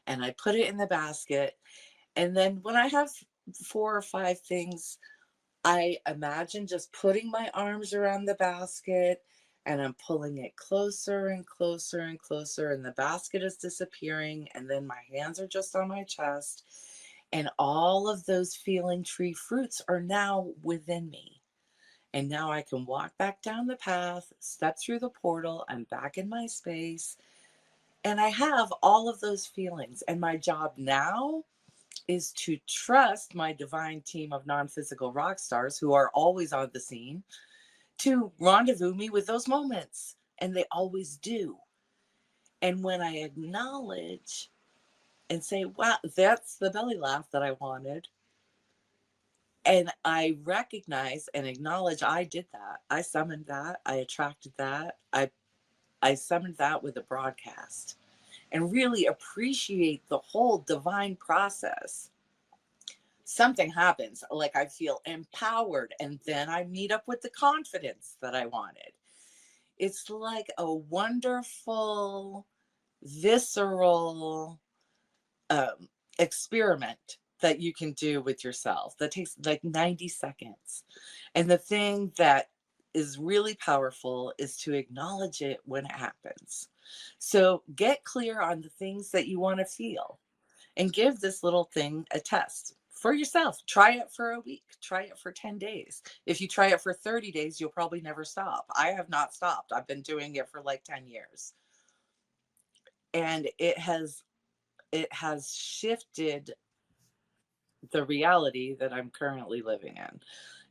And I put it in the basket. And then when I have 4 or 5 things, I imagine just putting my arms around the basket, and I'm pulling it closer and closer and closer, and the basket is disappearing. And then my hands are just on my chest. And all of those feeling tree fruits are now within me. And now I can walk back down the path, step through the portal. I'm back in my space. And I have all of those feelings. And my job now is to trust my divine team of non-physical rock stars who are always on the scene to rendezvous me with those moments. And they always do. And when I acknowledge and say, wow, that's the belly laugh that I wanted, and I recognize and acknowledge I did that. I summoned that. I attracted that. I summoned that with a broadcast, and really appreciate the whole divine process. Something happens, like I feel empowered, and then I meet up with the confidence that I wanted. It's like a wonderful, visceral experiment that you can do with yourself that takes like 90 seconds. And the thing that is really powerful is to acknowledge it when it happens. So get clear on the things that you want to feel and give this little thing a test for yourself. Try it for a week, try it for 10 days. If you try it for 30 days, you'll probably never stop. I have not stopped. I've been doing it for like 10 years. And it has shifted the reality that I'm currently living in.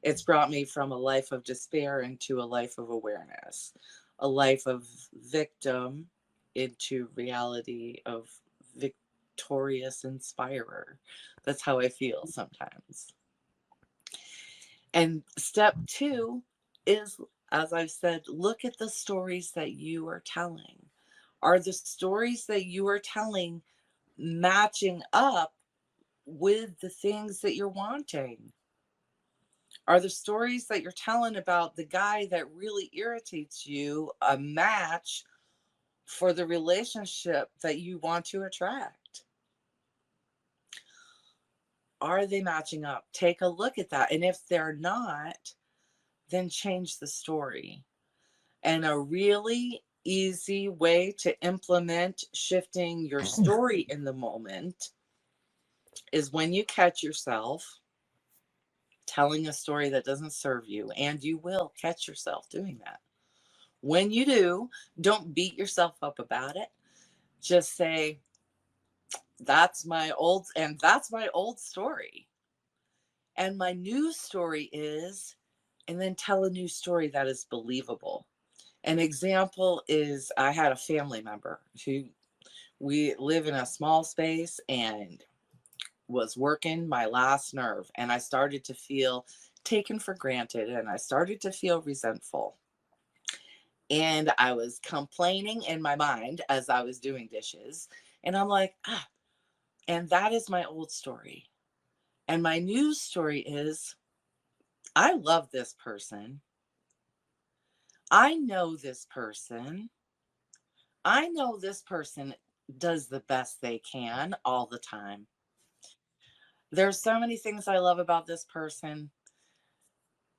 It's brought me from a life of despair into a life of awareness, a life of victim into reality of victorious inspirer. That's how I feel sometimes. And step 2 is, as I've said, look at the stories that you are telling. Are the stories that you are telling matching up with the things that you're wanting? Are the stories that you're telling about the guy that really irritates you a match for the relationship that you want to attract? Are they matching up? Take a look at that. And if they're not, then change the story. And a really easy way to implement shifting your story in the moment is when you catch yourself telling a story that doesn't serve you, and you will catch yourself doing that. When you do, don't beat yourself up about it. Just say, that's my old story. And my new story is, and then tell a new story that is believable. An example is, I had a family member who, we live in a small space, and was working my last nerve, and I started to feel taken for granted, and I started to feel resentful. And I was complaining in my mind as I was doing dishes, and I'm like, and that is my old story. And my new story is, I love this person. I know this person. I know this person does the best they can all the time. There's so many things I love about this person.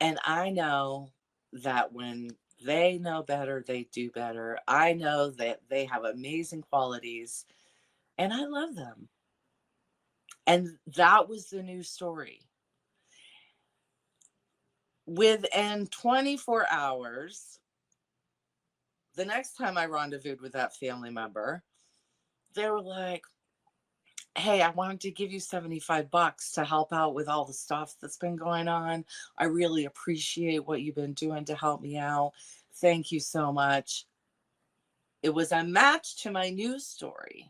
And I know that when they know better, they do better. I know that they have amazing qualities, and I love them. And that was the new story. Within 24 hours, the next time I rendezvoused with that family member, they were like, hey, I wanted to give you $75 to help out with all the stuff that's been going on. I really appreciate what you've been doing to help me out. Thank you so much. It was a match to my new story.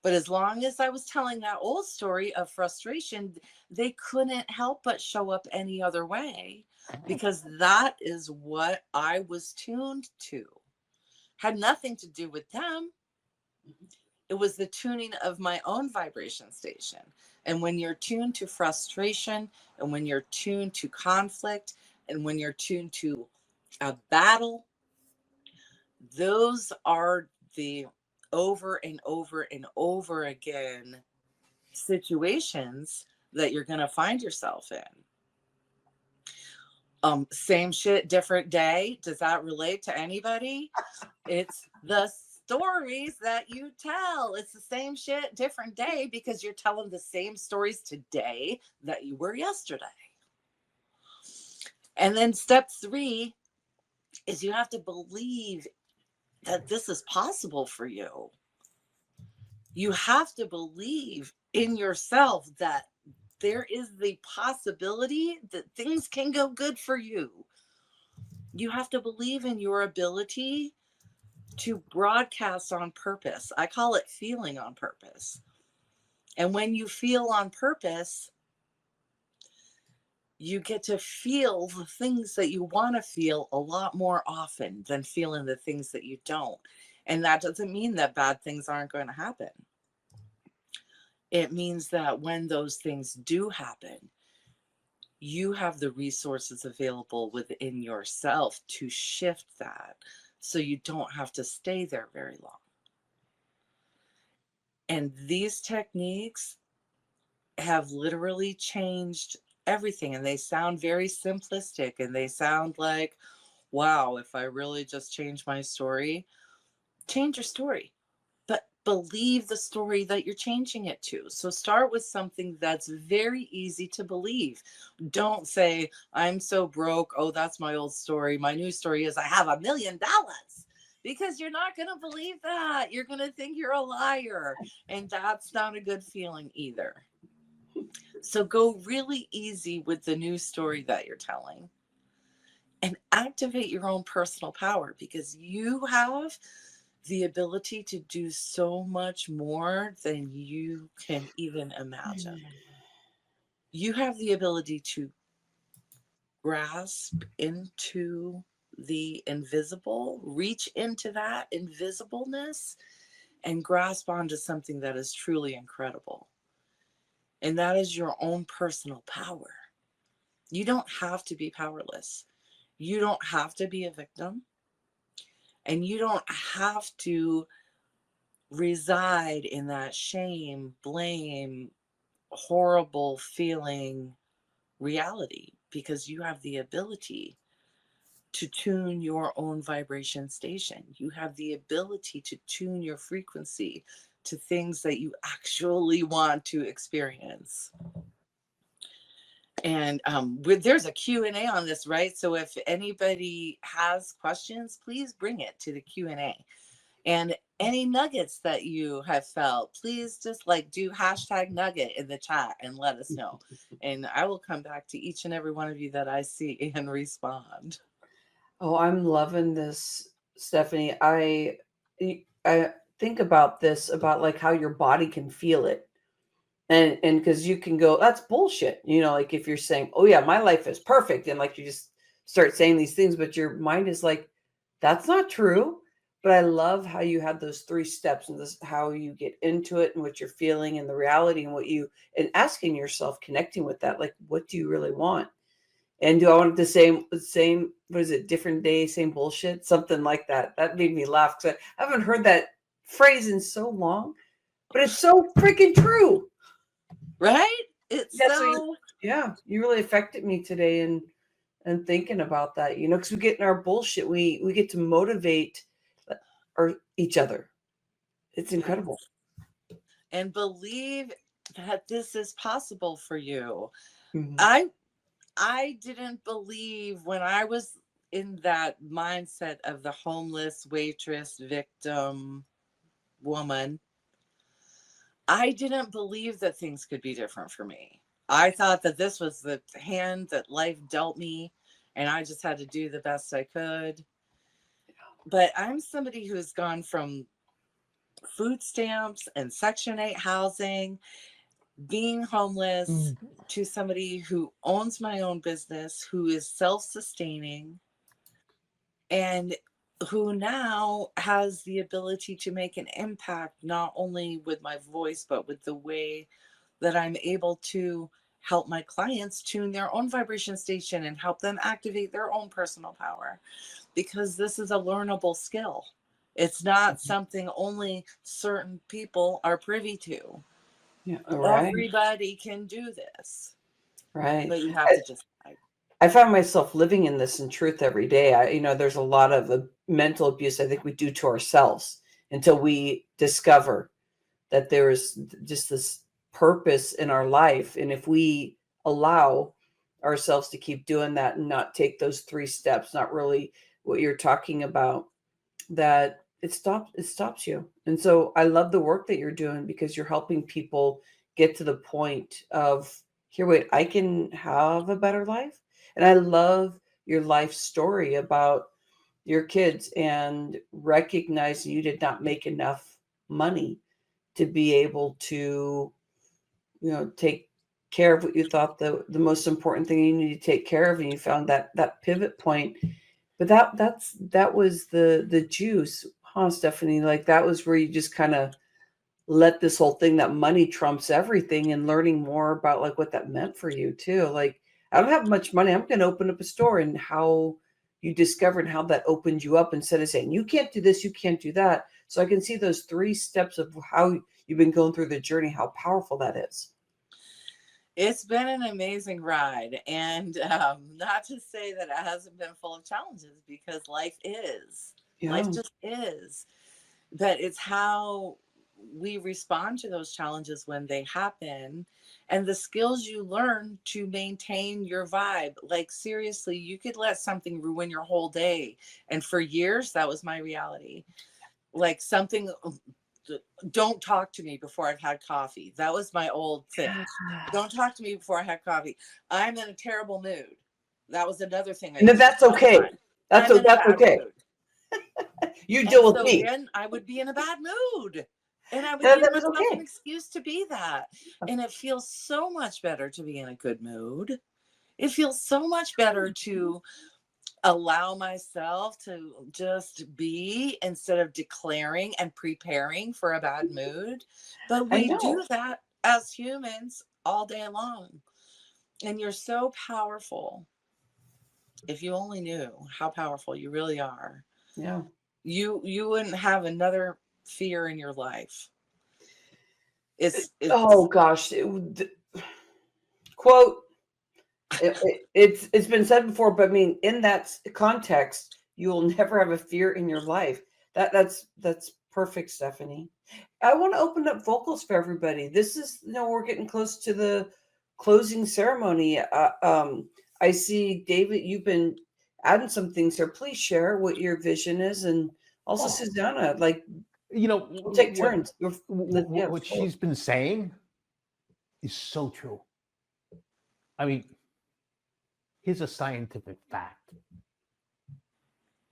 But as long as I was telling that old story of frustration, they couldn't help but show up any other way, because that is what I was tuned to. Had nothing to do with them. It was the tuning of my own vibration station. And when you're tuned to frustration, and when you're tuned to conflict, and when you're tuned to a battle, those are the over and over and over again situations that you're going to find yourself in. Same shit, different day. Does that relate to anybody? It's the stories that you tell. It's the same shit, different day, because you're telling the same stories today that you were yesterday. And then step 3 is you have to believe that this is possible for you. You have to believe in yourself that there is the possibility that things can go good for you. You have to believe in your ability to broadcast on purpose. I call it feeling on purpose. And when you feel on purpose, you get to feel the things that you want to feel a lot more often than feeling the things that you don't. And that doesn't mean that bad things aren't going to happen. It means that when those things do happen, you have the resources available within yourself to shift that so you don't have to stay there very long. And these techniques have literally changed everything. And they sound very simplistic, and they sound like, wow, if I really just change my story, change your story. But believe the story that you're changing it to. So start with something that's very easy to believe. Don't say, I'm so broke. Oh, that's my old story. My new story is I have $1 million. Because you're not going to believe that. You're going to think you're a liar. And that's not a good feeling either. So go really easy with the new story that you're telling. And activate your own personal power, because you have the ability to do so much more than you can even imagine. You have the ability to grasp into the invisible, reach into that invisibleness, and grasp onto something that is truly incredible. And that is your own personal power. You don't have to be powerless. You don't have to be a victim. And you don't have to reside in that shame, blame, horrible feeling reality, because you have the ability to tune your own vibration station. You have the ability to tune your frequency to things that you actually want to experience. And there's a Q&A on this, right? So if anybody has questions, please bring it to the Q&A. And any nuggets that you have felt, please just do #nugget in the chat and let us know. And I will come back to each and every one of you that I see and respond. Oh, I'm loving this, Stephanie. I think about this, about how your body can feel it. And because you can go, that's bullshit. If you're saying, oh yeah, my life is perfect. And you just start saying these things, but your mind is like, that's not true. But I love how you had those 3 steps, and this, how you get into it and what you're feeling and the reality and and asking yourself, connecting with that. What do you really want? And do I want the same, what is it? Different day, same bullshit, something like that. That made me laugh, because I haven't heard that phrase in so long, but it's so freaking true. Right? It's You really affected me today, and thinking about that, because we get in our bullshit, we get to motivate each other. It's incredible. And believe that this is possible for you. Mhm. I didn't believe, when I was in that mindset of the homeless waitress victim woman, I didn't believe that things could be different for me. I thought that this was the hand that life dealt me, and I just had to do the best I could. But I'm somebody who's gone from food stamps and Section 8 housing, being homeless, to somebody who owns my own business, who is self-sustaining. And who now has the ability to make an impact, not only with my voice, but with the way that I'm able to help my clients tune their own vibration station and help them activate their own personal power, because this is a learnable skill. It's not something only certain people are privy to. Yeah, right, Everybody can do this, right. but you have to just I find myself living in this in truth every day. There's a lot of mental abuse I think we do to ourselves until we discover that there is just this purpose in our life. And if we allow ourselves to keep doing that and not take those 3 steps, not really what you're talking about, that it stops you. And so I love the work that you're doing, because you're helping people get to the point of, here, wait, I can have a better life. And I love your life story about your kids and recognizing you did not make enough money to be able to, take care of what you thought the most important thing you need to take care of, and you found that pivot point. But that was the juice, huh, Stephanie? Like, that was where you just kind of let this whole thing that money trumps everything, and learning more about like what that meant for you too. Like, I don't have much money, I'm going to open up a store, and how you discovered how that opened you up, instead of saying you can't do this, you can't do that. So I can see those 3 steps of how you've been going through the journey, how powerful that is. It's been an amazing ride, and not to say that it hasn't been full of challenges, because life Yeah. just is, but it's how we respond to those challenges when they happen, and the skills you learn to maintain your vibe. Like, seriously, you could let something ruin your whole day, and for years that was my reality. Like, something, don't talk to me before I've had coffee. That was my old thing. Don't talk to me before I had coffee. I'm in a terrible mood. That was another thing. And then that's okay. That's I'm in a that's bad okay. mood. You deal with So me. then I would be in a bad mood, and I would That give was myself okay. an excuse to be that. And it feels so much better to be in a good mood. It feels so much better to allow myself to just be, instead of declaring and preparing for a bad mood. But I we know. do that as humans all day long. And you're so powerful. If you only knew how powerful you really are, Yeah. you wouldn't have another fear in your life. It's Oh gosh. Quote, it's been said before, but I mean, in that context, you will never have a fear in your life. That's perfect, Stephanie. I want to open up vocals for everybody. This is, we're getting close to the closing ceremony. I see, David, you've been adding some things here. Please share what your vision is, and also Susanna. Like, we'll take turns. What she's been saying is so true. I mean, here's a scientific fact.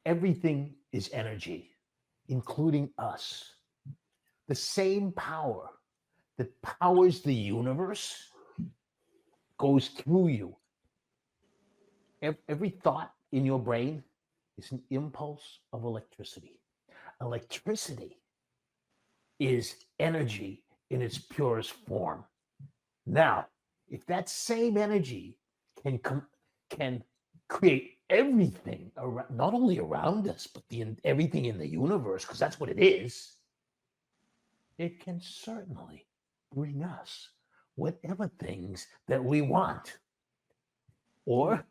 Everything is energy, including us. The same power that powers the universe goes through you. Every thought in your brain is an impulse of electricity. Electricity is energy in its purest form. Now, if that same energy can create everything around, not only around us, but everything in the universe, because that's what it is, it can certainly bring us whatever things that we want. Or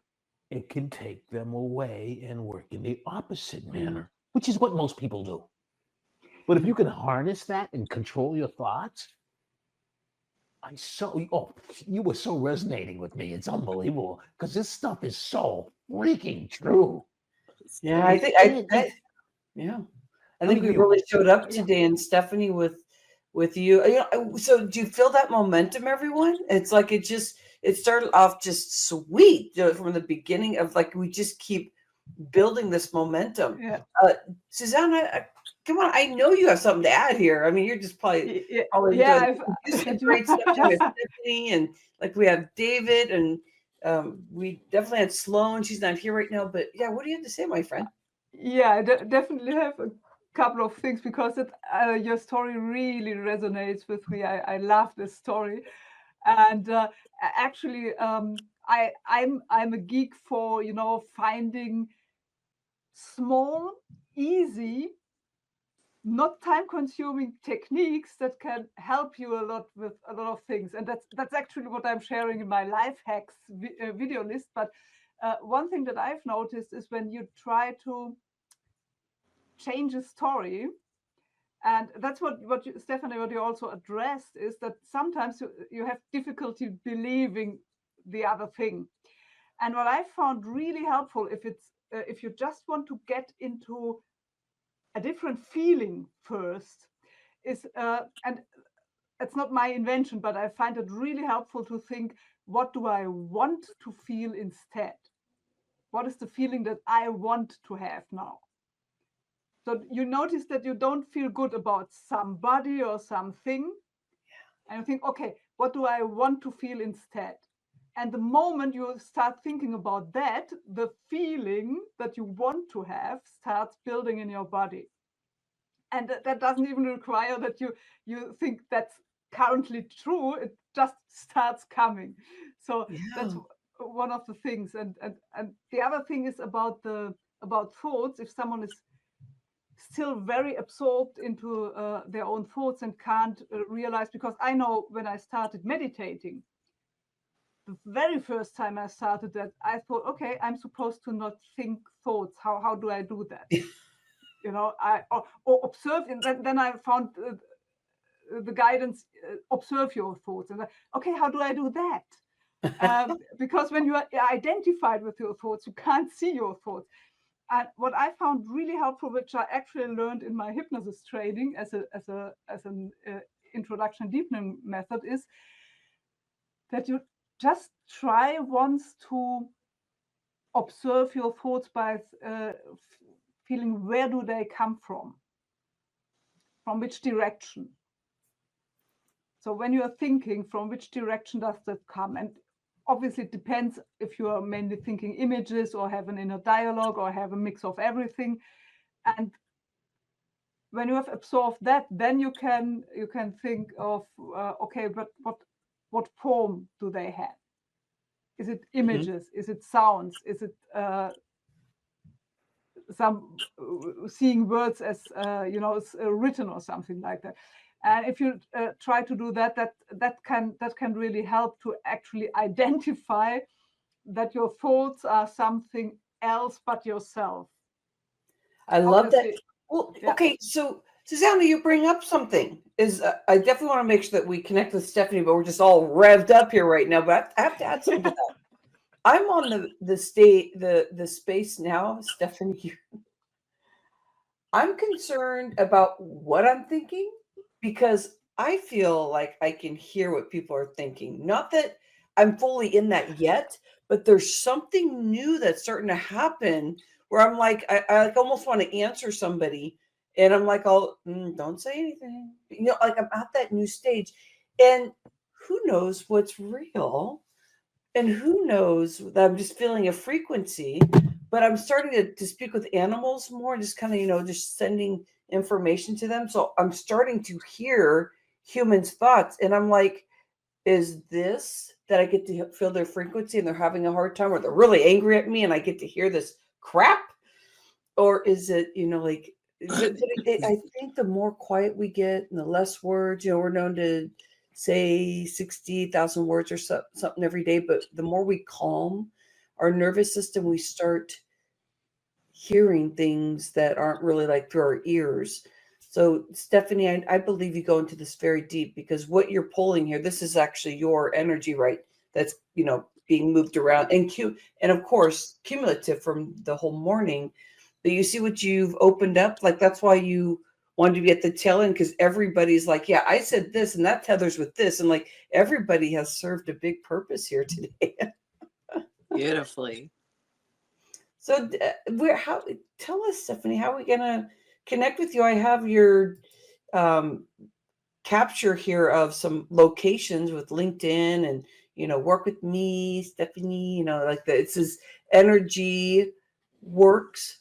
it can take them away and work in the opposite manner, which is what most people do. But if you can harness that and control your thoughts, you were so resonating with me. It's unbelievable, because this stuff is so freaking true. Yeah, I think we really showed up today, and Stephanie with you. So do you feel that momentum, everyone? It's like it started off just sweet, from the beginning of, like, we just keep building this momentum. Yeah. Susanna, come on, I know you have something to add here. I mean, you're just probably doing great stuff too with Stephanie, and like we have David, and we definitely had Sloane. She's not here right now, but yeah, what do you have to say, my friend? Yeah, I definitely have a couple of things because your story really resonates with me. I love this story, and actually, I'm a geek for finding small, easy, not time-consuming techniques that can help you a lot with a lot of things, and that's actually what I'm sharing in my life hacks video list. But one thing that I've noticed is when you try to change a story, and that's what Stephanie, what you also addressed, is that sometimes you have difficulty believing the other thing. And what I found really helpful, if you just want to get into a different feeling first, is and it's not my invention, but I find it really helpful to think, what do I want to feel instead? What is the feeling that I want to have now? So you notice that you don't feel good about somebody or something, and you think, okay, what do I want to feel instead? And the moment you start thinking about that, the feeling that you want to have starts building in your body. And that doesn't even require that you think that's currently true. It just starts coming. So that's one of the things. And the other thing is about thoughts. If someone is still very absorbed into their own thoughts and can't realize, because I know when I started meditating, the very first time I started that, I thought, okay, I'm supposed to not think thoughts. How do I do that? Or observe. And then I found the guidance, observe your thoughts. And okay, how do I do that? Because when you are identified with your thoughts, you can't see your thoughts. And what I found really helpful, which I actually learned in my hypnosis training as an introduction deepening method, is that you just try once to observe your thoughts by feeling, where do they come from which direction. So when you are thinking, from which direction does that come? And obviously it depends if you are mainly thinking images or have an inner dialogue or have a mix of everything. And when you have absorbed that, then you can think of okay, but what form do they have? Is it images? Is it sounds? Is it some seeing words as written or something like that? And if you try to do that can really help to actually identify that your thoughts are something else but yourself. I love that. Obviously, Well, yeah. okay, so Susanne, you bring up something. I definitely want to make sure that we connect with Stephanie, but we're just all revved up here right now. But I have to add something to that. I'm on the space now, Stephanie. I'm concerned about what I'm thinking, because I feel like I can hear what people are thinking. Not that I'm fully in that yet, but there's something new that's starting to happen where I'm like, I like almost want to answer somebody, and I'm like, don't say anything. Like I'm at that new stage, and who knows what's real, and who knows that I'm just feeling a frequency. But I'm starting to speak with animals more, just kind of, just sending information to them. So I'm starting to hear humans' thoughts. And I'm like, is this that I get to feel their frequency and they're having a hard time, or they're really angry at me and I get to hear this crap? Or is it, I think the more quiet we get and the less words, we're known to say 60,000 words or something every day, but the more we calm our nervous system, we start hearing things that aren't really like through our ears. So Stephanie, I believe you go into this very deep, because what you're pulling here, this is actually your energy, right? That's, being moved around, and of course, cumulative from the whole morning. But you see what you've opened up? Like, that's why you wanted to be at the tail end, because everybody's like, yeah, I said this and that tethers with this. And like, everybody has served a big purpose here today. Beautifully. So tell us, Stephanie, how are we going to connect with you? I have your capture here of some locations with LinkedIn and, work with me, Stephanie, it says energy works.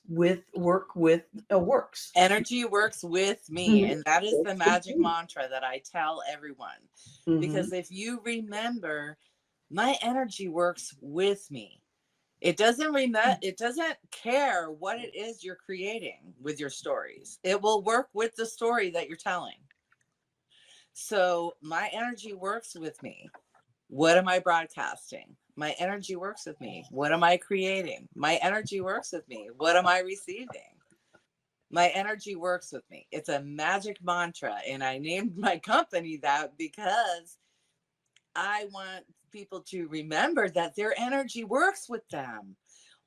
Energy works with me. And that is the magic mantra that I tell everyone. Because if you remember, my energy works with me. It doesn't care what it is you're creating with your stories. It will work with the story that you're telling. So my energy works with me. What am I broadcasting? My energy works with me. What am I creating? My energy works with me. What am I receiving? My energy works with me. It's a magic mantra. And I named my company that because I want people to remember that their energy works with them.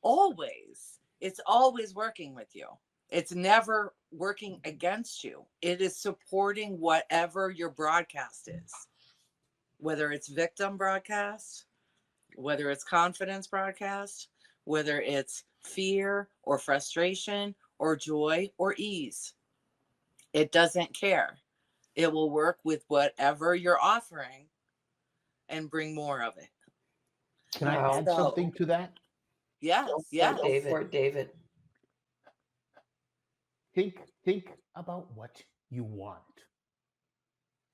Always. It's always working with you. It's never working against you. It is supporting whatever your broadcast is, whether it's victim broadcast, whether it's confidence broadcast, whether it's fear or frustration or joy or ease. It doesn't care. It will work with whatever you're offering and bring more of it. Can I Wow. add something to that? Yes, Go yes. for it, David. Think about what you want.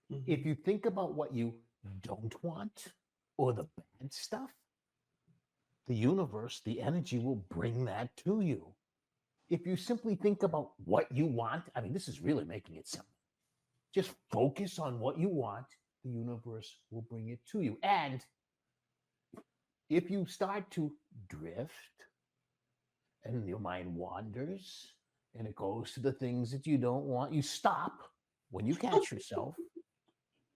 If you think about what you don't want or the bad stuff, the universe, the energy will bring that to you. If you simply think about what you want, I mean, this is really making it simple. Just focus on what you want, the universe will bring it to you. And if you start to drift and your mind wanders and it goes to the things that you don't want, you stop when you catch yourself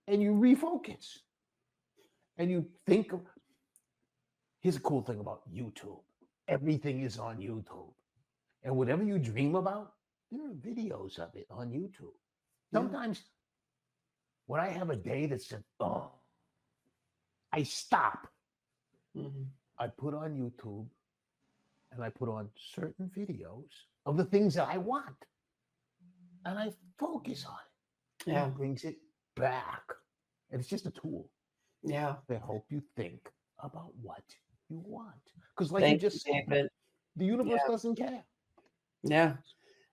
and you refocus and you think. Here's a cool thing about YouTube. Everything is on YouTube. And whatever you dream about, there are videos of it on YouTube. Sometimes when I have a day that's just, I stop. I put on YouTube and I put on certain videos of the things that I want. And I focus on it. Yeah. It brings it back. And it's just a tool. Yeah. They help you think about what you want. Because like Thank you just said, David. the universe doesn't care. Yeah.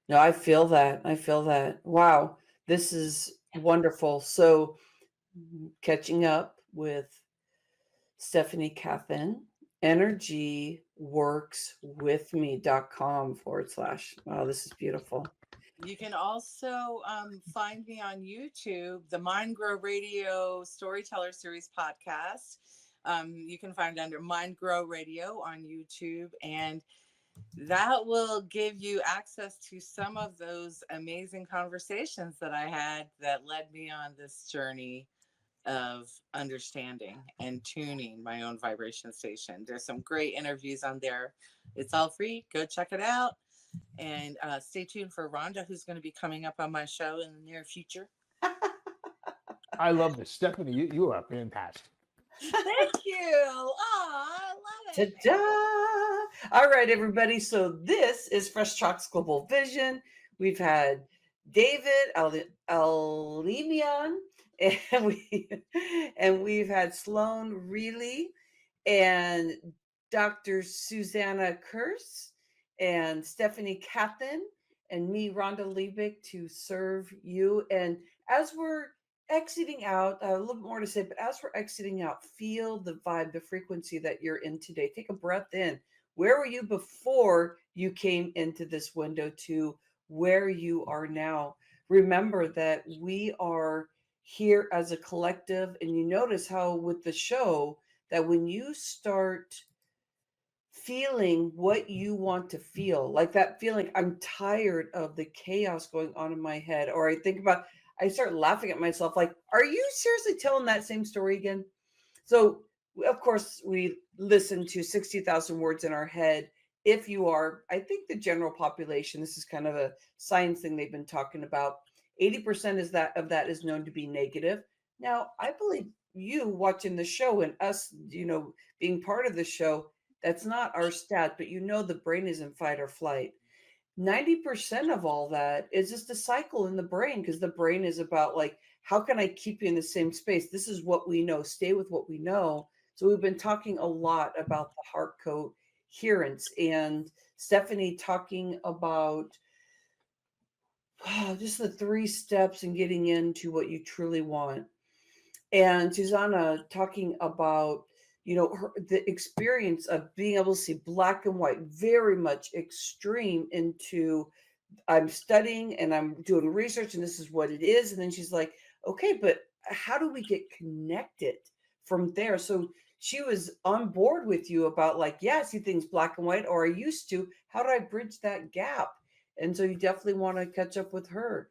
No, I feel that. Wow. This is wonderful. So catching up with Stephanie Kathan, energyworkswithme.com/. Wow, this is beautiful. You can also find me on YouTube, the Mind Grow Radio Storyteller Series podcast. You can find it under Mind Grow Radio on YouTube, and that will give you access to some of those amazing conversations that I had that led me on this journey of understanding and tuning my own vibration station. There's some great interviews on there. It's all free. Go check it out. And stay tuned for Rhonda, who's going to be coming up on my show in the near future. I love this. Stephanie, you are fantastic. Thank you. Oh, I love it. Ta-da! All right, everybody. So this is Fresh Chalk's Global Vision. We've had David Alemian, and we've had Sloane Reali and Dr. Susanne Kurz and Stephanie Kathan and me, Rhonda Liebig, to serve you. And as we're exiting out, a little more to say, but as we're exiting out, feel the vibe, the frequency that you're in today. Take a breath in. Where were you before you came into this window to where you are now? Remember that we are here as a collective, and you notice how with the show that when you start feeling what you want to feel, like that feeling, I'm tired of the chaos going on in my head, or I start laughing at myself, like, are you seriously telling that same story again? So, of course, we listen to 60,000 words in our head. If you are, I think the general population, this is kind of a science thing they've been talking about, 80% of that is known to be negative. Now, I believe you watching the show and us, being part of the show, that's not our stat, but the brain is in fight or flight. 90% of all that is just a cycle in the brain, because the brain is about, like, how can I keep you in the same space? This is what we know. Stay with what we know. So we've been talking a lot about the heart coherence. And Stephanie talking about just the 3 steps in getting into what you truly want. And Susanna talking about, the experience of being able to see black and white, very much extreme into I'm studying and I'm doing research and this is what it is. And then she's like, okay, but how do we get connected from there? So she was on board with you about like, yeah, I see things black and white, or I used to. How do I bridge that gap? And so you definitely want to catch up with her.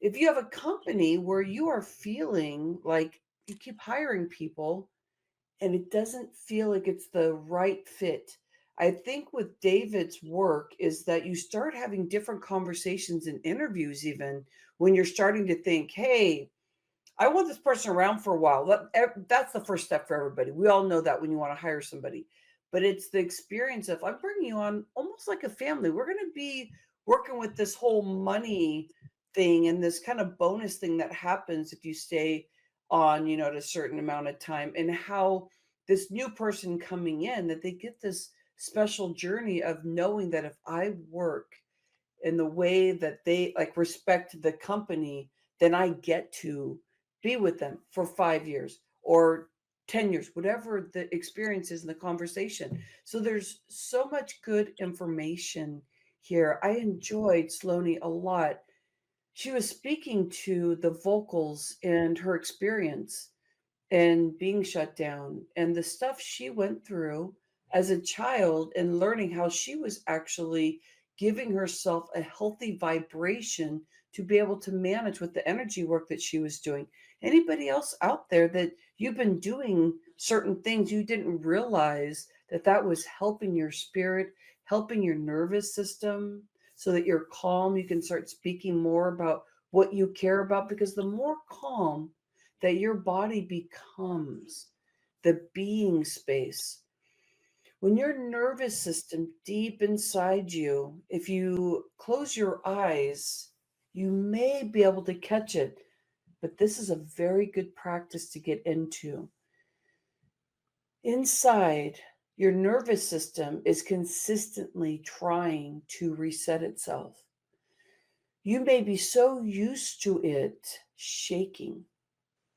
If you have a company where you are feeling like you keep hiring people and it doesn't feel like it's the right fit, I think with David's work is that you start having different conversations and interviews, even when you're starting to think, hey, I want this person around for a while. That's the first step for everybody. We all know that when you want to hire somebody. But it's the experience of I'm bringing you on almost like a family. We're going to be working with this whole money thing and this kind of bonus thing that happens if you stay on, at a certain amount of time, and how this new person coming in, that they get this special journey of knowing that if I work in the way that they like respect the company, then I get to be with them for 5 years or 10 years, whatever the experience is in the conversation. So there's so much good information here. I enjoyed Sloane a lot. She was speaking to the vocals and her experience and being shut down and the stuff she went through as a child, and learning how she was actually giving herself a healthy vibration to be able to manage with the energy work that she was doing. Anybody else out there that you've been doing certain things you didn't realize that that was helping your spirit, helping your nervous system so that you're calm, you can start speaking more about what you care about, because the more calm that your body becomes, the being space. When your nervous system deep inside you, if you close your eyes, you may be able to catch it, but this is a very good practice to get into. Inside, your nervous system is consistently trying to reset itself. You may be so used to it shaking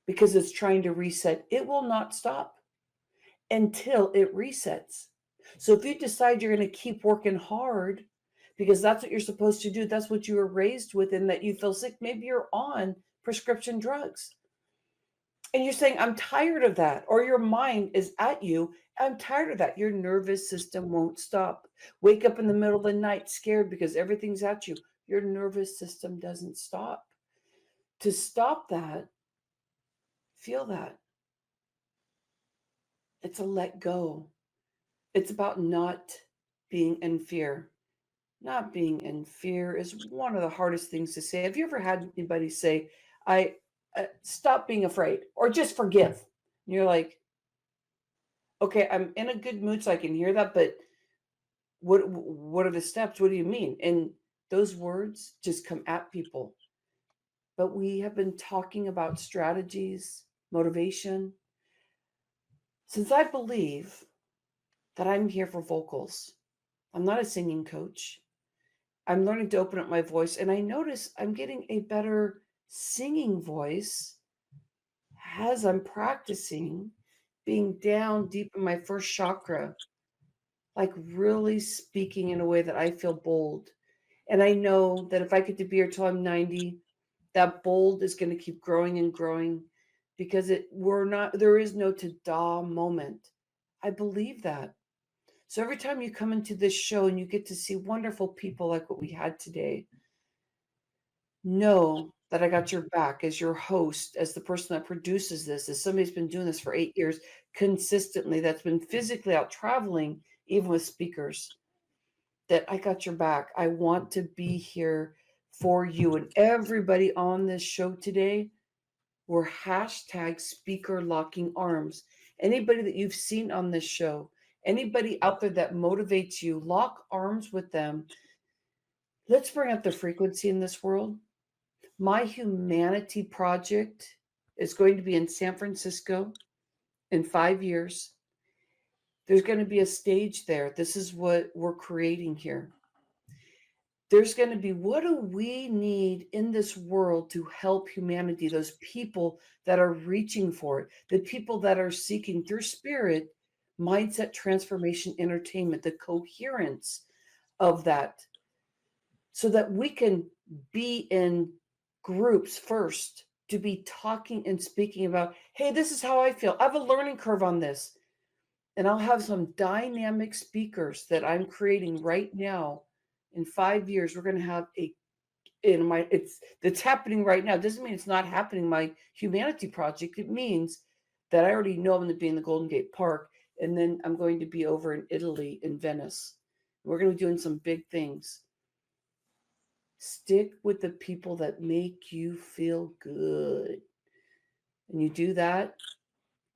because it's trying to reset. It will not stop until it resets. So if you decide you're going to keep working hard because that's what you're supposed to do, that's what you were raised with, and that you feel sick, maybe you're on prescription drugs. And you're saying, I'm tired of that. Or your mind is at you, I'm tired of that. Your nervous system won't stop. Wake up in the middle of the night scared because everything's at you. Your nervous system doesn't stop. To stop that, feel that. It's a let go. It's about not being in fear. Not being in fear is one of the hardest things to say. Have you ever had anybody say, I stop being afraid, or just forgive? And you're like, okay, I'm in a good mood so I can hear that, but what are the steps? What do you mean? And those words just come at people. But we have been talking about strategies, motivation. Since I believe that I'm here for vocals, I'm not a singing coach. I'm learning to open up my voice, and I notice I'm getting a better singing voice as I'm practicing being down deep in my first chakra, like really speaking in a way that I feel bold. And I know that if I get to be here till I'm 90, that bold is going to keep growing and growing, because there is no ta-da moment. I believe that. So every time you come into this show and you get to see wonderful people like what we had today, know that I got your back as your host, as the person that produces this, as somebody who's been doing this for 8 years consistently, that's been physically out traveling, even with speakers, that I got your back. I want to be here for you. And everybody on this show today were hashtag speaker locking arms. Anybody that you've seen on this show, anybody out there that motivates you, lock arms with them. Let's bring up the frequency in this world. My humanity project is going to be in San Francisco in 5 years. There's going to be a stage there. This is what we're creating here. There's going to be, what do we need in this world to help humanity? Those people that are reaching for it, the people that are seeking through spirit, mindset transformation, entertainment, the coherence of that, so that we can be in groups first, to be talking and speaking about, hey, this is how I feel. I have a learning curve on this. And I'll have some dynamic speakers that I'm creating right now. In 5 years, we're going to have it's happening right now. It doesn't mean it's not happening, my humanity project. It means that I already know I'm going to be in the Golden Gate Park, and then I'm going to be over in Italy, in Venice. We're going to be doing some big things. Stick with the people that make you feel good. And you do that,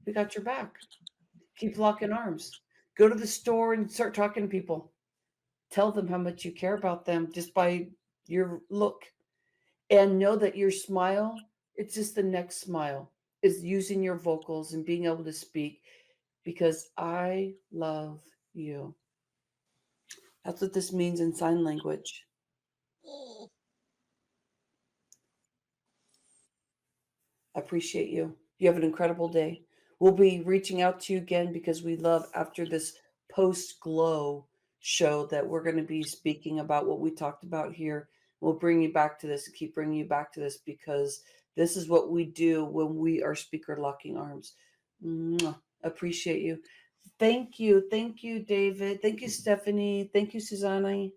we got your back. Keep locking arms. Go to the store and start talking to people. Tell them how much you care about them just by your look. And know that your smile, it's just the next smile, is using your vocals and being able to speak, because I love you. That's what this means in sign language. I appreciate you. You have an incredible day. We'll be reaching out to you again, because we love, after this post-glow show, that we're going to be speaking about what we talked about here. We'll bring you back to this, keep bringing you back to this, because this is what we do when we are speaker locking arms. Mwah. Appreciate you. Thank you. Thank you, David. Thank you, Stephanie. Thank you, Susanne.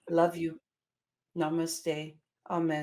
Love you. Namaste. Amen.